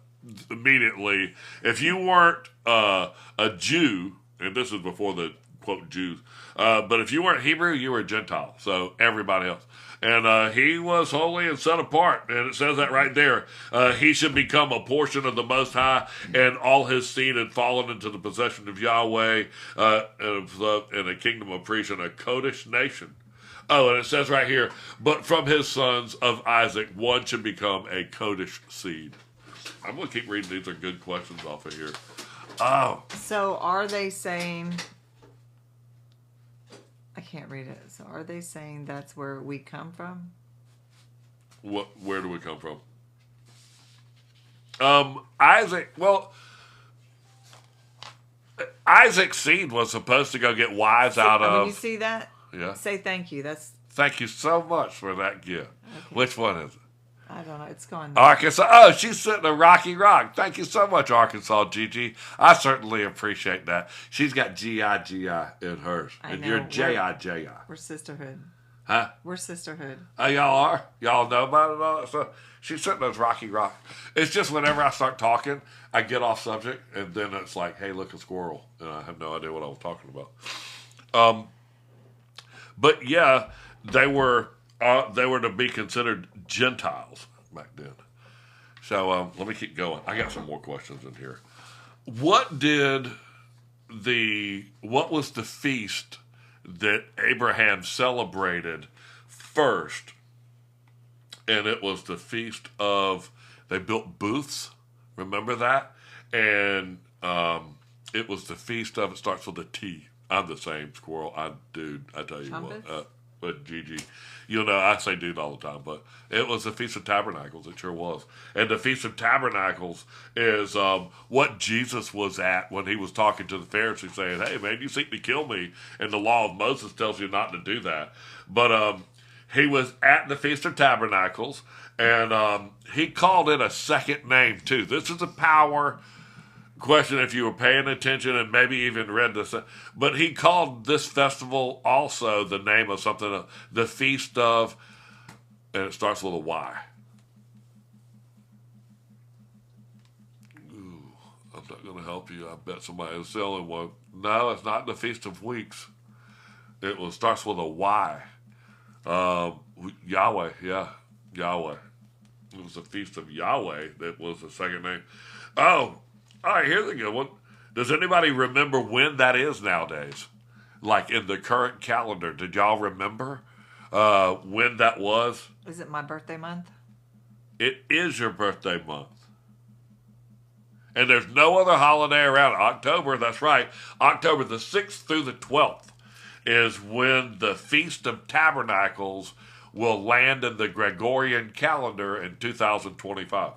immediately. If you weren't a Jew, and this is before the quote Jews, but if you weren't Hebrew, you were a Gentile. So everybody else. And he was holy and set apart. And it says that right there. He should become a portion of the Most High, and all his seed had fallen into the possession of Yahweh, in a kingdom of priests and a Kodesh nation. Oh, and it says right here, but from his sons of Isaac, one should become a Kodesh seed. I'm going to keep reading. These are good questions off of here. Oh. So are they saying... I can't read it. So are they saying that's where we come from? Where do we come from? Isaac, well, Isaac's seed was supposed to go get wives out of... When you see that, yeah. Say thank you. Thank you so much for that gift. Okay. Which one is it? I don't know. It's gone. Arkansas. Oh, she's sitting a Rocky Rock. Thank you so much, Arkansas Gigi. I certainly appreciate that. She's got G-I-G-I in hers. And you're J-I-J-I. We're sisterhood. Huh? We're sisterhood. Oh, y'all are? Y'all know about it, all that stuff? She's sitting those Rocky Rock. It's just whenever I start talking, I get off subject, and then it's like, hey, look, a squirrel. And I have no idea what I was talking about. But yeah, they were to be considered Gentiles back then. So let me keep going. I got some more questions in here. What was the feast that Abraham celebrated first? And it was the feast of, they built booths. Remember that? And it was the feast of, it starts with a T. I'm the same squirrel. I tell you Trumpets? what. But Gigi, you know, I say dude all the time, but it was the Feast of Tabernacles. It sure was. And the Feast of Tabernacles is what Jesus was at when he was talking to the Pharisees, saying, hey, man, you seek to kill me, and the law of Moses tells you not to do that. But he was at the Feast of Tabernacles, and he called it a second name, too. This is a power question if you were paying attention and maybe even read this. But he called this festival also the name of something, the Feast of, and it starts with a Y. Ooh, I'm not going to help you. I bet somebody is selling one. No, it's not the Feast of Weeks. Starts with a Y. Yahweh, yeah, Yahweh. It was the Feast of Yahweh that was the second name. Oh, all right, here's a good one. Does anybody remember when that is nowadays? Like in the current calendar. Did y'all remember when that was? Is it my birthday month? It is your birthday month. And there's no other holiday around October. That's right. October the 6th through the 12th is when the Feast of Tabernacles will land in the Gregorian calendar in 2025.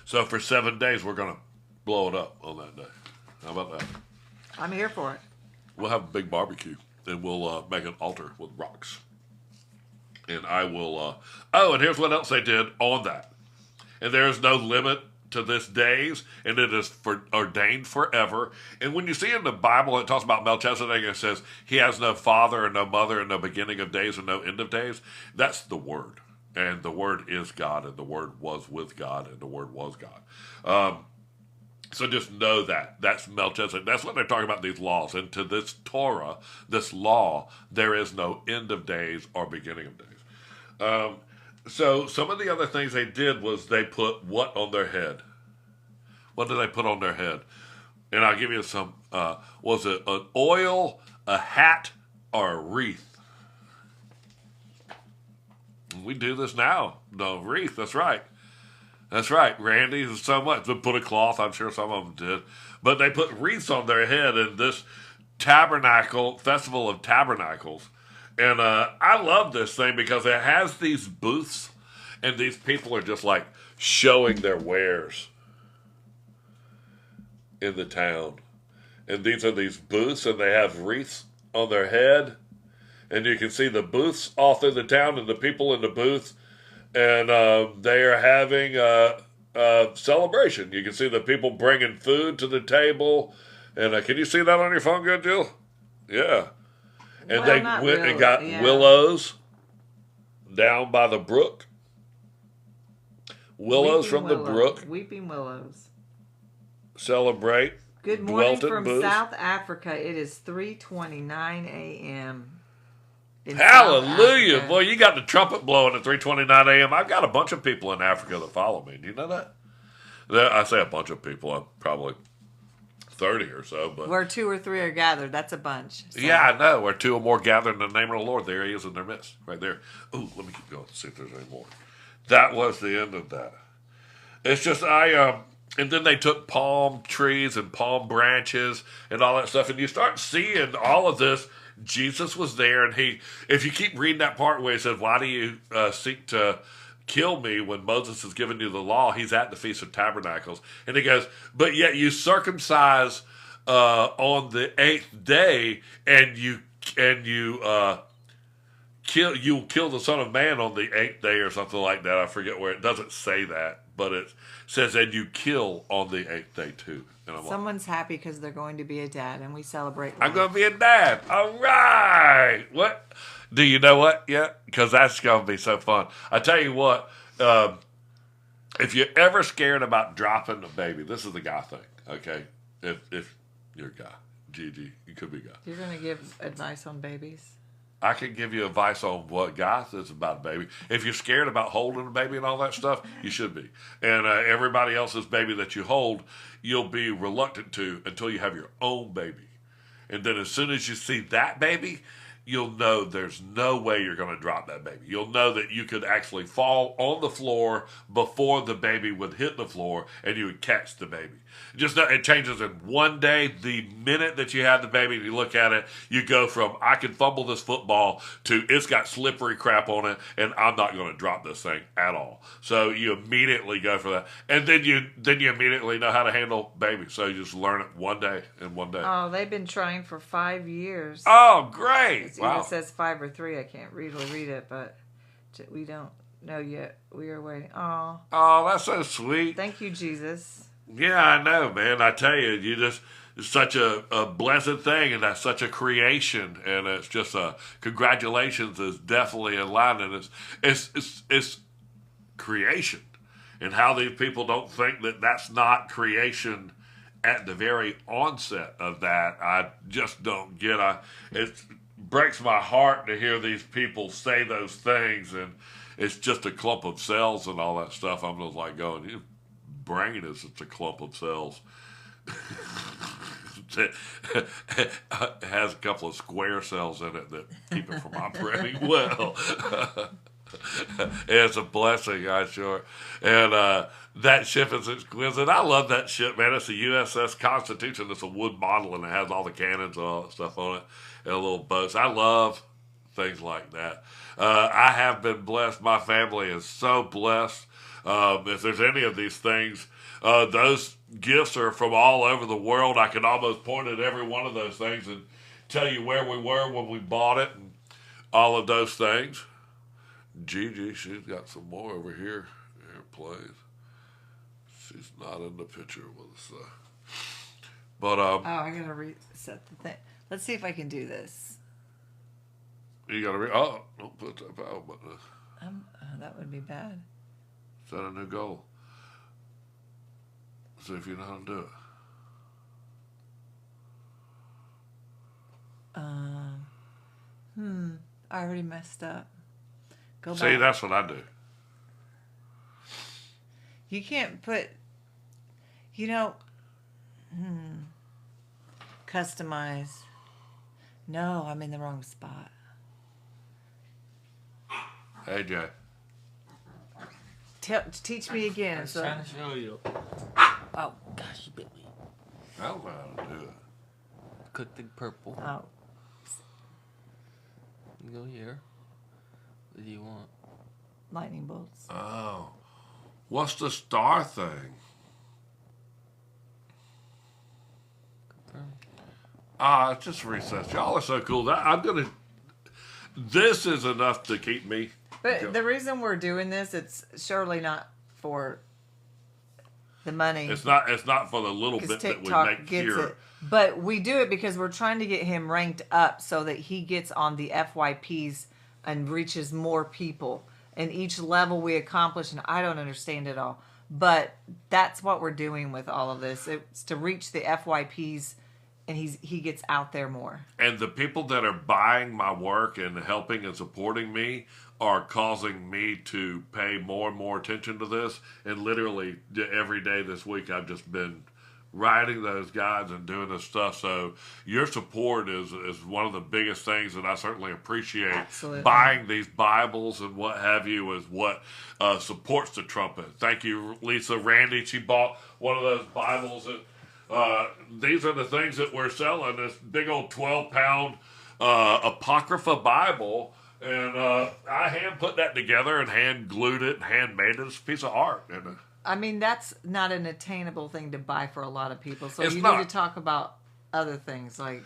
So for 7 days, we're going to blow it up on that day. How about that? I'm here for it. We'll have a big barbecue, and we'll make an altar with rocks. And I will... and here's what else they did on that. And there is no limit to this days, and it is ordained forever. And when you see in the Bible, it talks about Melchizedek, it says he has no father and no mother and no beginning of days and no end of days. That's the Word. And the Word is God, and the Word was with God, and the Word was God. So just know that. That's Melchizedek. That's what they're talking about, these laws. And to this Torah, this law, there is no end of days or beginning of days. So some of the other things they did was they put what on their head? What did they put on their head? And I'll give you some. Was it an oil, a hat, or a wreath? We do this now. No, wreath, that's right. That's right, Randy. So much. They put a cloth, I'm sure some of them did. But they put wreaths on their head in this tabernacle, Festival of Tabernacles. And I love this thing because it has these booths, and these people are just like showing their wares in the town. And these are these booths, and they have wreaths on their head. And you can see the booths all through the town and the people in the booths. And they are having a celebration. You can see the people bringing food to the table. And can you see that on your phone good, Jill? Yeah. And Well, they not went really, and got yeah. willows down by the brook. Willows Weeping from the willow. brook Weeping willows. celebrate. Good morning dwelt in from booths. South Africa. It is 3:29 a.m. in Hallelujah. South Africa. Boy, you got the trumpet blowing at 3:29 a.m. I've got a bunch of people in Africa that follow me. Do you know that? I say a bunch of people. I'm probably 30 or so. But Where 2 or 3 are gathered, that's a bunch. So. yeah, I know. Where 2 or more gather in the name of the Lord, there he is in their midst. Right there. Ooh, let me keep going to see if there's any more. That was the end of that. It's just, and then they took palm trees and palm branches and all that stuff. And you start seeing all of this. Jesus was there, and if you keep reading that part where he says, why do you seek to kill me when Moses has given you the law? He's at the Feast of Tabernacles. And he goes, but yet you circumcise on the 8th day, and you kill the Son of Man on the 8th day or something like that. I forget where. It doesn't say that, but it says, and you kill on the 8th day too. And I'm Someone's happy because they're going to be a dad, and we celebrate life. I'm going to be a dad. All right. What? Do you know what yet? Because that's going to be so fun. I tell you what, if you're ever scared about dropping a baby, this is the guy thing, okay? If you're a guy, Gigi, you could be a guy. You're going to give advice on babies? I can give you advice on what guy says about a baby. If you're scared about holding a baby and all that stuff, you should be. And everybody else's baby that you hold, you'll be reluctant to until you have your own baby. And then as soon as you see that baby, you'll know there's no way you're going to drop that baby. You'll know that you could actually fall on the floor before the baby would hit the floor, and you would catch the baby. Just know it changes in one day. The minute that you have the baby and you look at it, you go from I can fumble this football to it's got slippery crap on it, and I'm not going to drop this thing at all. So you immediately go for that, and then you immediately know how to handle baby. So you just learn it one day in one day. Oh, they've been trying for 5 years. Oh, great! It Wow. says 5 or 3. I can't really read it, but we don't know yet. We are waiting. Oh, That's so sweet. thank you, Jesus. Yeah, I know, man. I tell you, it's such a blessed thing, and that's such a creation, and it's just congratulations is definitely in line, and it's creation, and how these people don't think that that's not creation at the very onset of that. I just don't get. It breaks my heart to hear these people say those things, and it's just a clump of cells and all that stuff. I'm just like going, you brain is just a clump of cells. It has a couple of square cells in it that keep it from operating well. It's a blessing, I'm sure. And that ship is exquisite. I love that ship, man. It's a USS Constitution. It's a wood model, and it has all the cannons and all that stuff on it, and little boats. I love things like that. I have been blessed. My family is so blessed. If there's any of these things, those gifts are from all over the world. I can almost point at every one of those things and tell you where we were when we bought it and all of those things. Gigi, she's got some more over here. Airplanes. She's not in the picture with us. But Oh, I gotta reset the thing. Let's see if I can do this. you gotta don't put that power button. That would be bad. Set a new goal. See if you know how to do it. I already messed up. Go See, back. that's what I do. You can't put, customize. No, I'm in the wrong spot. Hey, Jay. Teach me again. I was So, trying to show you. Oh, gosh, you bit me. I don't know how to do it. Click the purple. oh, You go here. What do you want? lightning bolts. Oh. What's the star thing? Confirm. Just recess. Y'all are so cool. This is enough to keep me. But the reason we're doing this, it's surely not for the money. It's not for the little Because bit that we TikTok make gets here. it. But we do it because we're trying to get him ranked up so that he gets on the FYPs and reaches more people. And each level we accomplish, and I don't understand it all. But that's what we're doing with all of this. It's to reach the FYPs, and he gets out there more. And the people that are buying my work and helping and supporting me are causing me to pay more and more attention to this. And literally every day this week, I've just been writing those guides and doing this stuff. So your support is one of the biggest things that I certainly appreciate. Absolutely. Buying these Bibles and what have you is what supports the trumpet. Thank you, Lisa. Randy, she bought one of those Bibles. These are the things that we're selling. This big old 12-pound Apocrypha Bible. And I hand put that together and hand glued it and hand made it. It's a piece of art. And I mean, that's not an attainable thing to buy for a lot of people. So It's you not. need to talk about other things like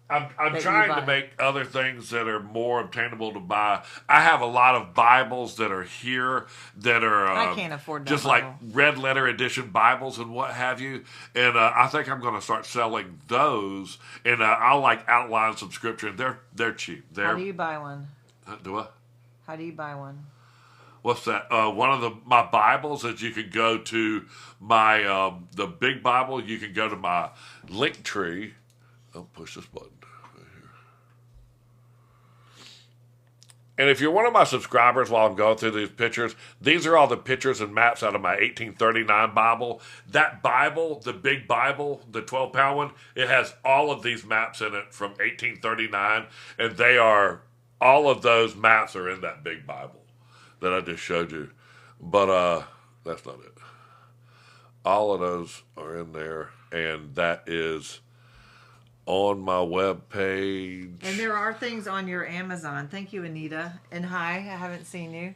I'm that you trying to buy. make other things that are more obtainable to buy. I have a lot of Bibles that are here that are I can't afford that just Bible. like red letter edition Bibles and what have you. And I think I'm going to start selling those. And I'll like outline some scripture. They're cheap. How do you buy one? Do I? How do you buy one? What's that? One of my Bibles is you can go to my the big Bible. You can go to my link tree. I'll push this button right here. And if you're one of my subscribers while I'm going through these pictures, these are all the pictures and maps out of my 1839 Bible. That Bible, the big Bible, the 12-pound one, it has all of these maps in it from 1839, and all of those maps are in that big Bible that I just showed you. But that's not it. All of those are in there, and that is on my web page. And there are things on your Amazon. Thank you, Anita. And hi, I haven't seen you.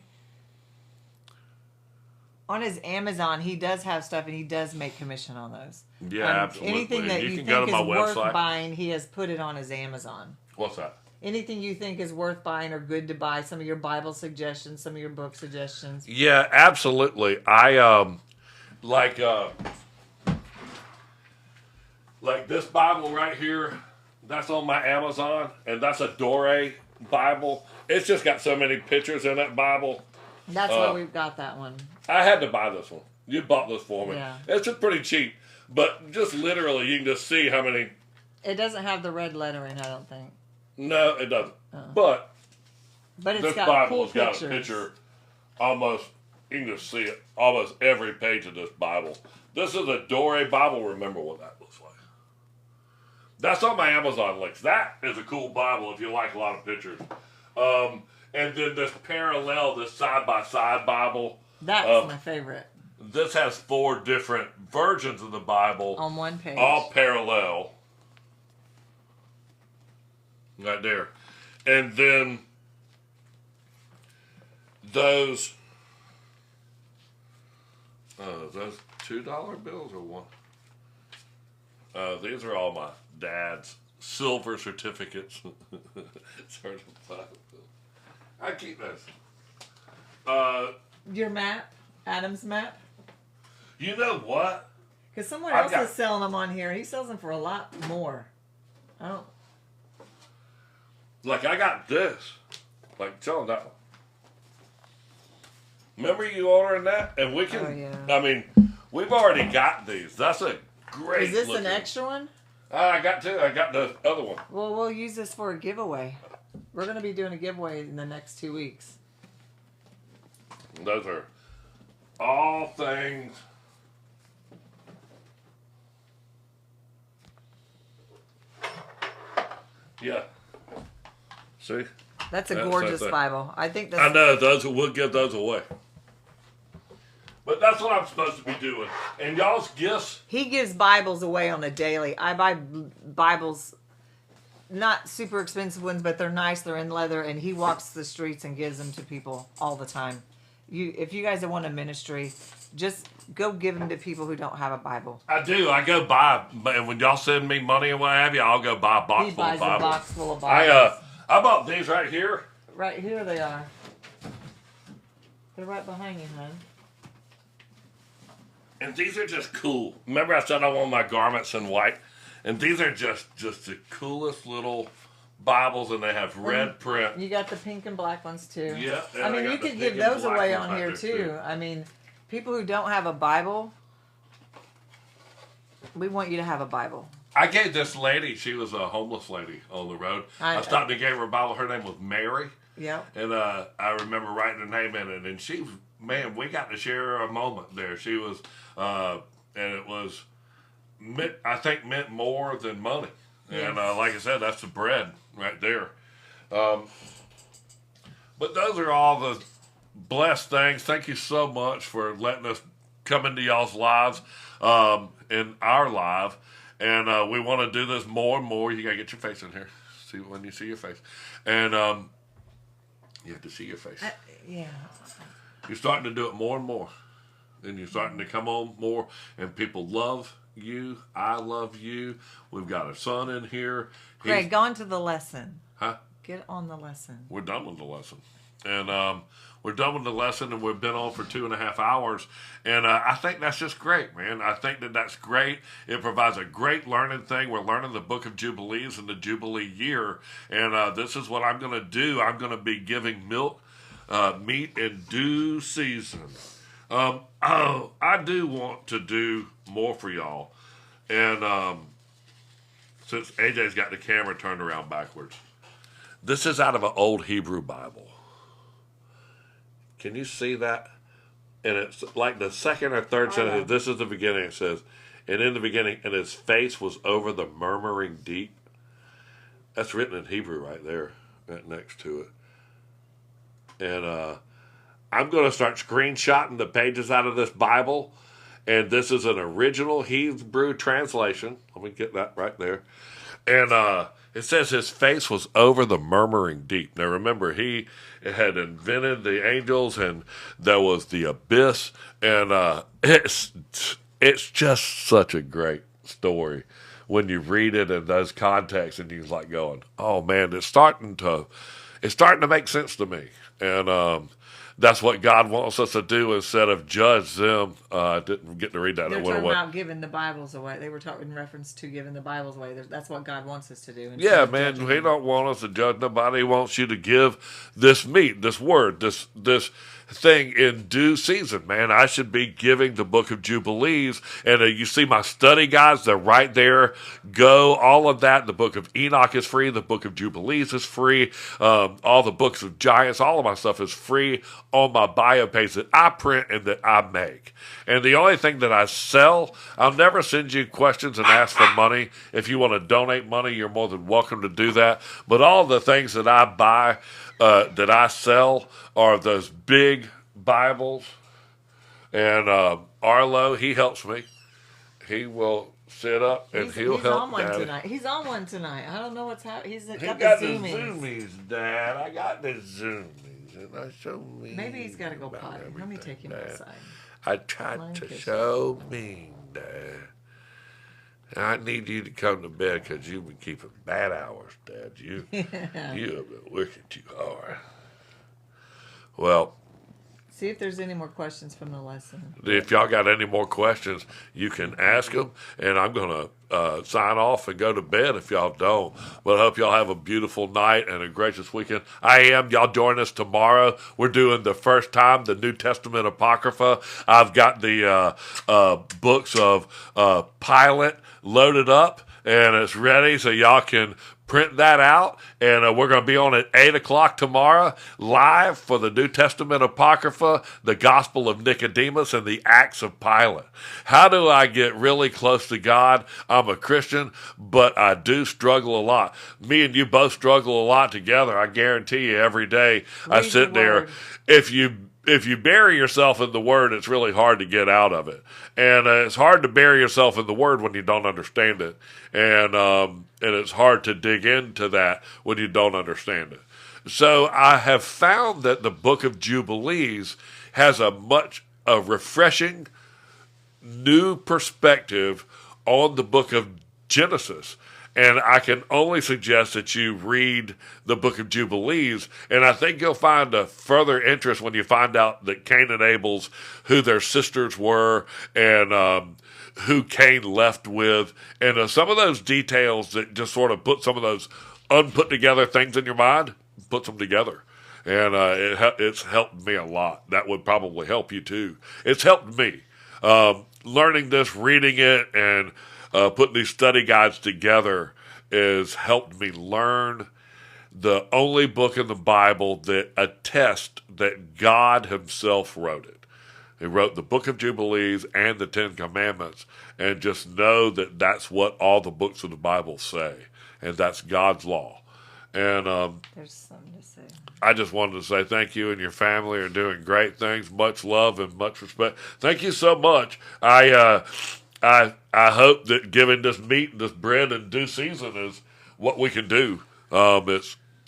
On his Amazon, he does have stuff, and he does make commission on those. Yeah, absolutely. Anything that You you can think go to is my worth website. buying, he has put it on his Amazon. What's that? Anything you think is worth buying or good to buy, some of your Bible suggestions, some of your book suggestions. Yeah, absolutely. I like this Bible right here. That's on my Amazon, and that's a Dore Bible. It's just got so many pictures in that Bible. That's why we've got that one. I had to buy this one. You bought this for me. Yeah. It's just pretty cheap, but just literally, you can just see how many. It doesn't have the red lettering, I don't think. No, it doesn't. But But this it's got Bible cool has got pictures. a picture almost, you can just see it, almost every page of this Bible. This is a Dore Bible. Remember what that looks like. That's on my Amazon links. That is a cool Bible if you like a lot of pictures. And then this parallel, this side-by-side Bible. That's my favorite. This has 4 different versions of the Bible. On one page. All parallel. Right there. And then those $2 bills or one? These are all my dad's silver certificates. Certified. I keep those. Your map? Adam's map? You know what? Because someone I've else got- is selling them on here. He sells them for a lot more. I don't... Like, I got this. Like, tell them that one. Remember you ordering that? And we can, Oh, yeah. I mean, we've already got these. That's a great Is this looking. an extra one? I got two. I got the other one. Well, we'll use this for a giveaway. We're going to be doing a giveaway in the next 2 weeks. Those are all things. Yeah. See? That's a That's gorgeous it. Bible. I think I that's know those. We'll give those away. But that's what I'm supposed to be doing. And y'all's gifts. he gives Bibles away on a daily. I buy Bibles, not super expensive ones, but they're nice. They're in leather, and he walks the streets and gives them to people all the time. If you guys want a ministry, just go give them to people who don't have a Bible. I do. I go buy. And when y'all send me money and what have you, I'll go buy a box He full of buys a Bibles. box full of Bibles. I bought these right here. Right here they are. They're right behind you, hon. And these are just cool. Remember I said I want my garments in white? And these are just the coolest little Bibles, and they have red print. You got the pink and black ones too. Yeah. and I mean, got you the could pink give and those black away ones on right here there, too. I mean, people who don't have a Bible, we want you to have a Bible. I gave this lady, she was a homeless lady on the road. I stopped and gave her a Bible. Her name was Mary. Yep. And I remember writing her name in it. And she, man, we got to share a moment there. She was, and it was, I think, meant more than money. Yes. And like I said, that's the bread right there. But those are all the blessed things. Thank you so much for letting us come into y'all's lives, in our life. And we want to do this more and more. You got to get your face in here. See when you see your face. And you have to see your face. Yeah. You're starting to do it more and more. And you're starting to come on more. And people love you. I love you. We've got a son in here. Greg, go on to the lesson. Huh? Get on the lesson. We're done with the lesson. And we're done with the lesson, and we've been on for 2.5 hours. And I think that's just great, man. I think that that's great. It provides a great learning thing. We're learning the book of Jubilees in the Jubilee year. And this is what I'm going to do. I'm going to be giving meat in due season. I do want to do more for y'all. And since AJ's got the camera turned around backwards, this is out of an old Hebrew Bible. Can you see that? And it's like the second or third sentence. This is the beginning. It says, and in the beginning, and his face was over the murmuring deep. That's written in Hebrew right there, right next to it. And I'm going to start screenshotting the pages out of this Bible. And this is an original Hebrew translation. Let me get that right there. And it says his face was over the murmuring deep. Now remember, he had invented the angels, and there was the abyss. And it's just such a great story when you read it in those contexts, and you're like going, "Oh man, it's starting to make sense to me." And that's what God wants us to do instead of judge them. I didn't get to read that. They're talking about giving the Bibles away. They were talking in reference to giving the Bibles away. That's what God wants us to do. Yeah, man, He don't want us to judge nobody. He wants you to give this meat, this word, this thing in due season, man. I should be giving the book of Jubilees. And you see my study guides, they're right there. Go, all of that. The book of Enoch is free. The book of Jubilees is free. All the books of giants, all of my stuff is free on my bio page that I print and that I make. And the only thing that I sell, I'll never send you questions and ask for money. If you want to donate money, you're more than welcome to do that. But all the things that I buy, that I sell, are those big Bibles. And Arlo, he helps me. He will sit up and he'll help on one Daddy. tonight. He's on one tonight. I don't know what's happening. He Got got the the zoomies. zoomies, Dad. I got the zoomies, and I show me. Maybe he's got to go about potty. Let me everything, take him Dad. outside. I tried Mine to kisses. show me, Dad. I need you to come to bed because you've been keeping bad hours, Dad. You have been working too hard. Well, See if there's any more questions from the lesson. if y'all got any more questions, you can ask them, and I'm going to sign off and go to bed if y'all don't. But I hope y'all have a beautiful night and a gracious weekend. Y'all join us tomorrow. We're doing the first time the New Testament Apocrypha. I've got the books of Pilate loaded up, and it's ready, so y'all can print that out. And we're going to be on at 8 o'clock tomorrow, live for the New Testament Apocrypha, the Gospel of Nicodemus, and the Acts of Pilate. How do I get really close to God? I'm a Christian, but I do struggle a lot. Me and you both struggle a lot together. I guarantee you every day I Read sit the there. Word. If you bury yourself in the Word, it's really hard to get out of it. And it's hard to bury yourself in the Word when you don't understand it. And it's hard to dig into that when you don't understand it. So I have found that the book of Jubilees has a refreshing, new perspective on the book of Genesis. And I can only suggest that you read the book of Jubilees, and I think you'll find a further interest when you find out that Cain and Abel's, who their sisters were, and who Cain left with, and some of those details that just sort of put some of those unput together things in your mind, puts them together. And it's helped me a lot. That would probably help you too. It's helped me. Learning this, reading it, and putting these study guides together has helped me learn the only book in the Bible that attests that God himself wrote it. He wrote the book of Jubilees and the Ten Commandments, and just know that that's what all the books of the Bible say, and that's God's law. And There's something to say. I just wanted to say thank you, and your family are doing great things. Much love and much respect. Thank you so much. I hope that giving this meat and this bread in due season is what we can do.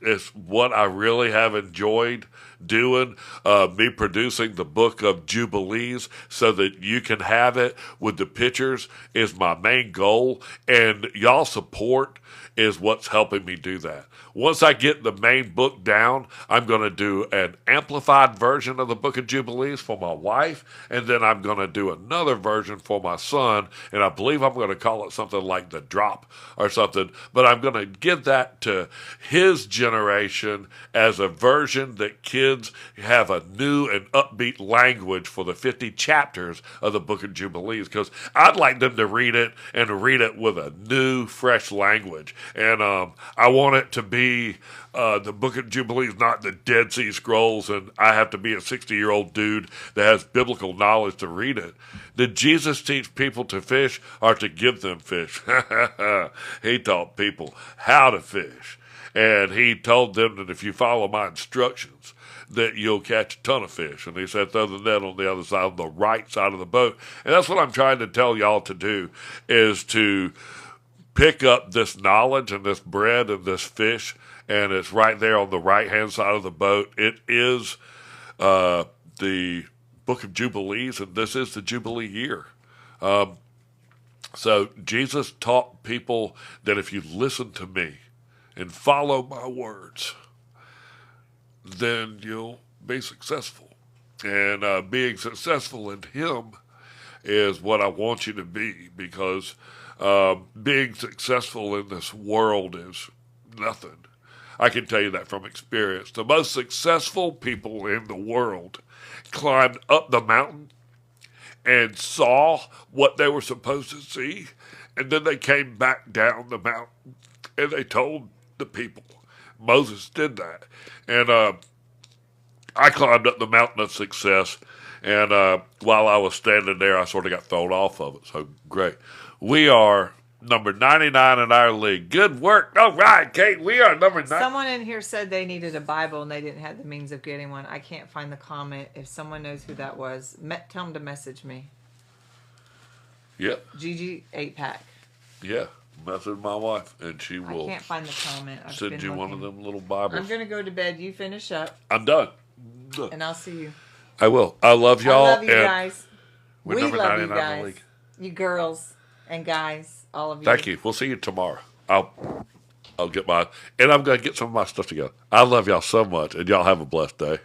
It's what I really have enjoyed doing, me producing the book of Jubilees so that you can have it with the pictures is my main goal, and y'all support is what's helping me do that. Once I get the main book down, I'm going to do an amplified version of the book of Jubilees for my wife, and then I'm going to do another version for my son, and I believe I'm going to call it something like The Drop or something, but I'm going to give that to his generation as a version that kids have a new and upbeat language for the 50 chapters of the book of Jubilees, because I'd like them to read it and to read it with a new, fresh language. And I want it to be the book of Jubilees, not the Dead Sea Scrolls, and I have to be a 60-year-old dude that has biblical knowledge to read it. Did Jesus teach people to fish or to give them fish? He taught people how to fish. And he told them that if you follow my instructions, that you'll catch a ton of fish. And he said, throw the net on the other side, on the right side of the boat. And that's what I'm trying to tell y'all to do, is to pick up this knowledge and this bread and this fish, and it's right there on the right-hand side of the boat. It is the book of Jubilees, and this is the Jubilee year. So Jesus taught people that if you listen to me and follow my words, then you'll be successful. And being successful in him is what I want you to be, because being successful in this world is nothing. I can tell you that from experience. The most successful people in the world climbed up the mountain and saw what they were supposed to see, and then they came back down the mountain and they told the people. Moses did that. And I climbed up the mountain of success, and while I was standing there, I sort of got thrown off of it. So great. We are number 99 in our league. Good work. All right, Kate, we are number 9. Someone in here said they needed a Bible and they didn't have the means of getting one. I can't find the comment. If someone knows who that was, tell them to message me. Yep. Gigi 8-pack. Yeah. Message my wife, and she I will can't find the comment. I've send been you one of looking. them little Bibles. I'm going to go to bed. You finish up, I'm done. and I'll see you. I will. I love y'all. I love you and guys. we're We number love you 99 in the guys. league. You girls and guys, all of you. Thank you. We'll see you tomorrow. I'll get my, and I'm going to get some of my stuff together. I love y'all so much, and y'all have a blessed day.